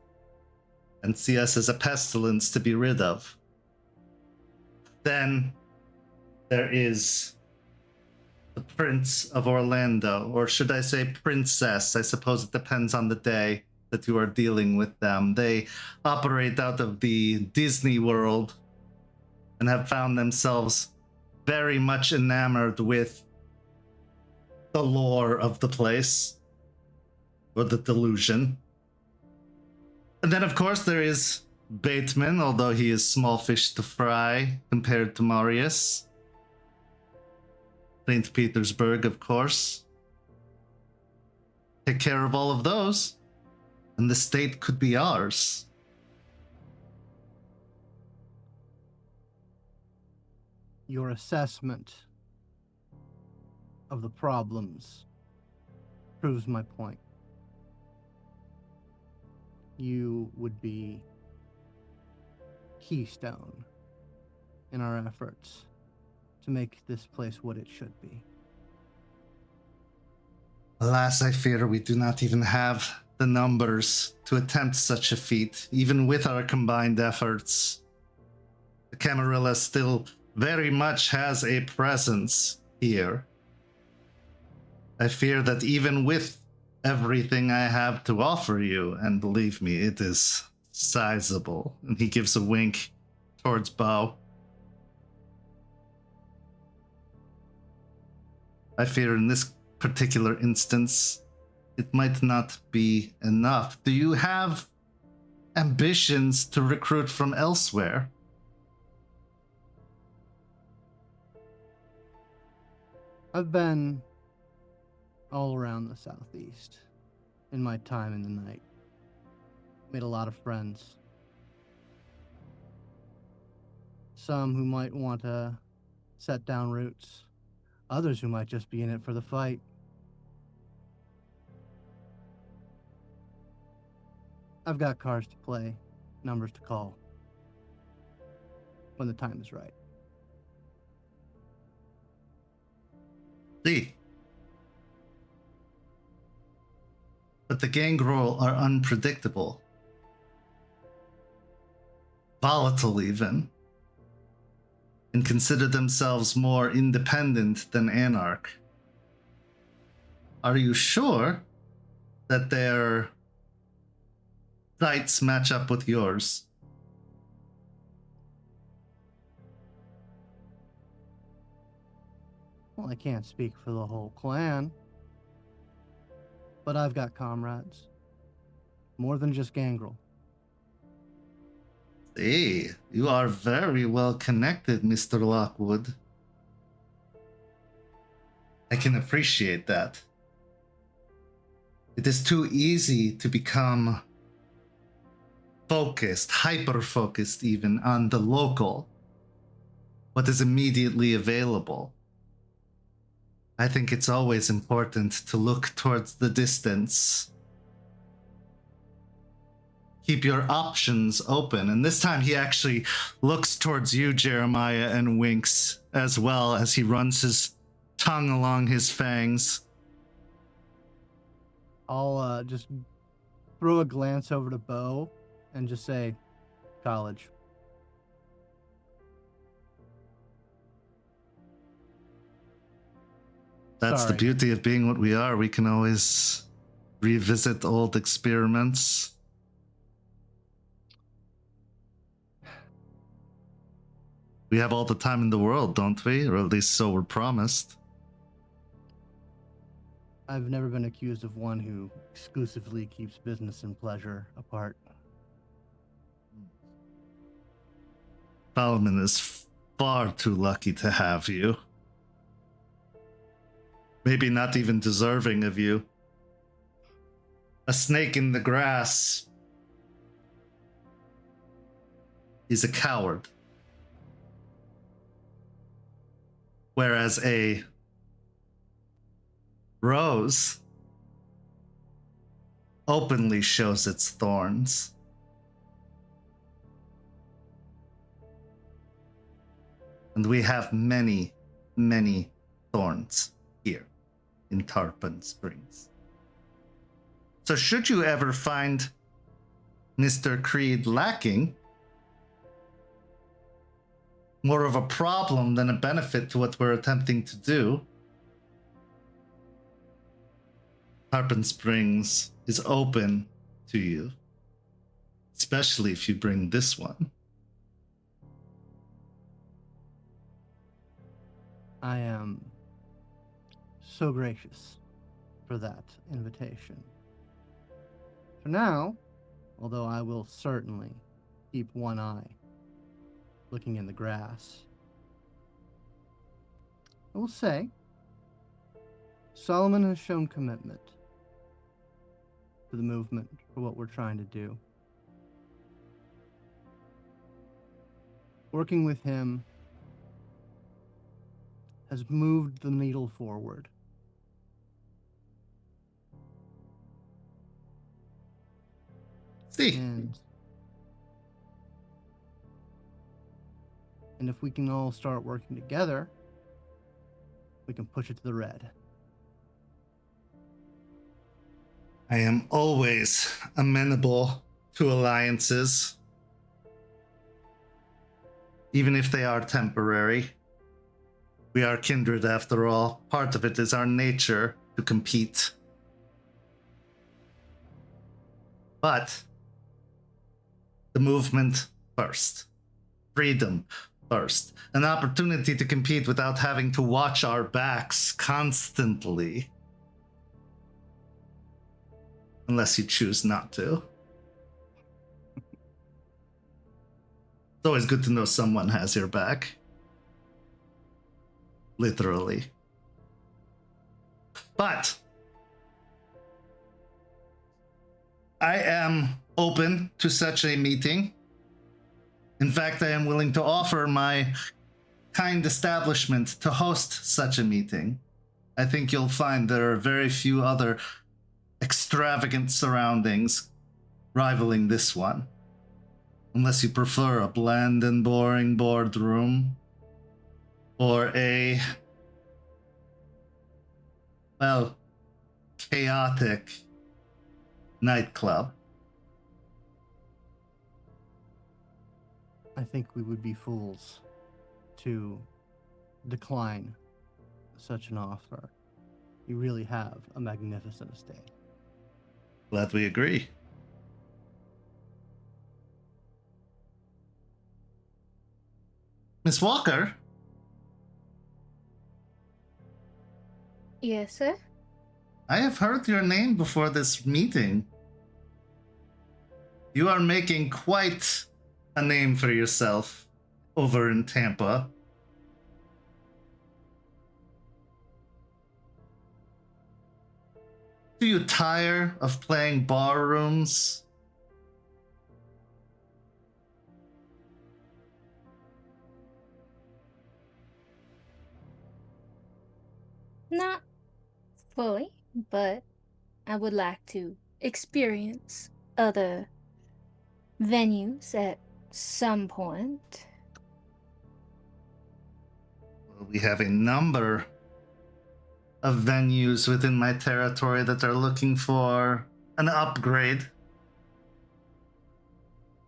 and see us as a pestilence to be rid of. Then there is the Prince of Orlando, or should I say Princess? I suppose it depends on the day that you are dealing with them. They operate out of the Disney world and have found themselves very much enamored with the lore of the place, or the delusion. And then, of course, there is Bateman, although he is small fish to fry compared to Marius. St. Petersburg, of course. Take care of all of those, and the state could be ours. Your assessment of the problems proves my point. You would be keystone in our efforts to make this place what it should be. Alas, I fear we do not even have the numbers to attempt such a feat, even with our combined efforts. The Camarilla still very much has a presence here. I fear that even with everything I have to offer you, and believe me, it is sizable, and he gives a wink towards Beau, I fear in this particular instance, it might not be enough. Do you have ambitions to recruit from elsewhere? I've been all around the Southeast in my time in the night. Made a lot of friends. Some who might want to set down roots. Others who might just be in it for the fight. I've got cards to play, numbers to call, when the time is right. See. But the gangrel are unpredictable. Volatile even. And consider themselves more independent than Anarch. Are you sure that their sights match up with yours? Well, I can't speak for the whole clan, but I've got comrades. More than just Gangrel. See, you are very well connected, Mr. Lockwood. I can appreciate that. It is too easy to become focused, hyper-focused even, on the local, what is immediately available. I think it's always important to look towards the distance. Keep your options open. And this time he actually looks towards you, Jeremiah, and winks as well as he runs his tongue along his fangs. I'll just throw a glance over to Beau and just say, college. That's Sorry. the beauty of being what we are. We can always revisit old experiments. We have all the time in the world, don't we? Or at least so we're promised. I've never been accused of one who exclusively keeps business and pleasure apart. Solomon is far too lucky to have you. Maybe not even deserving of you. A snake in the grass. He's a coward. Whereas a rose openly shows its thorns. And we have many, many thorns here in Tarpon Springs. So should you ever find Mr. Creed lacking, more of a problem than a benefit to what we're attempting to do, Tarpon Springs is open to you, especially if you bring this one. I am so gracious for that invitation. For now, although I will certainly keep one eye looking in the grass, I will say Solomon has shown commitment to the movement for what we're trying to do. Working with him has moved the needle forward. See, And if we can all start working together, we can push it to the red. I am always amenable to alliances, even if they are temporary. We are kindred after all. Part of it is our nature to compete. But the movement first. Freedom first. An opportunity to compete without having to watch our backs constantly. Unless you choose not to. It's always good to know someone has your back. Literally. But I am open to such a meeting. In fact, I am willing to offer my kind establishment to host such a meeting. I think you'll find there are very few other extravagant surroundings rivaling this one. Unless you prefer a bland and boring boardroom. Or a, well, chaotic nightclub. I think we would be fools to decline such an offer. You really have a magnificent estate. Glad we agree. Miss Walker? Yes, sir? I have heard your name before this meeting. You are making quite a name for yourself over in Tampa. Do you tire of playing barrooms? Not fully, but I would like to experience other venues at some point. Well, we have a number of venues within my territory that are looking for an upgrade.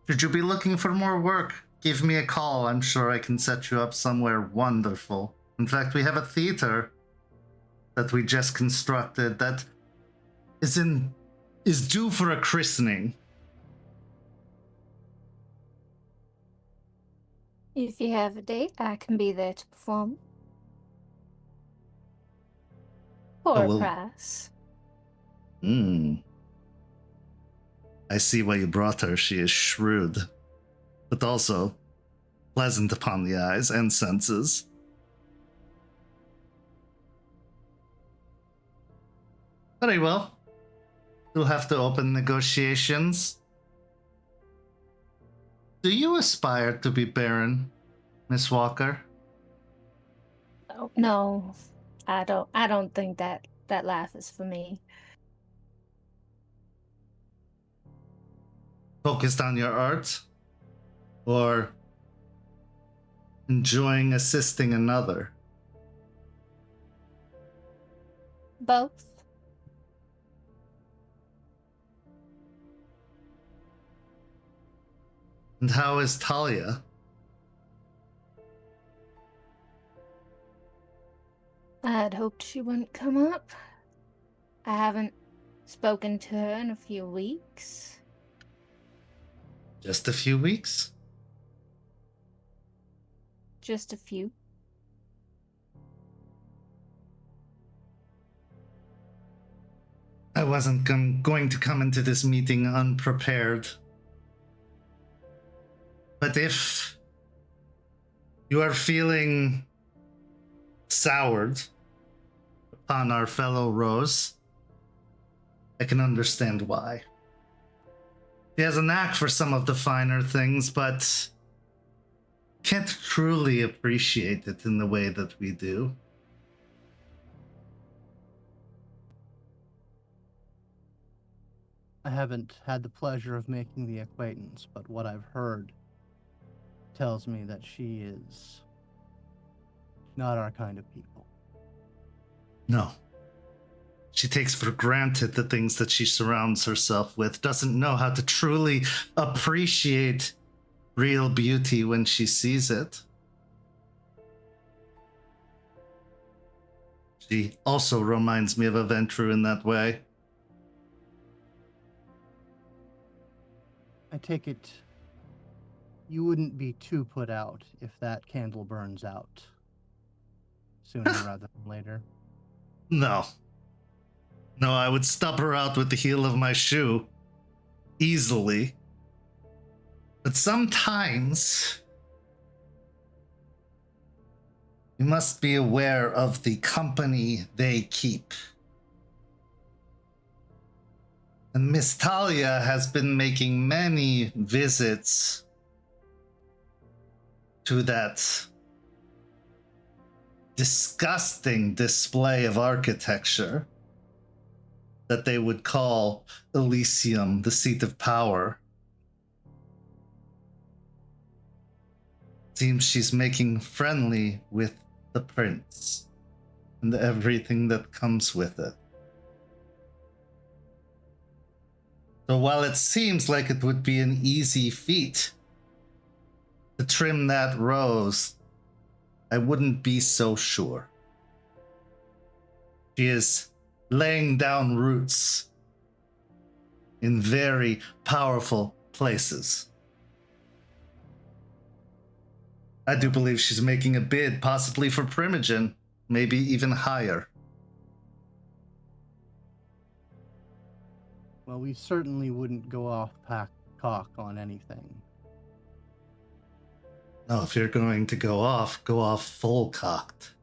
Should you be looking for more work, give me a call. I'm sure I can set you up somewhere wonderful. In fact, we have a theater that we just constructed that is due for a christening. If you have a date, I can be there to perform. For a well- price. I see why you brought her. She is shrewd, but also pleasant upon the eyes and senses. Very well. We'll have to open negotiations. Do you aspire to be Baron, Miss Walker? Oh, no, I don't think that life is for me. Focused on your art? Or enjoying assisting another? Both. And how is Talia? I had hoped she wouldn't come up. I haven't spoken to her in a few weeks. Just a few weeks? Just a few. I wasn't going to come into this meeting unprepared. But if you are feeling soured upon our fellow Rose, I can understand why. She has a knack for some of the finer things, but can't truly appreciate it in the way that we do. I haven't had the pleasure of making the acquaintance, but what I've heard tells me that she is not our kind of people. No. She takes for granted the things that she surrounds herself with, doesn't know how to truly appreciate real beauty when she sees it. She also reminds me of a Ventru in that way. I take it you wouldn't be too put out if that candle burns out sooner rather than later. No. No, I would stub her out with the heel of my shoe. Easily. But sometimes you must be aware of the company they keep. And Miss Talia has been making many visits to that disgusting display of architecture that they would call Elysium, the seat of power. Seems she's making friendly with the prince and everything that comes with it. So while it seems like it would be an easy feat to trim that rose, I wouldn't be so sure. She is laying down roots in very powerful places. I do believe she's making a bid, possibly for Primogen, maybe even higher. Well, we certainly wouldn't go off cock on anything. No, if you're going to go off full cocked.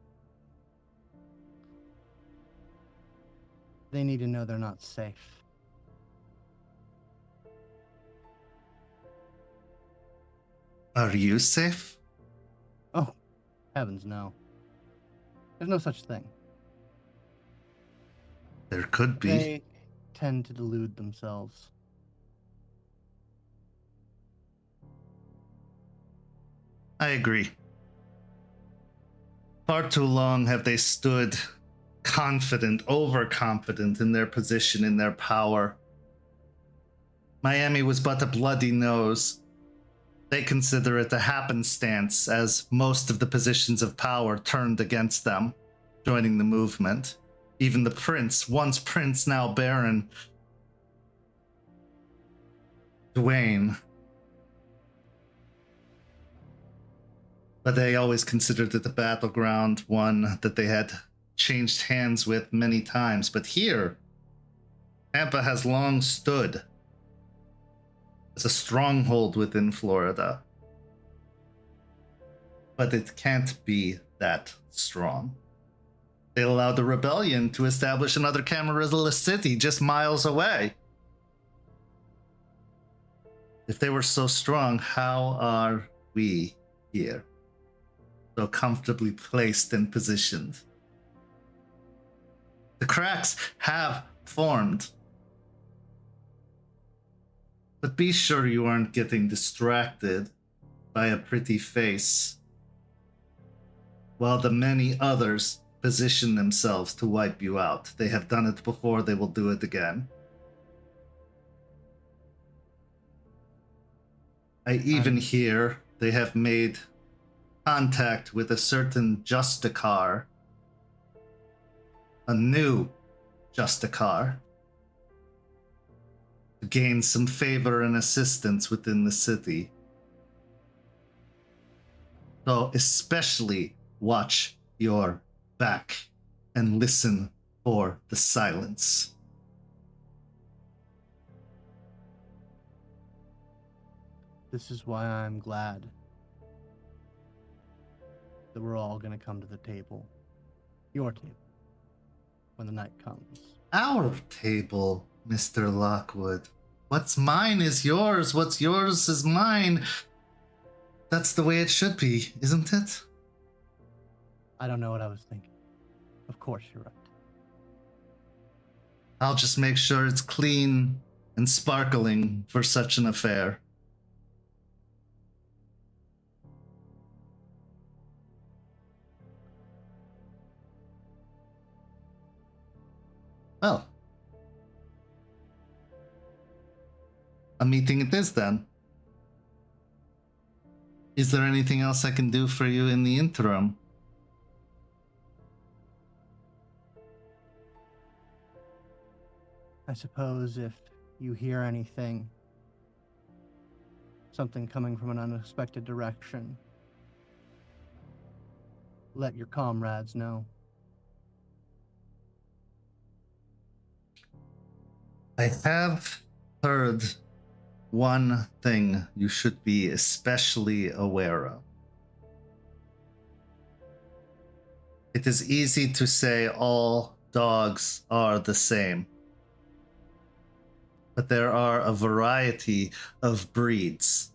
They need to know they're not safe. Are you safe? Oh, heavens no. There's no such thing. There could be. They tend to delude themselves. I agree. Far too long have they stood confident, overconfident in their position, in their power. Miami was but a bloody nose. They consider it a happenstance, as most of the positions of power turned against them, joining the movement. Even the prince, once prince, now baron, Dwayne. But they always considered it a battleground, one that they had changed hands with many times. But here, Tampa has long stood as a stronghold within Florida. But it can't be that strong. They allowed the rebellion to establish another Camarilla city just miles away. If they were so strong, how are we here? So comfortably placed and positioned. The cracks have formed. But be sure you aren't getting distracted by a pretty face, while the many others position themselves to wipe you out. They have done it before, they will do it again. I even hear they have made contact with a certain Justicar, a new Justicar, to gain some favor and assistance within the city. So especially watch your back and listen for the silence. This is why I'm glad that we're all going to come to the table. Your table. When the night comes. Our table, Mr. Lockwood. What's mine is yours. What's yours is mine. That's the way it should be, isn't it? I don't know what I was thinking. Of course you're right. I'll just make sure it's clean and sparkling for such an affair. Well, a meeting it is then. Is there anything else I can do for you in the interim? I suppose if you hear anything, something coming from an unexpected direction, let your comrades know. I have heard one thing you should be especially aware of. It is easy to say all dogs are the same, but there are a variety of breeds.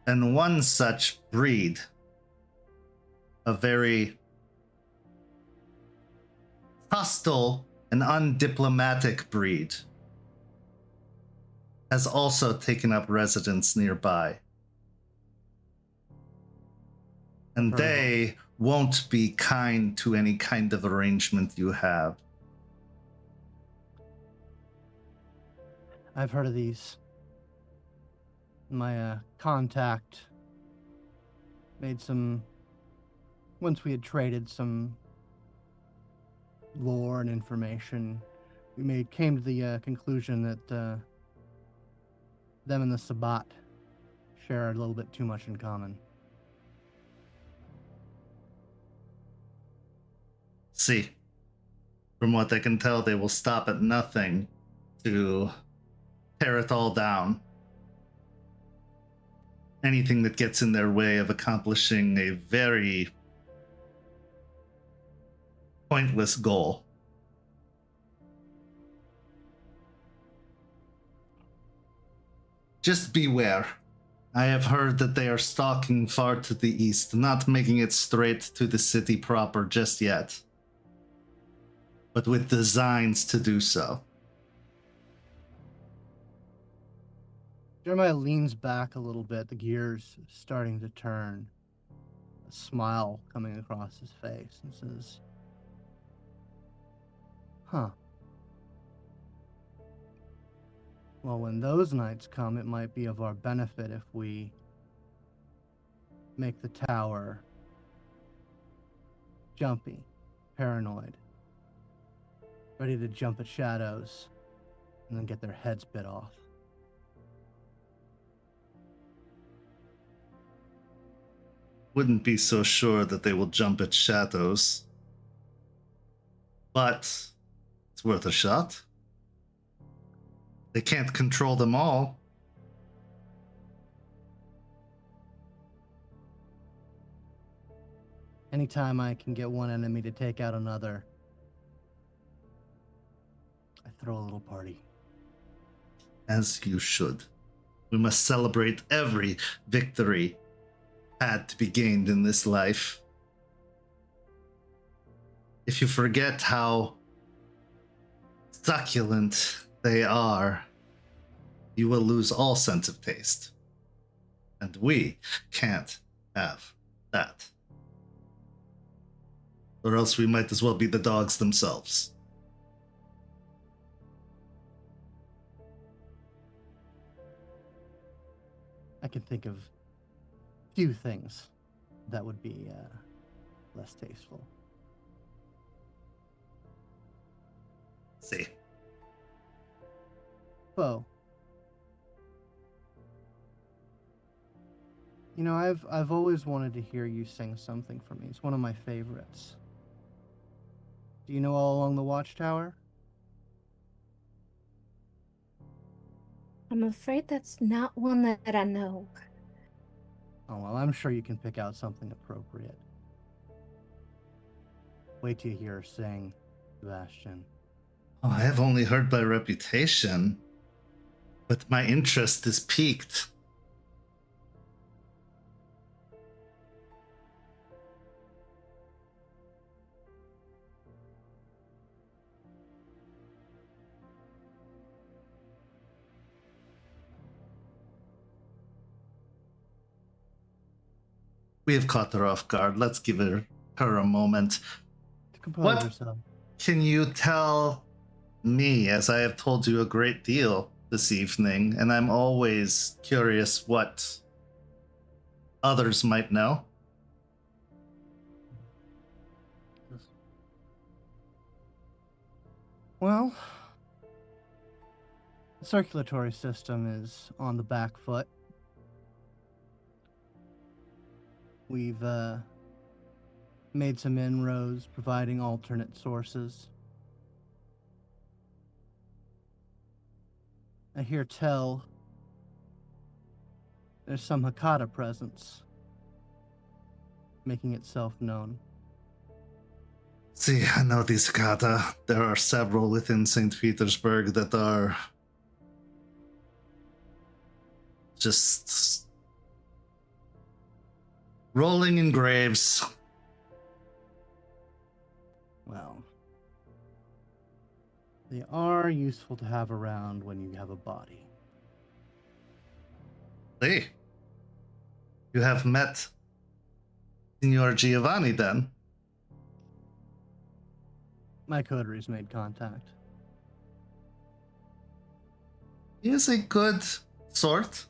And one such breed, a very hostile and undiplomatic breed, has also taken up residence nearby. And they won't be kind to any kind of arrangement you have. I've heard of these. My contact made some, once we had traded some lore and information, we came to the conclusion that them and the Sabbat share a little bit too much in common. See, from what I can tell, they will stop at nothing to tear it all down. Anything that gets in their way of accomplishing a very pointless goal. Just beware. I have heard that they are stalking far to the east, not making it straight to the city proper just yet, but with designs to do so. Jeremiah leans back a little bit, the gears starting to turn, a smile coming across his face, and says, "Huh. Well, when those nights come, it might be of our benefit if we make the tower jumpy, paranoid, ready to jump at shadows, and then get their heads bit off." Wouldn't be so sure that they will jump at shadows, but it's worth a shot. They can't control them all. Anytime I can get one enemy to take out another, I throw a little party. As you should. We must celebrate every victory had to be gained in this life. If you forget how succulent they are, you will lose all sense of taste. And we can't have that. Or else we might as well be the dogs themselves. I can think of few things that would be less tasteful. See. Beau, you know, I've always wanted to hear you sing something for me. It's one of my favorites. Do you know All Along the Watchtower? I'm afraid that's not one that I know. Oh, well, I'm sure you can pick out something appropriate. Wait till you hear her sing, Sebastian. Oh, I have only heard by reputation, but my interest is piqued. We have caught her off guard. Let's give her a moment. To compose What yourself. can you tell me, as I have told you a great deal this evening, and I'm always curious what others might know? Well, the circulatory system is on the back foot. We've made some inroads providing alternate sources. I hear tell there's some Hakata presence making itself known. See, I know these kata. There are several within St. Petersburg that are just rolling in graves. Well, they are useful to have around when you have a body. Hey, you have met Signor Giovanni then? My coteries made contact. He is a good sort,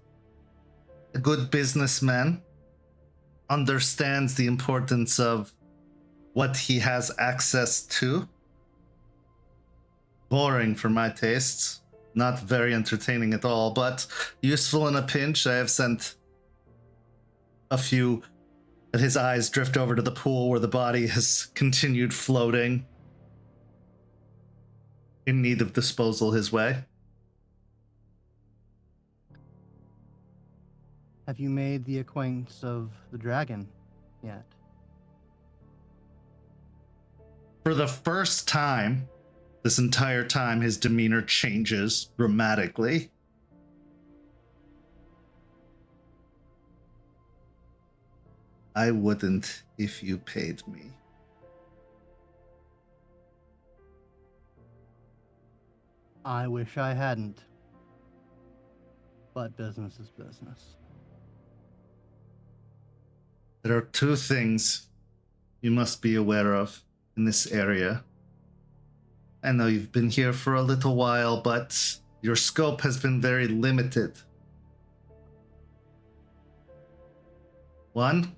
a good businessman, understands the importance of what he has access to. Boring for my tastes, not very entertaining at all, but useful in a pinch. I have sent a few, and his eyes drift over to the pool where the body has continued floating, in need of disposal his way. Have you made the acquaintance of the dragon yet? For the first time, this entire time, his demeanor changes dramatically. I wouldn't if you paid me. I wish I hadn't. But business is business. There are two things you must be aware of in this area. I know you've been here for a little while, but your scope has been very limited. One,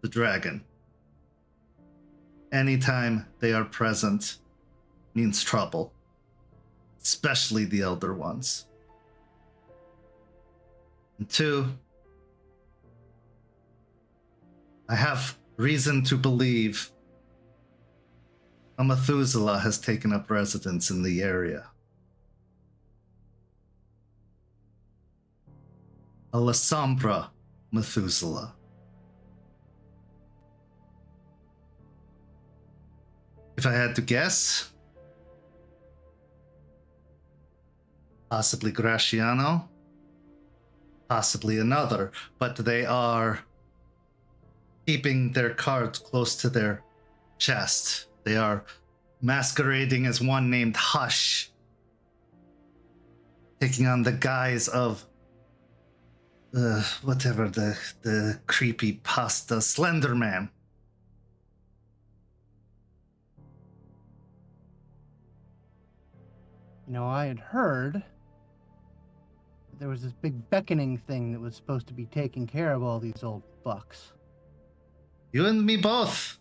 the dragon. Anytime they are present means trouble, especially the elder ones. And two, I have reason to believe a Methuselah has taken up residence in the area. A La Sombra Methuselah. If I had to guess, possibly Graciano, possibly another, but they are keeping their cards close to their chest. They are masquerading as one named Hush, taking on the guise of whatever the creepy pasta Slender Man. You know, I had heard there was this big beckoning thing that was supposed to be taking care of all these old fucks. You and me both.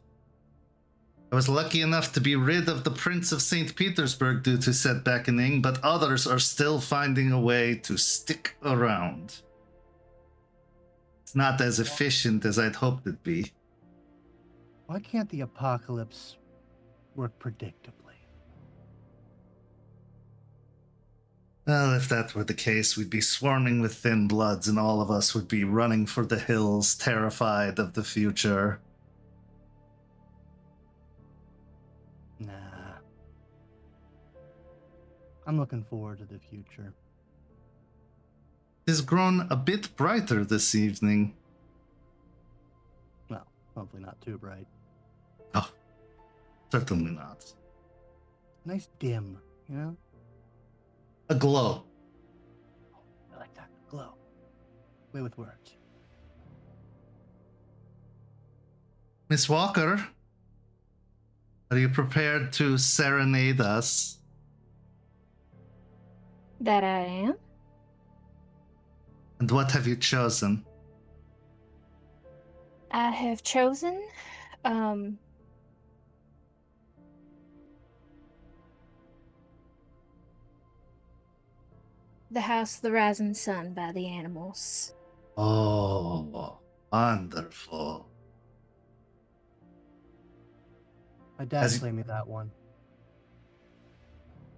I was lucky enough to be rid of the Prince of St. Petersburg due to said beckoning, but others are still finding a way to stick around. It's not as efficient as I'd hoped it'd be. Why can't the apocalypse work predictably? Well, if that were the case, we'd be swarming with thin bloods and all of us would be running for the hills, terrified of the future. Nah. I'm looking forward to the future. It has grown a bit brighter this evening. Well, hopefully not too bright. Oh, certainly not. Nice dim, you know? A glow. I like that. Glow. Way with words. Miss Walker, are you prepared to serenade us? That I am. And what have you chosen? I have chosen, The House of the Rising Sun by the Animals. Oh, wonderful. My dad As you- played me that one.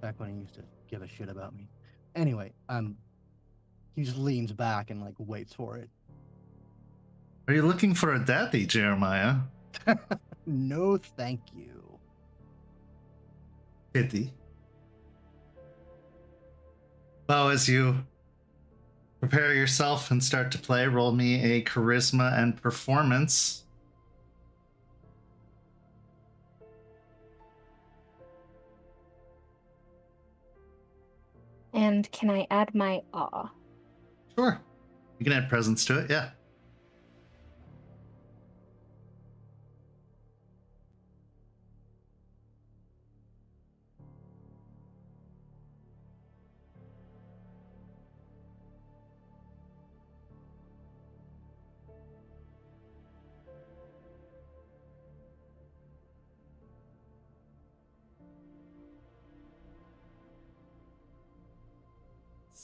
Back when he used to give a shit about me. Anyway, he just leans back and like waits for it. Are you looking for a daddy, Jeremiah? No, thank you. Pity. Well, as you prepare yourself and start to play, roll me a charisma and performance. And can I add my awe? Sure. You can add presence to it, yeah.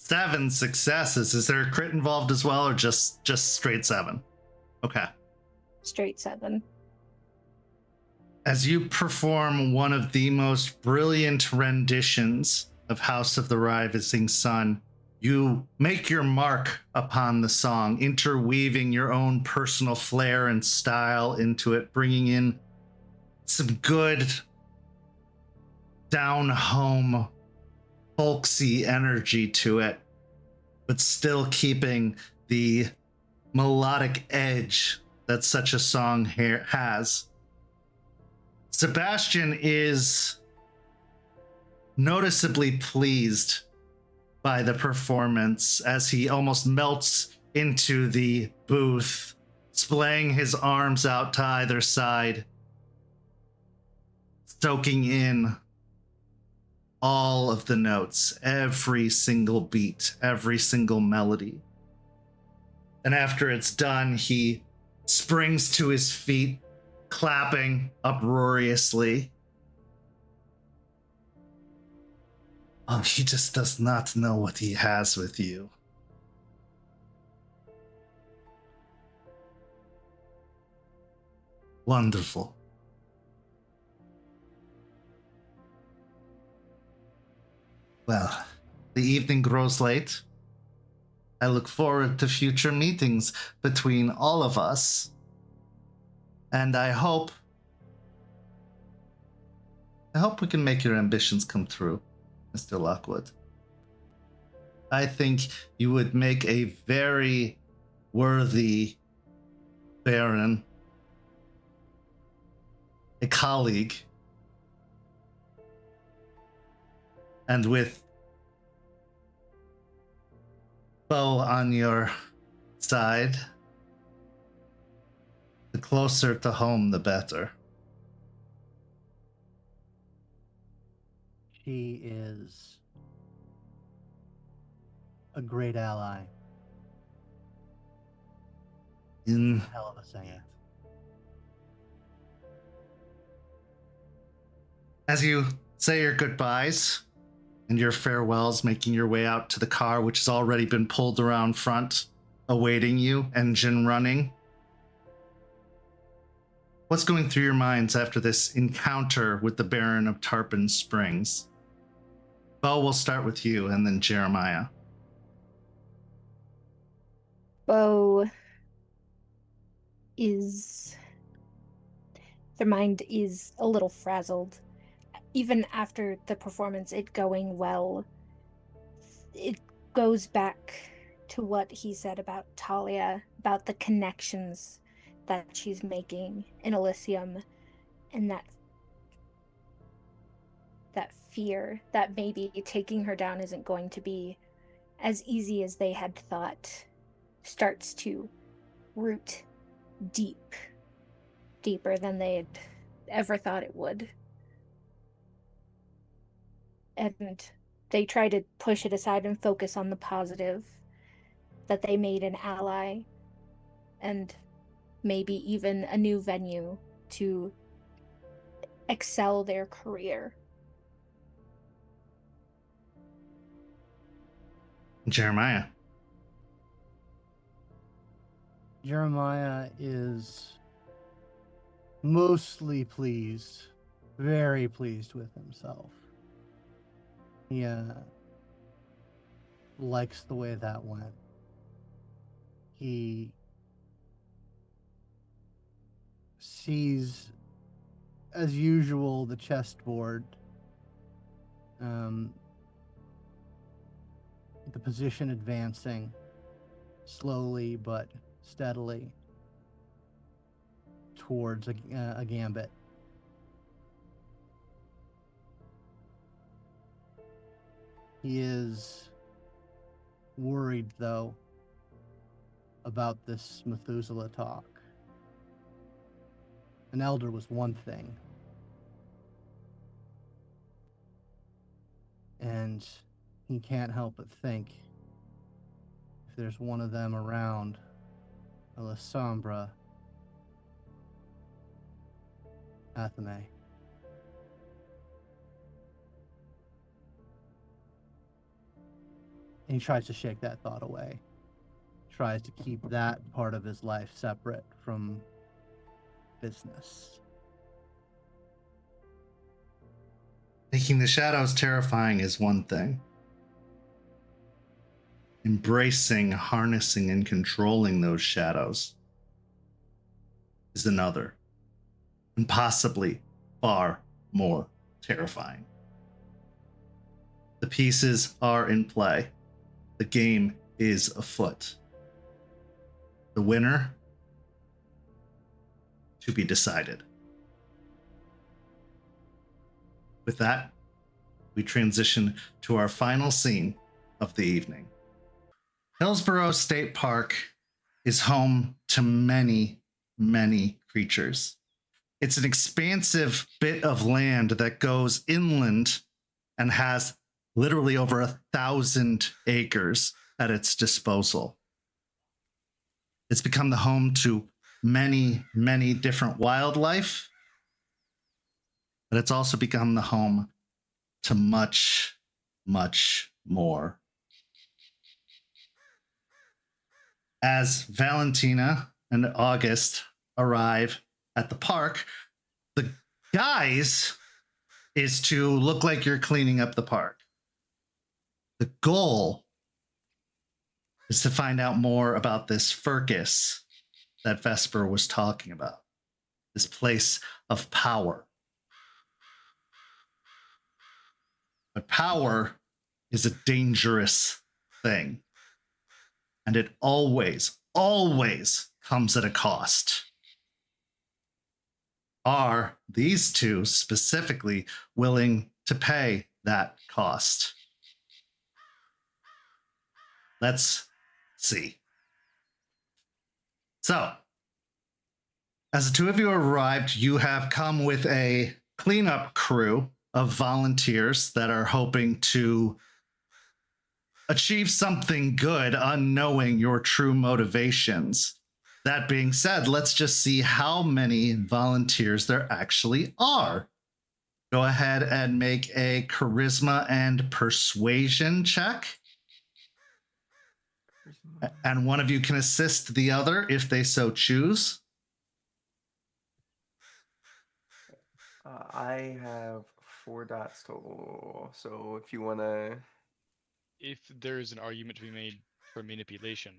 Seven successes. Is there a crit involved as well, or just straight 7? Okay. Straight 7. As you perform one of the most brilliant renditions of House of the Rising Sun, you make your mark upon the song, interweaving your own personal flair and style into it, bringing in some good down-home folksy energy to it, but still keeping the melodic edge that such a song has. Sebastian is noticeably pleased by the performance as he almost melts into the booth, splaying his arms out to either side, soaking in all of the notes, every single beat, every single melody. And after it's done, he springs to his feet, clapping uproariously. Oh, he just does not know what he has with you. Wonderful. Well, the evening grows late. I look forward to future meetings between all of us. And I hope we can make your ambitions come true, Mr. Lockwood. I think you would make a very worthy Baron, a colleague, and with Beau on your side, the closer to home, the better. She is a great ally. Hell of a singer. As you say your goodbyes and your farewells, making your way out to the car, which has already been pulled around front, awaiting you, engine running, what's going through your minds after this encounter with the Baron of Tarpon Springs? Beau, we'll start with you, and then Jeremiah. Beau their mind is a little frazzled. Even after the performance, it going well, it goes back to what he said about Talia, about the connections that she's making in Elysium, and that fear that maybe taking her down isn't going to be as easy as they had thought starts to root deeper than they had ever thought it would. And they try to push it aside and focus on the positive, that they made an ally and maybe even a new venue to excel their career. Jeremiah. Jeremiah is mostly pleased, very pleased with himself. He likes the way that went. He sees, as usual, the chessboard, the position advancing slowly but steadily towards a gambit. He is worried, though, about this Methuselah talk. An elder was one thing, and he can't help but think, if there's one of them around, Alessandra, Athame. And he tries to shake that thought away. Tries to keep that part of his life separate from business. Making the shadows terrifying is one thing. Embracing, harnessing, and controlling those shadows is another, and possibly far more terrifying. The pieces are in play. The game is afoot. The winner to be decided. With that, we transition to our final scene of the evening. Hillsborough State Park is home to many, many creatures. It's an expansive bit of land that goes inland and has literally over 1,000 acres at its disposal. It's become the home to many, many different wildlife, but it's also become the home to much, much more. As Valentina and August arrive at the park, the guise is to look like you're cleaning up the park. The goal is to find out more about this Firkus that Vesper was talking about, this place of power. But power is a dangerous thing, and it always, always comes at a cost. Are these two specifically willing to pay that cost? Let's see. So, as the two of you arrived, you have come with a cleanup crew of volunteers that are hoping to achieve something good, unknowing your true motivations. That being said, let's just see how many volunteers there actually are. Go ahead and make a charisma and persuasion check. And one of you can assist the other if they so choose. I have 4 dots total. So if you want to... If there is an argument to be made for manipulation,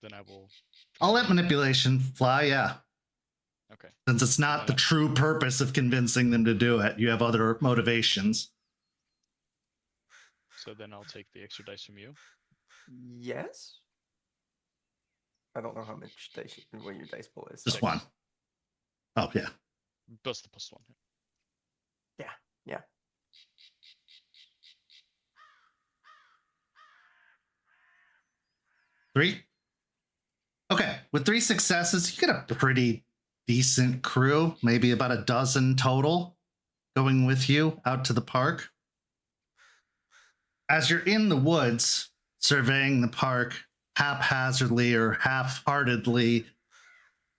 then I will... I'll let manipulation fly, yeah. Okay. Since it's not the true purpose of convincing them to do it. You have other motivations. So then I'll take the extra dice from you. Yes? I don't know how much dice, what your dice pool is. Just one. Oh, yeah. Plus the +1. Yeah. 3? Okay, with 3 successes, you get a pretty decent crew, maybe about a dozen total, going with you out to the park. As you're in the woods, surveying the park haphazardly or half-heartedly,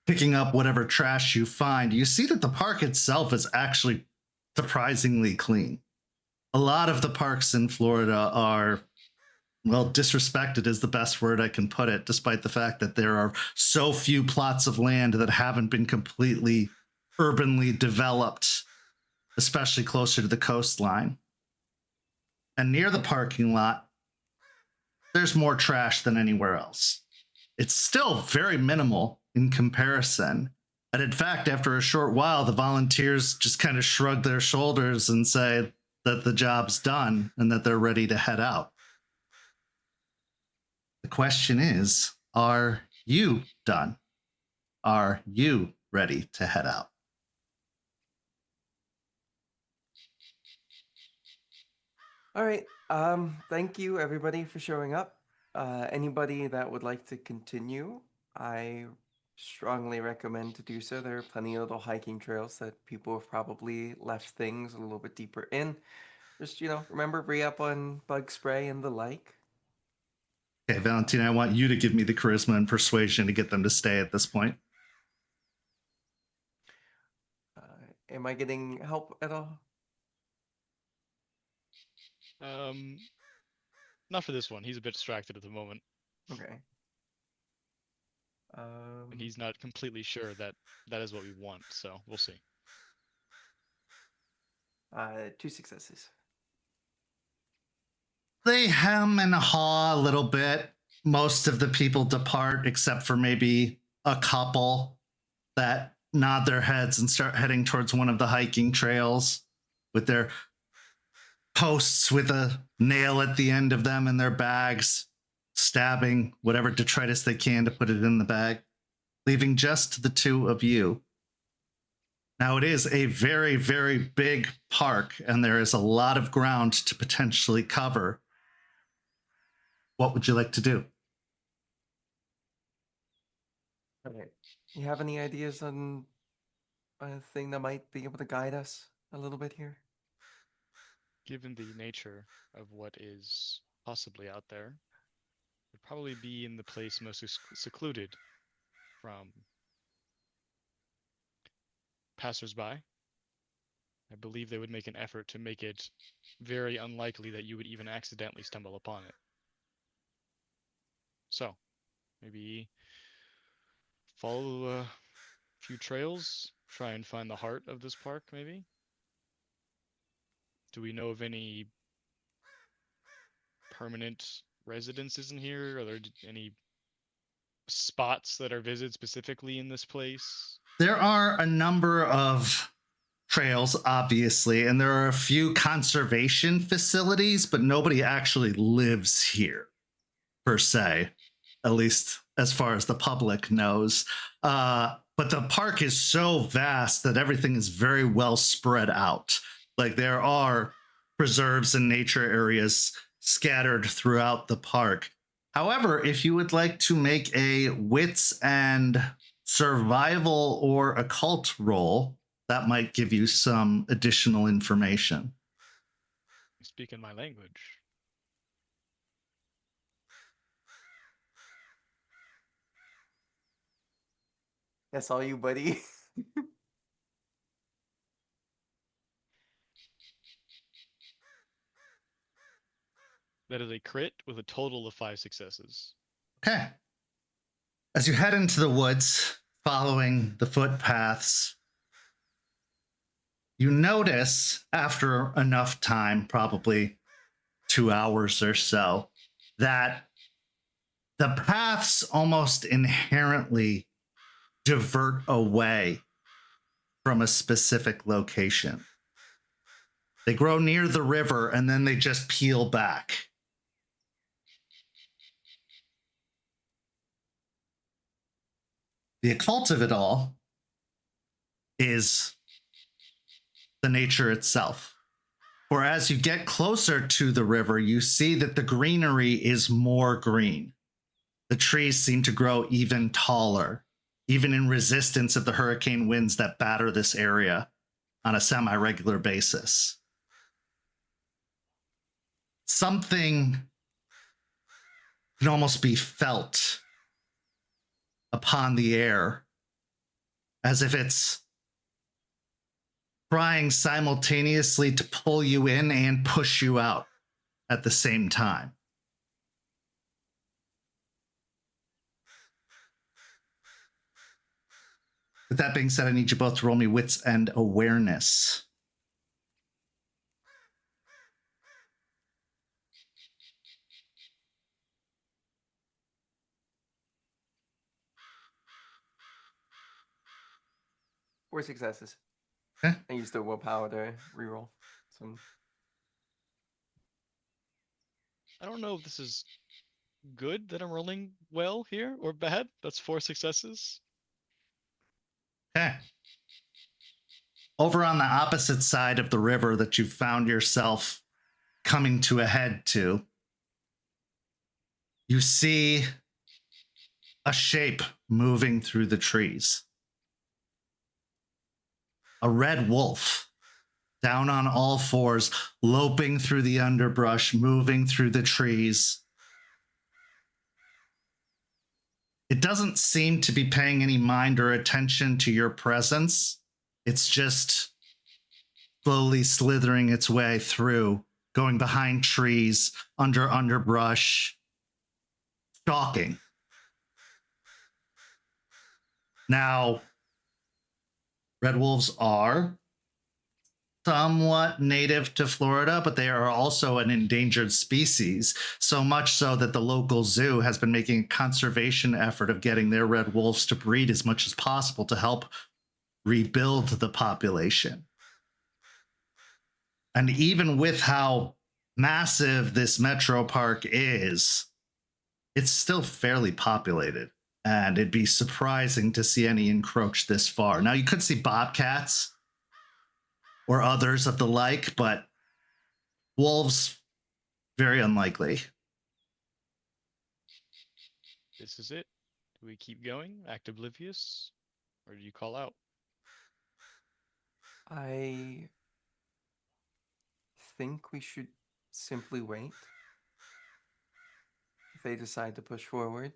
picking up whatever trash you find, you see that the park itself is actually surprisingly clean. A lot of the parks in Florida are, well, disrespected is the best word I can put it, despite the fact that there are so few plots of land that haven't been completely urbanly developed, especially closer to the coastline. And near the parking lot, there's more trash than anywhere else. It's still very minimal in comparison. And in fact, after a short while, the volunteers just kind of shrug their shoulders and say that the job's done and that they're ready to head out. The question is, are you done? Are you ready to head out? All right. Thank you, everybody, for showing up. Anybody that would like to continue, I strongly recommend to do so. There are plenty of little hiking trails that people have probably left things a little bit deeper in. Just, remember, re-up on bug spray and the like. Okay, Valentina, I want you to give me the charisma and persuasion to get them to stay at this point. Am I getting help at all? Not for this one. He's a bit distracted at the moment. Okay. And he's not completely sure that is what we want, so we'll see. 2 successes. They hem and haw a little bit. Most of the people depart, except for maybe a couple that nod their heads and start heading towards one of the hiking trails with their posts with a nail at the end of them in their bags, stabbing whatever detritus they can to put it in the bag, leaving just the 2 of you Now, it is a very, very big park, and there is a lot of ground to potentially cover. What would you like to do? Okay. You have any ideas on a thing that might be able to guide us a little bit here? Given the nature of what is possibly out there, would probably be in the place most secluded from passersby. I believe they would make an effort to make it very unlikely that you would even accidentally stumble upon it. So, maybe follow a few trails, try and find the heart of this park, maybe? Do we know of any permanent residences in here? Are there any spots that are visited specifically in this place? There are a number of trails, obviously, and there are a few conservation facilities, but nobody actually lives here, per se, at least as far as the public knows. But the park is so vast that everything is very well spread out. Like, there are preserves and nature areas scattered throughout the park. However, if you would like to make a wits and survival or occult roll, that might give you some additional information. You speak in my language. That's all you, buddy. That is a crit with a total of 5 successes. Okay. As you head into the woods, following the footpaths, you notice after enough time, probably 2 hours or so, that the paths almost inherently divert away from a specific location. They grow near the river and then they just peel back. The occult of it all is the nature itself. For as you get closer to the river, you see that the greenery is more green. The trees seem to grow even taller, even in resistance of the hurricane winds that batter this area on a semi-regular basis. Something can almost be felt upon the air, as if it's trying simultaneously to pull you in and push you out at the same time. With that being said, I need you both to roll me wits and awareness. Four successes. Okay. I used the willpower to reroll. So I don't know if this is good that I'm rolling well here or bad. That's 4 successes. Okay. Over on the opposite side of the river that you found yourself coming to a head to, you see a shape moving through the trees. A red wolf, down on all fours, loping through the underbrush, moving through the trees. It doesn't seem to be paying any mind or attention to your presence. It's just slowly slithering its way through, going behind trees, under underbrush, stalking. Now, red wolves are somewhat native to Florida, but they are also an endangered species, so much so that the local zoo has been making a conservation effort of getting their red wolves to breed as much as possible to help rebuild the population. And even with how massive this metro park is, it's still fairly populated. And it'd be surprising to see any encroach this far. Now, you could see bobcats or others of the like, but wolves, very unlikely. This is it. Do we keep going, act oblivious, or do you call out? I think we should simply wait. If they decide to push forward,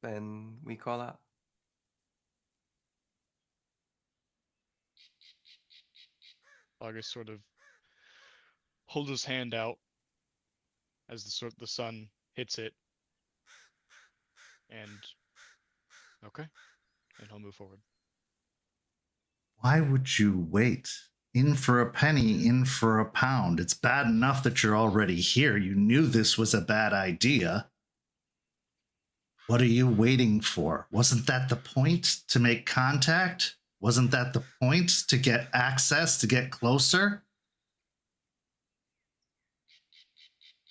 then we call out. August sort of holds his hand out as the sun hits it, and okay, and he'll move forward. Why would you wait? In for a penny, in for a pound. It's bad enough that you're already here. You knew this was a bad idea. What are you waiting for? Wasn't that the point, to make contact? Wasn't that the point, to get access, to get closer?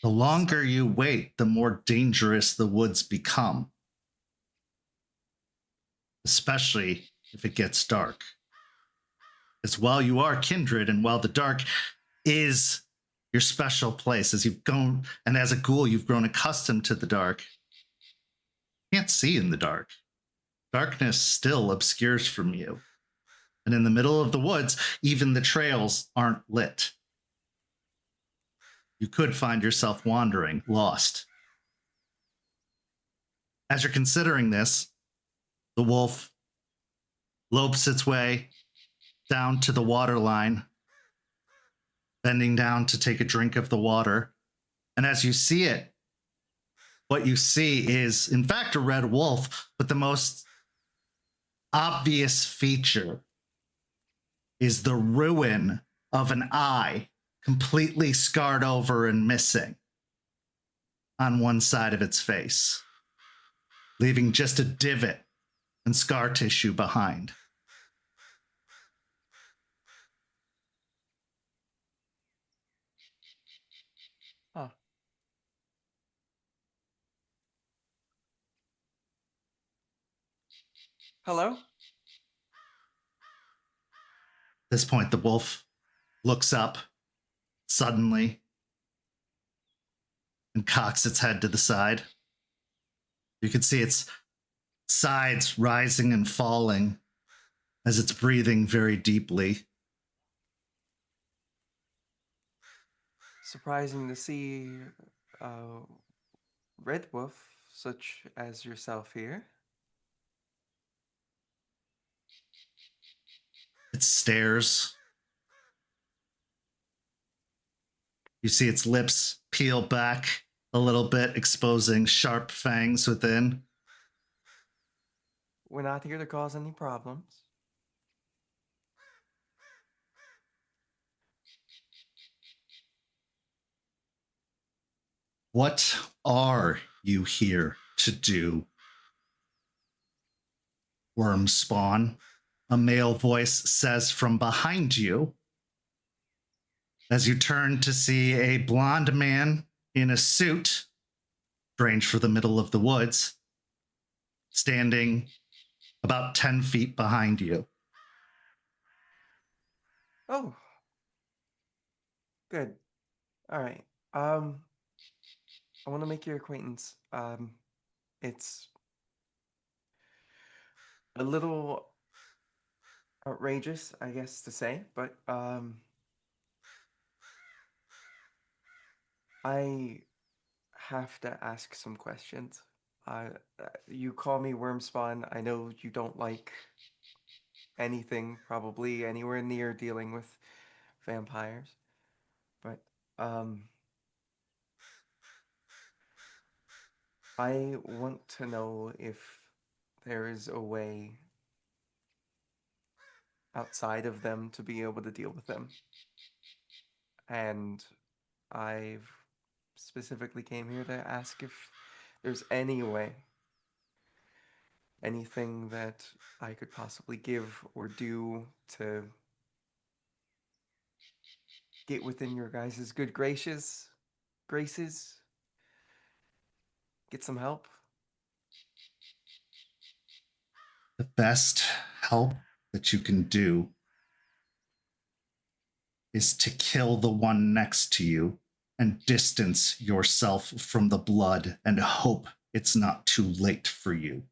The longer you wait, the more dangerous the woods become. Especially if it gets dark. As while you are kindred, and while the dark is your special place, as you've gone, and as a ghoul, you've grown accustomed to the dark, you can't see in the dark. Darkness still obscures from you. And in the middle of the woods, even the trails aren't lit. You could find yourself wandering, lost. As you're considering this, the wolf lopes its way down to the water line, bending down to take a drink of the water. And as you see it, what you see is, in fact, a red wolf, but the most obvious feature is the ruin of an eye, completely scarred over and missing on one side of its face, leaving just a divot and scar tissue behind. Huh. Hello? At this point, the wolf looks up suddenly and cocks its head to the side. You can see its sides rising and falling as it's breathing very deeply. Surprising to see a red wolf such as yourself here. It stares. You see its lips peel back a little bit, exposing sharp fangs within. We're not here to cause any problems. What are you here to do? Worm spawn, a male voice says from behind you, as you turn to see a blonde man in a suit, strange for the middle of the woods, standing about 10 feet behind you. Oh. Good. All right. I want to make your acquaintance. It's a little outrageous, I guess to say, but I have to ask some questions. You call me Wormspawn. I know you don't like anything probably anywhere near dealing with vampires, but I want to know if there is a way outside of them to be able to deal with them. And I've specifically came here to ask if there's any way, anything that I could possibly give or do to get within your guys' good graces, get some help. The best help that you can do is to kill the one next to you and distance yourself from the blood and hope it's not too late for you.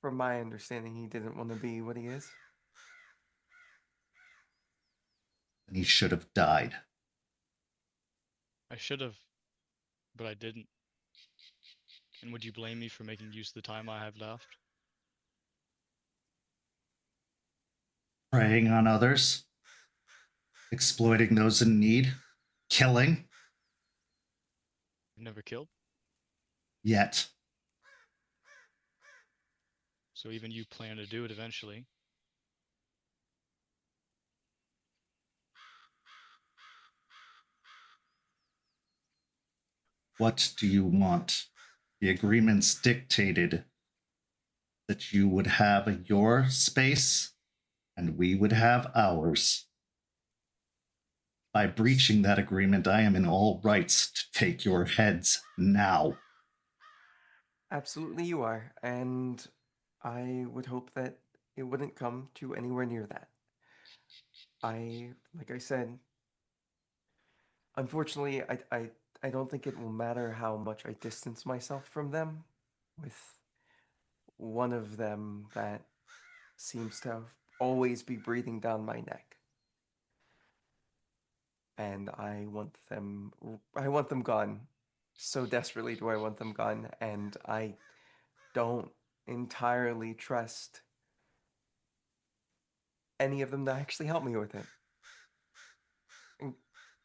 From my understanding, he didn't want to be what he is. And he should have died. I should have, but I didn't. And would you blame me for making use of the time I have left? Preying on others, exploiting those in need, killing. Never killed? Yet. So even you plan to do it eventually. What do you want? The agreements dictated that you would have your space and we would have ours. By breaching that agreement, I am in all rights to take your heads now. Absolutely you are, and I would hope that it wouldn't come to anywhere near that. Like I said, unfortunately, I don't think it will matter how much I distance myself from them, with one of them that seems to always be breathing down my neck. And I want them gone. So desperately do I want them gone, and I don't entirely trust any of them to actually help me with it.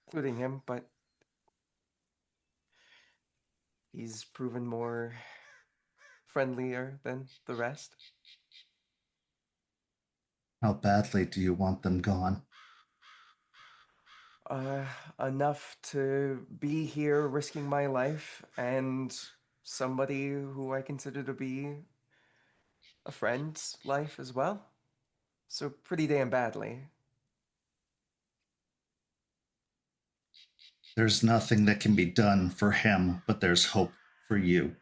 Including him, but he's proven more friendlier than the rest. How badly do you want them gone? Enough to be here risking my life, and somebody who I consider to be a friend's life as well. So pretty damn badly. There's nothing that can be done for him, but there's hope for you.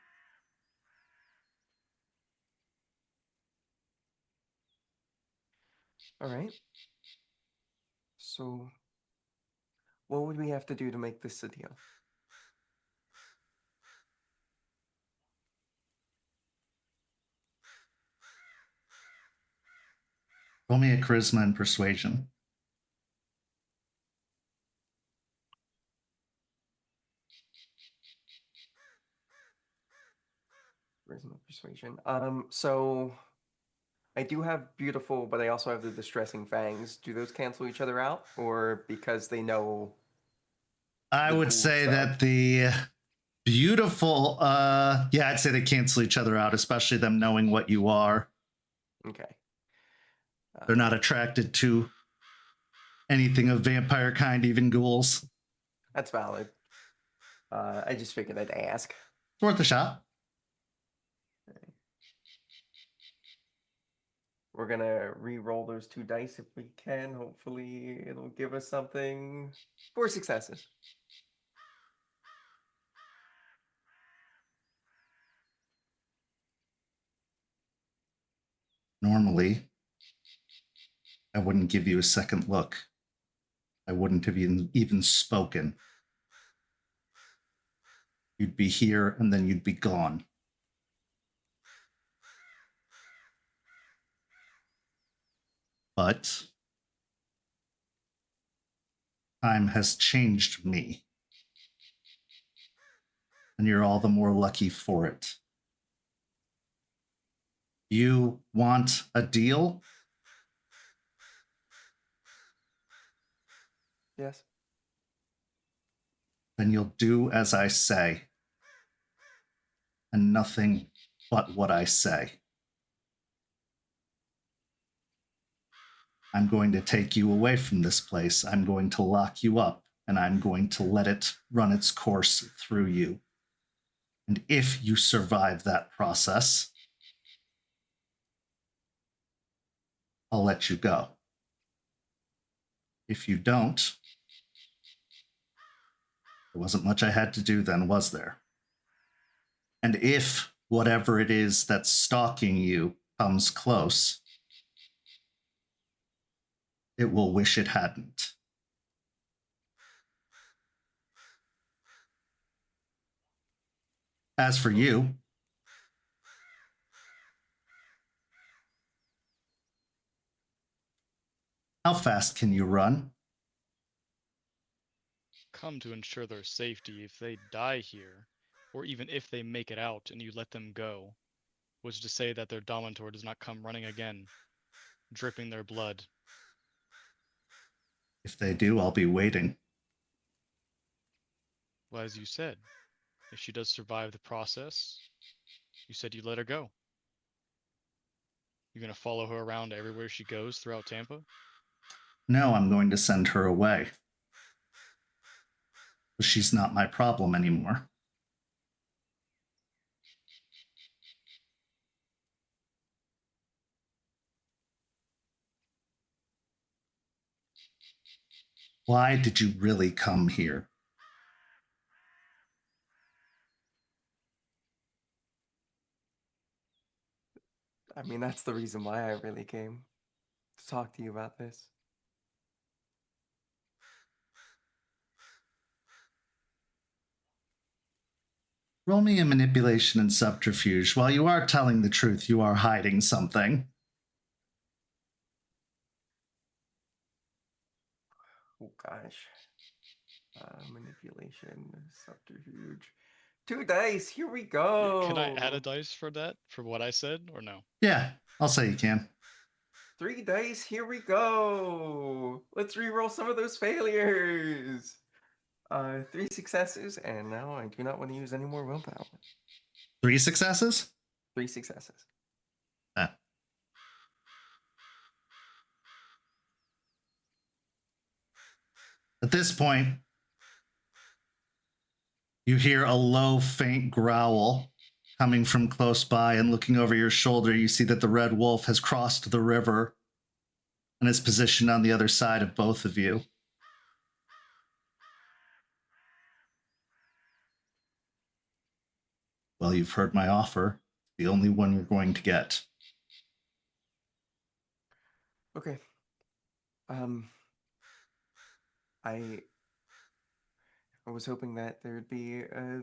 All right. So, what would we have to do to make this a deal? Roll me a charisma and persuasion. Charisma, persuasion. So I do have beautiful, but I also have the distressing fangs. Do those cancel each other out, or because they know? I would say that the beautiful, yeah, I'd say they cancel each other out, especially them knowing what you are. Okay. They're not attracted to anything of vampire kind, even ghouls. That's valid. I just figured I'd ask. It's worth a shot. We're gonna re-roll those 2 dice if we can. Hopefully it'll give us something. 4 successes. Normally, I wouldn't give you a second look. I wouldn't have even spoken. You'd be here and then you'd be gone. But time has changed me. And you're all the more lucky for it. You want a deal? Yes. Then you'll do as I say. And nothing but what I say. I'm going to take you away from this place. I'm going to lock you up, and I'm going to let it run its course through you. And if you survive that process, I'll let you go. If you don't, there wasn't much I had to do then, was there? And if whatever it is that's stalking you comes close, it will wish it hadn't. As for you, how fast can you run? Come to ensure their safety if they die here, or even if they make it out and you let them go, which is to say that their dominator does not come running again, dripping their blood. If they do, I'll be waiting. Well, as you said, if she does survive the process, you said you'd let her go. You're going to follow her around everywhere she goes throughout Tampa? No, I'm going to send her away. She's not my problem anymore. Why did you really come here? I mean, that's the reason why I really came to talk to you about this. Roll me a manipulation and subterfuge. While you are telling the truth, you are hiding something. Oh gosh. Manipulation, subterfuge. 2 dice, here we go. Can I add a dice for that, for what I said, or no? Yeah, I'll say you can. 3 dice, here we go. Let's re-roll some of those failures. 3 successes, and now I do not want to use any more willpower. 3 successes? 3 successes. At this point, you hear a low, faint growl coming from close by, and looking over your shoulder, you see that the red wolf has crossed the river and is positioned on the other side of both of you. Well, you've heard my offer. The only one you're going to get. Okay. I was hoping that there'd be a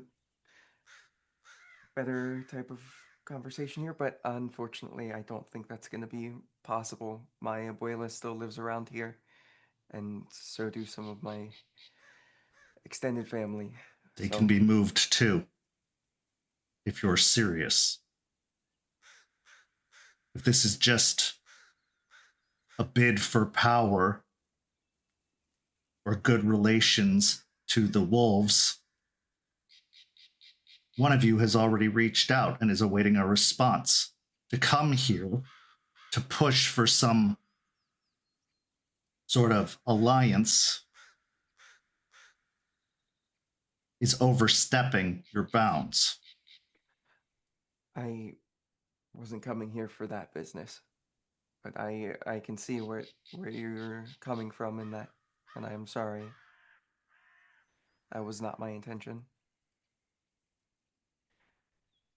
better type of conversation here, but unfortunately, I don't think that's going to be possible. My abuela still lives around here, and so do some of my extended family. They can be moved too, if you're serious. If this is just a bid for power or good relations to the wolves, one of you has already reached out and is awaiting a response. To come here to push for some sort of alliance is overstepping your bounds. I wasn't coming here for that business, but I can see where you're coming from in that, and I am sorry. That was not my intention.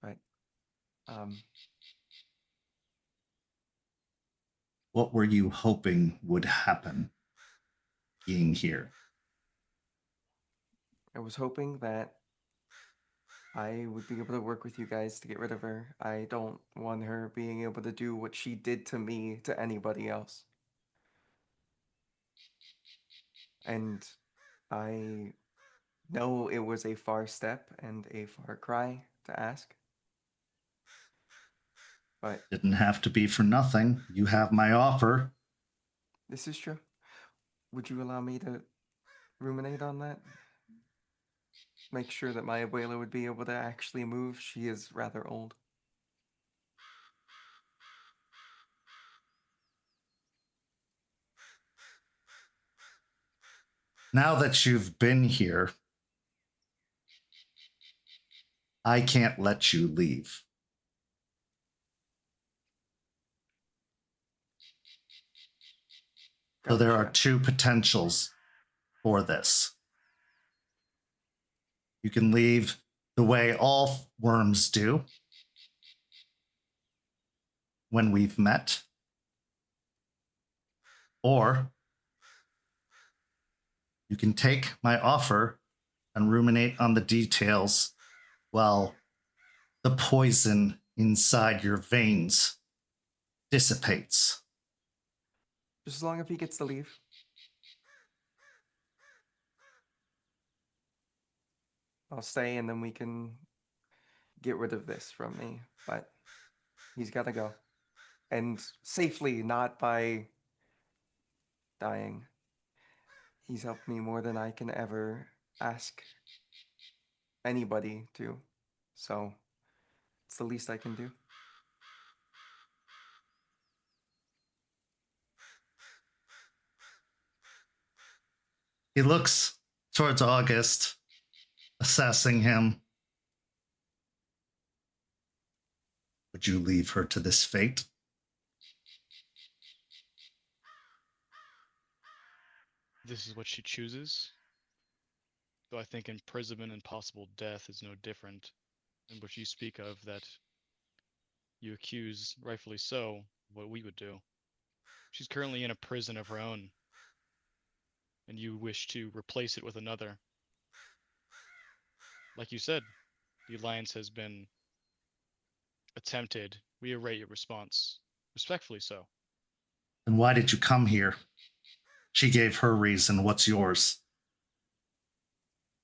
But what were you hoping would happen being here? I was hoping that I would be able to work with you guys to get rid of her. I don't want her being able to do what she did to me to anybody else. And I know it was a far step and a far cry to ask. But didn't have to be for nothing. You have my offer. This is true. Would you allow me to ruminate on that? Make sure that my abuela would be able to actually move. She is rather old. Now that you've been here, I can't let you leave. So there are 2 potentials for this. You can leave the way all worms do when we've met, or You can take my offer and ruminate on the details while the poison inside your veins dissipates. Just as long as he gets to leave. I'll stay and then we can get rid of this from me. But he's got to go. And safely, not by dying. He's helped me more than I can ever ask anybody to. So it's the least I can do. He looks towards August, assessing him. Would you leave her to this fate? This is what she chooses. Though I think imprisonment and possible death is no different than what you speak of, that you accuse, rightfully so, what we would do. She's currently in a prison of her own, and you wish to replace it with another. Like you said, the alliance has been attempted. We await your response. Respectfully so. Then why did you come here? She gave her reason. What's yours?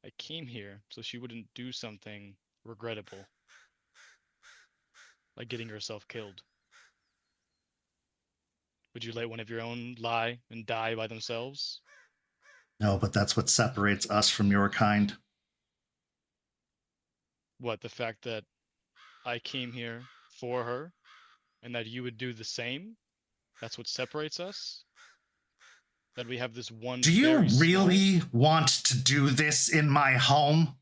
I came here so she wouldn't do something regrettable, like getting herself killed. Would you let one of your own lie and die by themselves? No, but that's what separates us from your kind. What, the fact that I came here for her and that you would do the same? That's what separates us? That we have this one Do you very really small... want to do this in my home?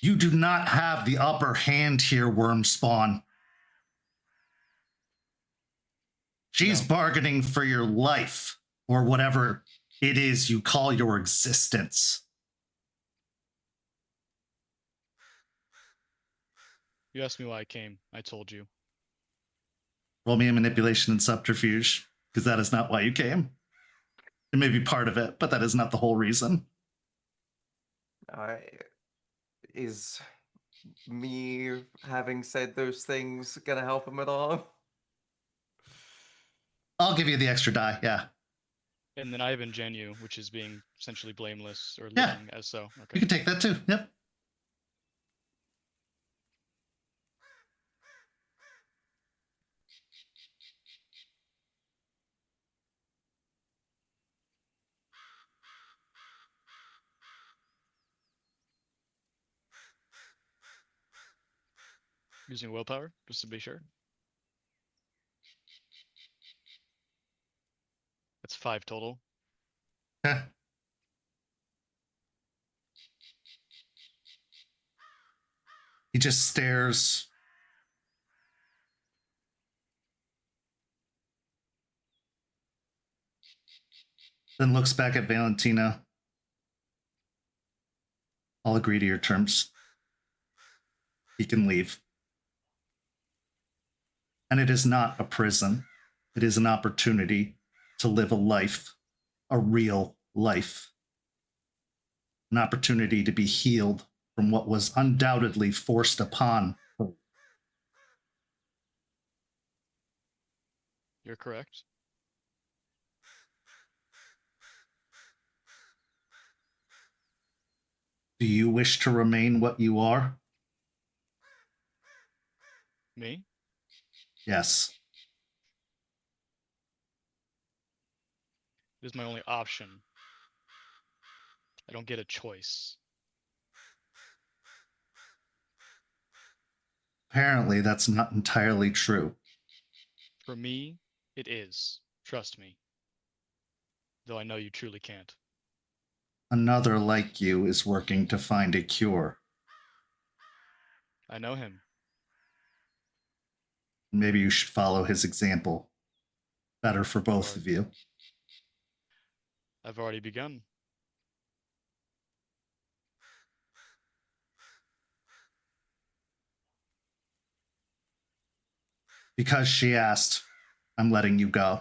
You do not have the upper hand here, Wormspawn. She's No. bargaining for your life, or whatever it is you call your existence. You asked me why I came. I told you. Roll me a manipulation and subterfuge, because that is not why you came. It may be part of it, but that is not the whole reason. Is me having said those things gonna help him at all? I'll give you the extra die, yeah. And then I have ingenu, which is being essentially blameless or Yeah. looking as so. You Okay. can take that too, yep. Using willpower, just to be sure. That's 5 total. Okay. He just stares. Then looks back at Valentina. I'll agree to your terms. He can leave. And it is not a prison. It is an opportunity to live a life, a real life. An opportunity to be healed from what was undoubtedly forced upon her. You're correct. Do you wish to remain what you are? Me? Yes. It is my only option. I don't get a choice. Apparently, that's not entirely true. For me, it is. Trust me. Though I know you truly can't. Another like you is working to find a cure. I know him. Maybe you should follow his example. Better for both of you. I've already begun. Because she asked, I'm letting you go.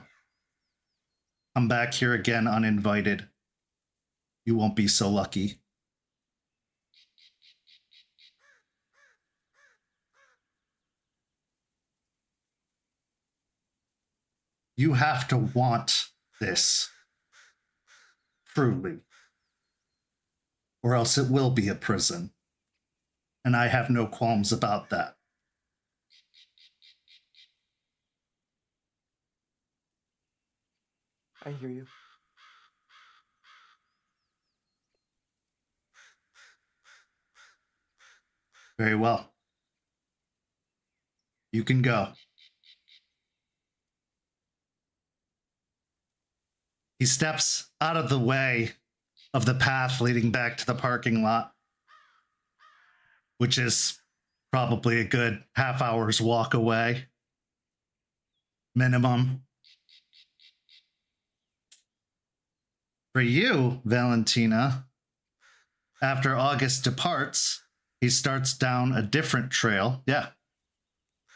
Come back here again uninvited. You won't be so lucky. You have to want this. Truly. Or else it will be a prison. And I have no qualms about that. I hear you. Very well. You can go. He steps out of the way of the path leading back to the parking lot, which is probably a good half hour's walk away. Minimum. For you, Valentina, after August departs, he starts down a different trail. Yeah.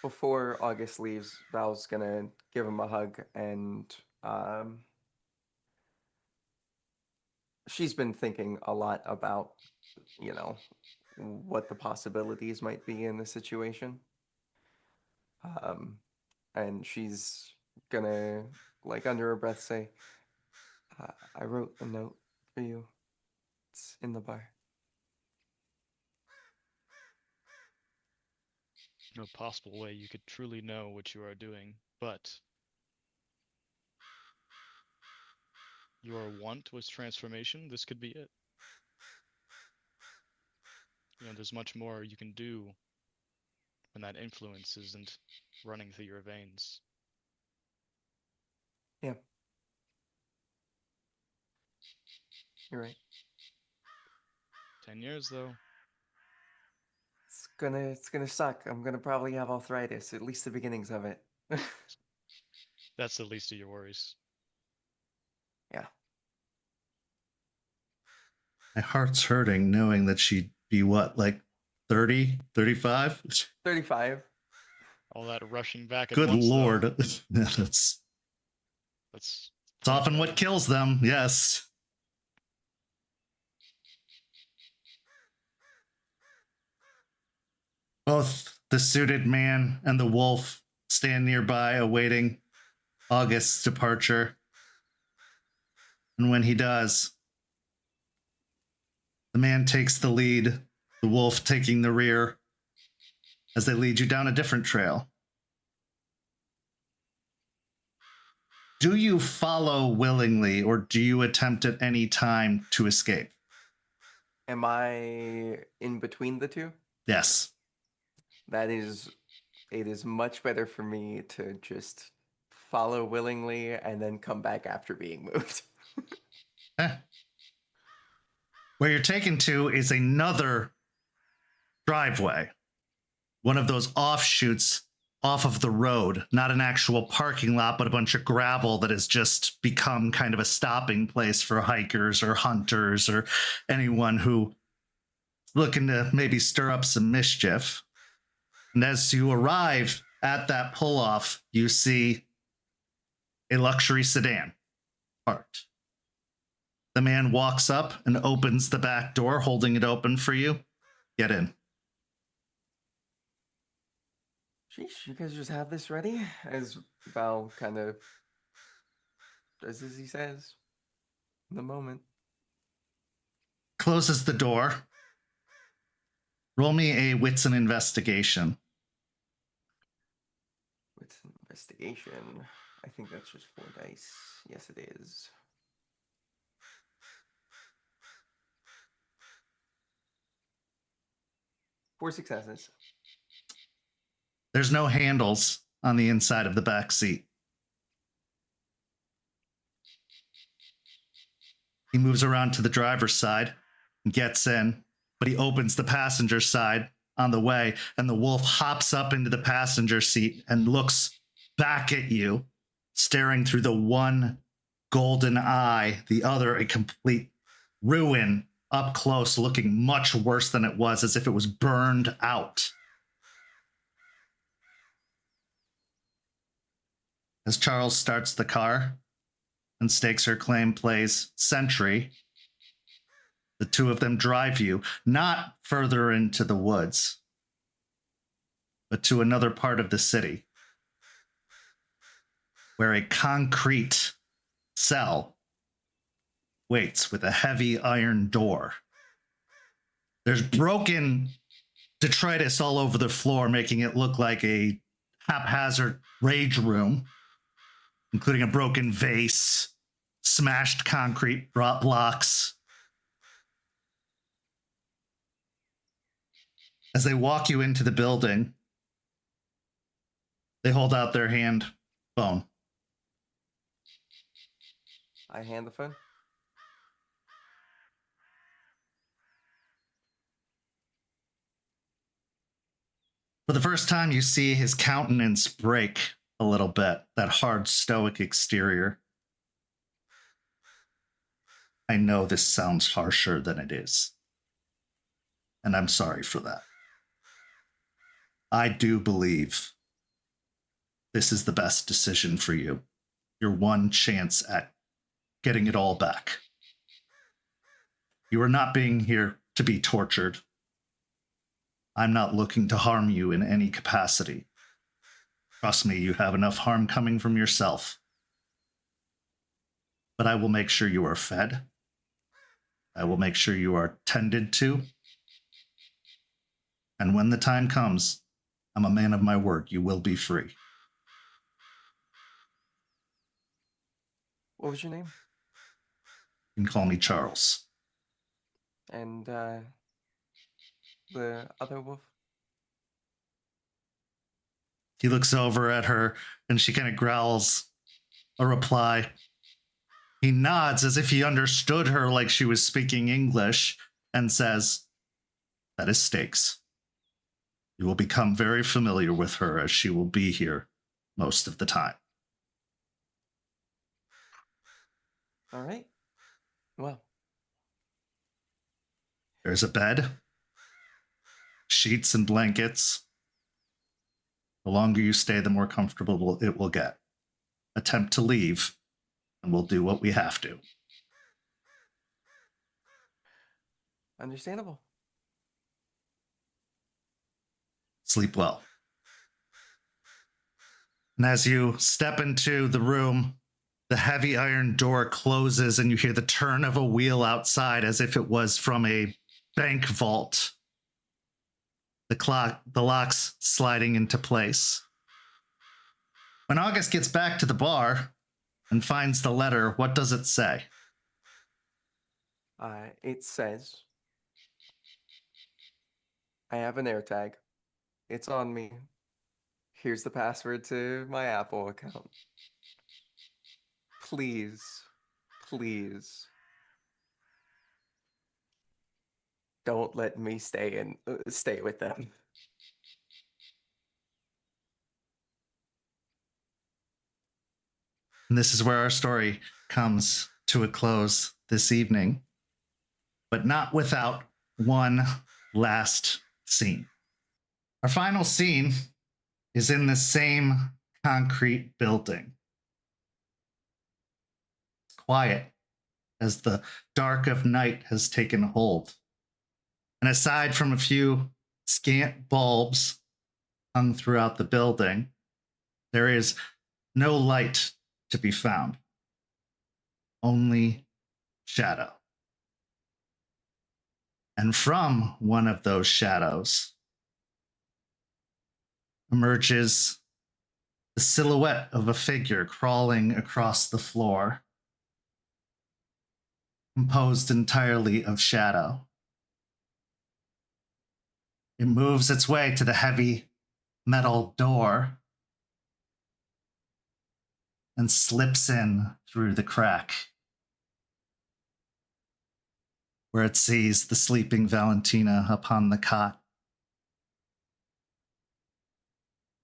Before August leaves, Val's gonna give him a hug, and she's been thinking a lot about, what the possibilities might be in the situation. And she's gonna, like, under her breath say, I wrote a note for you. It's in the bar. No possible way you could truly know what you are doing, but your want was transformation. This could be it. There's much more you can do when that influence isn't running through your veins. Yeah. You're right. 10 years, though. It's gonna suck. I'm gonna probably have arthritis, at least the beginnings of it. That's the least of your worries. Yeah. My heart's hurting knowing that she'd be what, like 30, 35? 35. All that rushing back at Good once, Lord. though, It's that's often what kills them, yes. Both the suited man and the wolf stand nearby awaiting August's departure. And when he does, the man takes the lead, the wolf taking the rear, as they lead you down a different trail. Do you follow willingly, or do you attempt at any time to escape? Am I in between the two? Yes. It is much better for me to just follow willingly and then come back after being moved. Where you're taken to is another driveway, one of those offshoots off of the road, not an actual parking lot, but a bunch of gravel that has just become kind of a stopping place for hikers or hunters or anyone who looking to maybe stir up some mischief. And as you arrive at that pull-off, you see a luxury sedan parked. The man walks up and opens the back door, holding it open for you. Get in. Sheesh, you guys just have this ready? As Val kind of does as he says in the moment. Closes the door. Roll me a wits and investigation. Wits and investigation. I think that's just 4 dice. Yes, it is. Four successes. There's no handles on the inside of the back seat. He moves around to the driver's side and gets in, but he opens the passenger side on the way, and the wolf hops up into the passenger seat and looks back at you, staring through the one golden eye, the other a complete ruin, up close, looking much worse than it was, as if it was burned out. As Charles starts the car and Stakes Her Claim plays Sentry, the two of them drive you not further into the woods, but to another part of the city where a concrete cell waits with a heavy iron door. There's broken detritus all over the floor, making it look like a haphazard rage room, including a broken vase, smashed concrete blocks. As they walk you into the building, they hold out their hand. Phone. I hand the phone. For the first time, you see his countenance break a little bit, that hard, stoic exterior. I know this sounds harsher than it is, and I'm sorry for that. I do believe this is the best decision for you. Your one chance at getting it all back. You are not being here to be tortured. I'm not looking to harm you in any capacity. Trust me, you have enough harm coming from yourself. But I will make sure you are fed. I will make sure you are tended to. And when the time comes, I'm a man of my word. You will be free. What was your name? You can call me Charles. And the other wolf? He looks over at her and she kind of growls a reply. He nods as if he understood her, like she was speaking English, and says, "That is Stakes. You will become very familiar with her as she will be here most of the time." All right. Well. There's a bed, sheets and blankets. The longer you stay, the more comfortable it will get. Attempt to leave, and we'll do what we have to. Understandable. Sleep well. And as you step into the room, the heavy iron door closes and you hear the turn of a wheel outside as if it was from a bank vault. The locks sliding into place. When August gets back to the bar and finds the letter, what does it say? It says, I have an AirTag. It's on me. Here's the password to my Apple account. Please, please, don't let me stay with them. And this is where our story comes to a close this evening, but not without one last scene. Our final scene is in the same concrete building. It's quiet as the dark of night has taken hold. And aside from a few scant bulbs hung throughout the building, there is no light to be found. Only shadow. And from one of those shadows emerges the silhouette of a figure crawling across the floor, composed entirely of shadow. It moves its way to the heavy metal door and slips in through the crack, where it sees the sleeping Valentina upon the cot.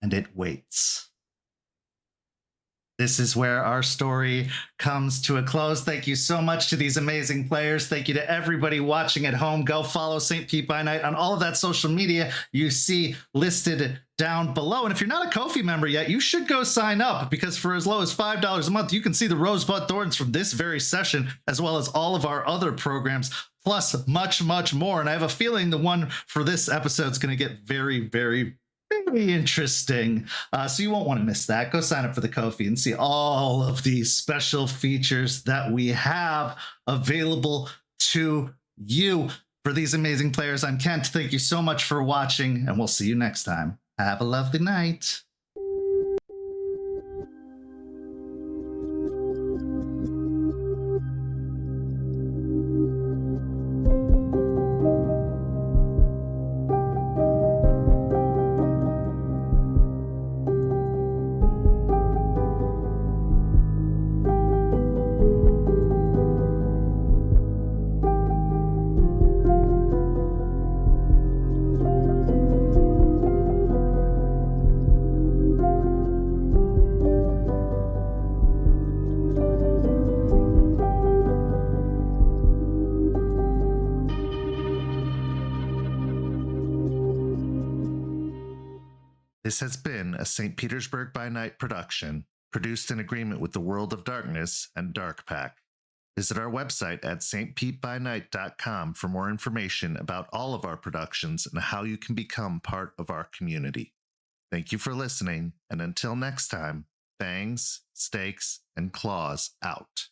And it waits. This is where our story comes to a close. Thank you so much to these amazing players. Thank you to everybody watching at home. Go follow St. Pete by Night on all of that social media you see listed down below. And if you're not a Ko-fi member yet, you should go sign up, because for as low as $5 a month, you can see the Rosebud Thorns from this very session, as well as all of our other programs, plus much, much more. And I have a feeling the one for this episode is going to get very, very, very interesting. So you won't want to miss that. Go sign up for the Ko-fi and see all of these special features that we have available to you. For these amazing players, I'm Kent. Thank you so much for watching, and we'll see you next time. Have a lovely night. This has been a St. Petersburg by Night production, produced in agreement with the World of Darkness and Dark Pack. Visit our website at stpbynight.com for more information about all of our productions and how you can become part of our community. Thank you for listening, and until next time, fangs, stakes, and claws out.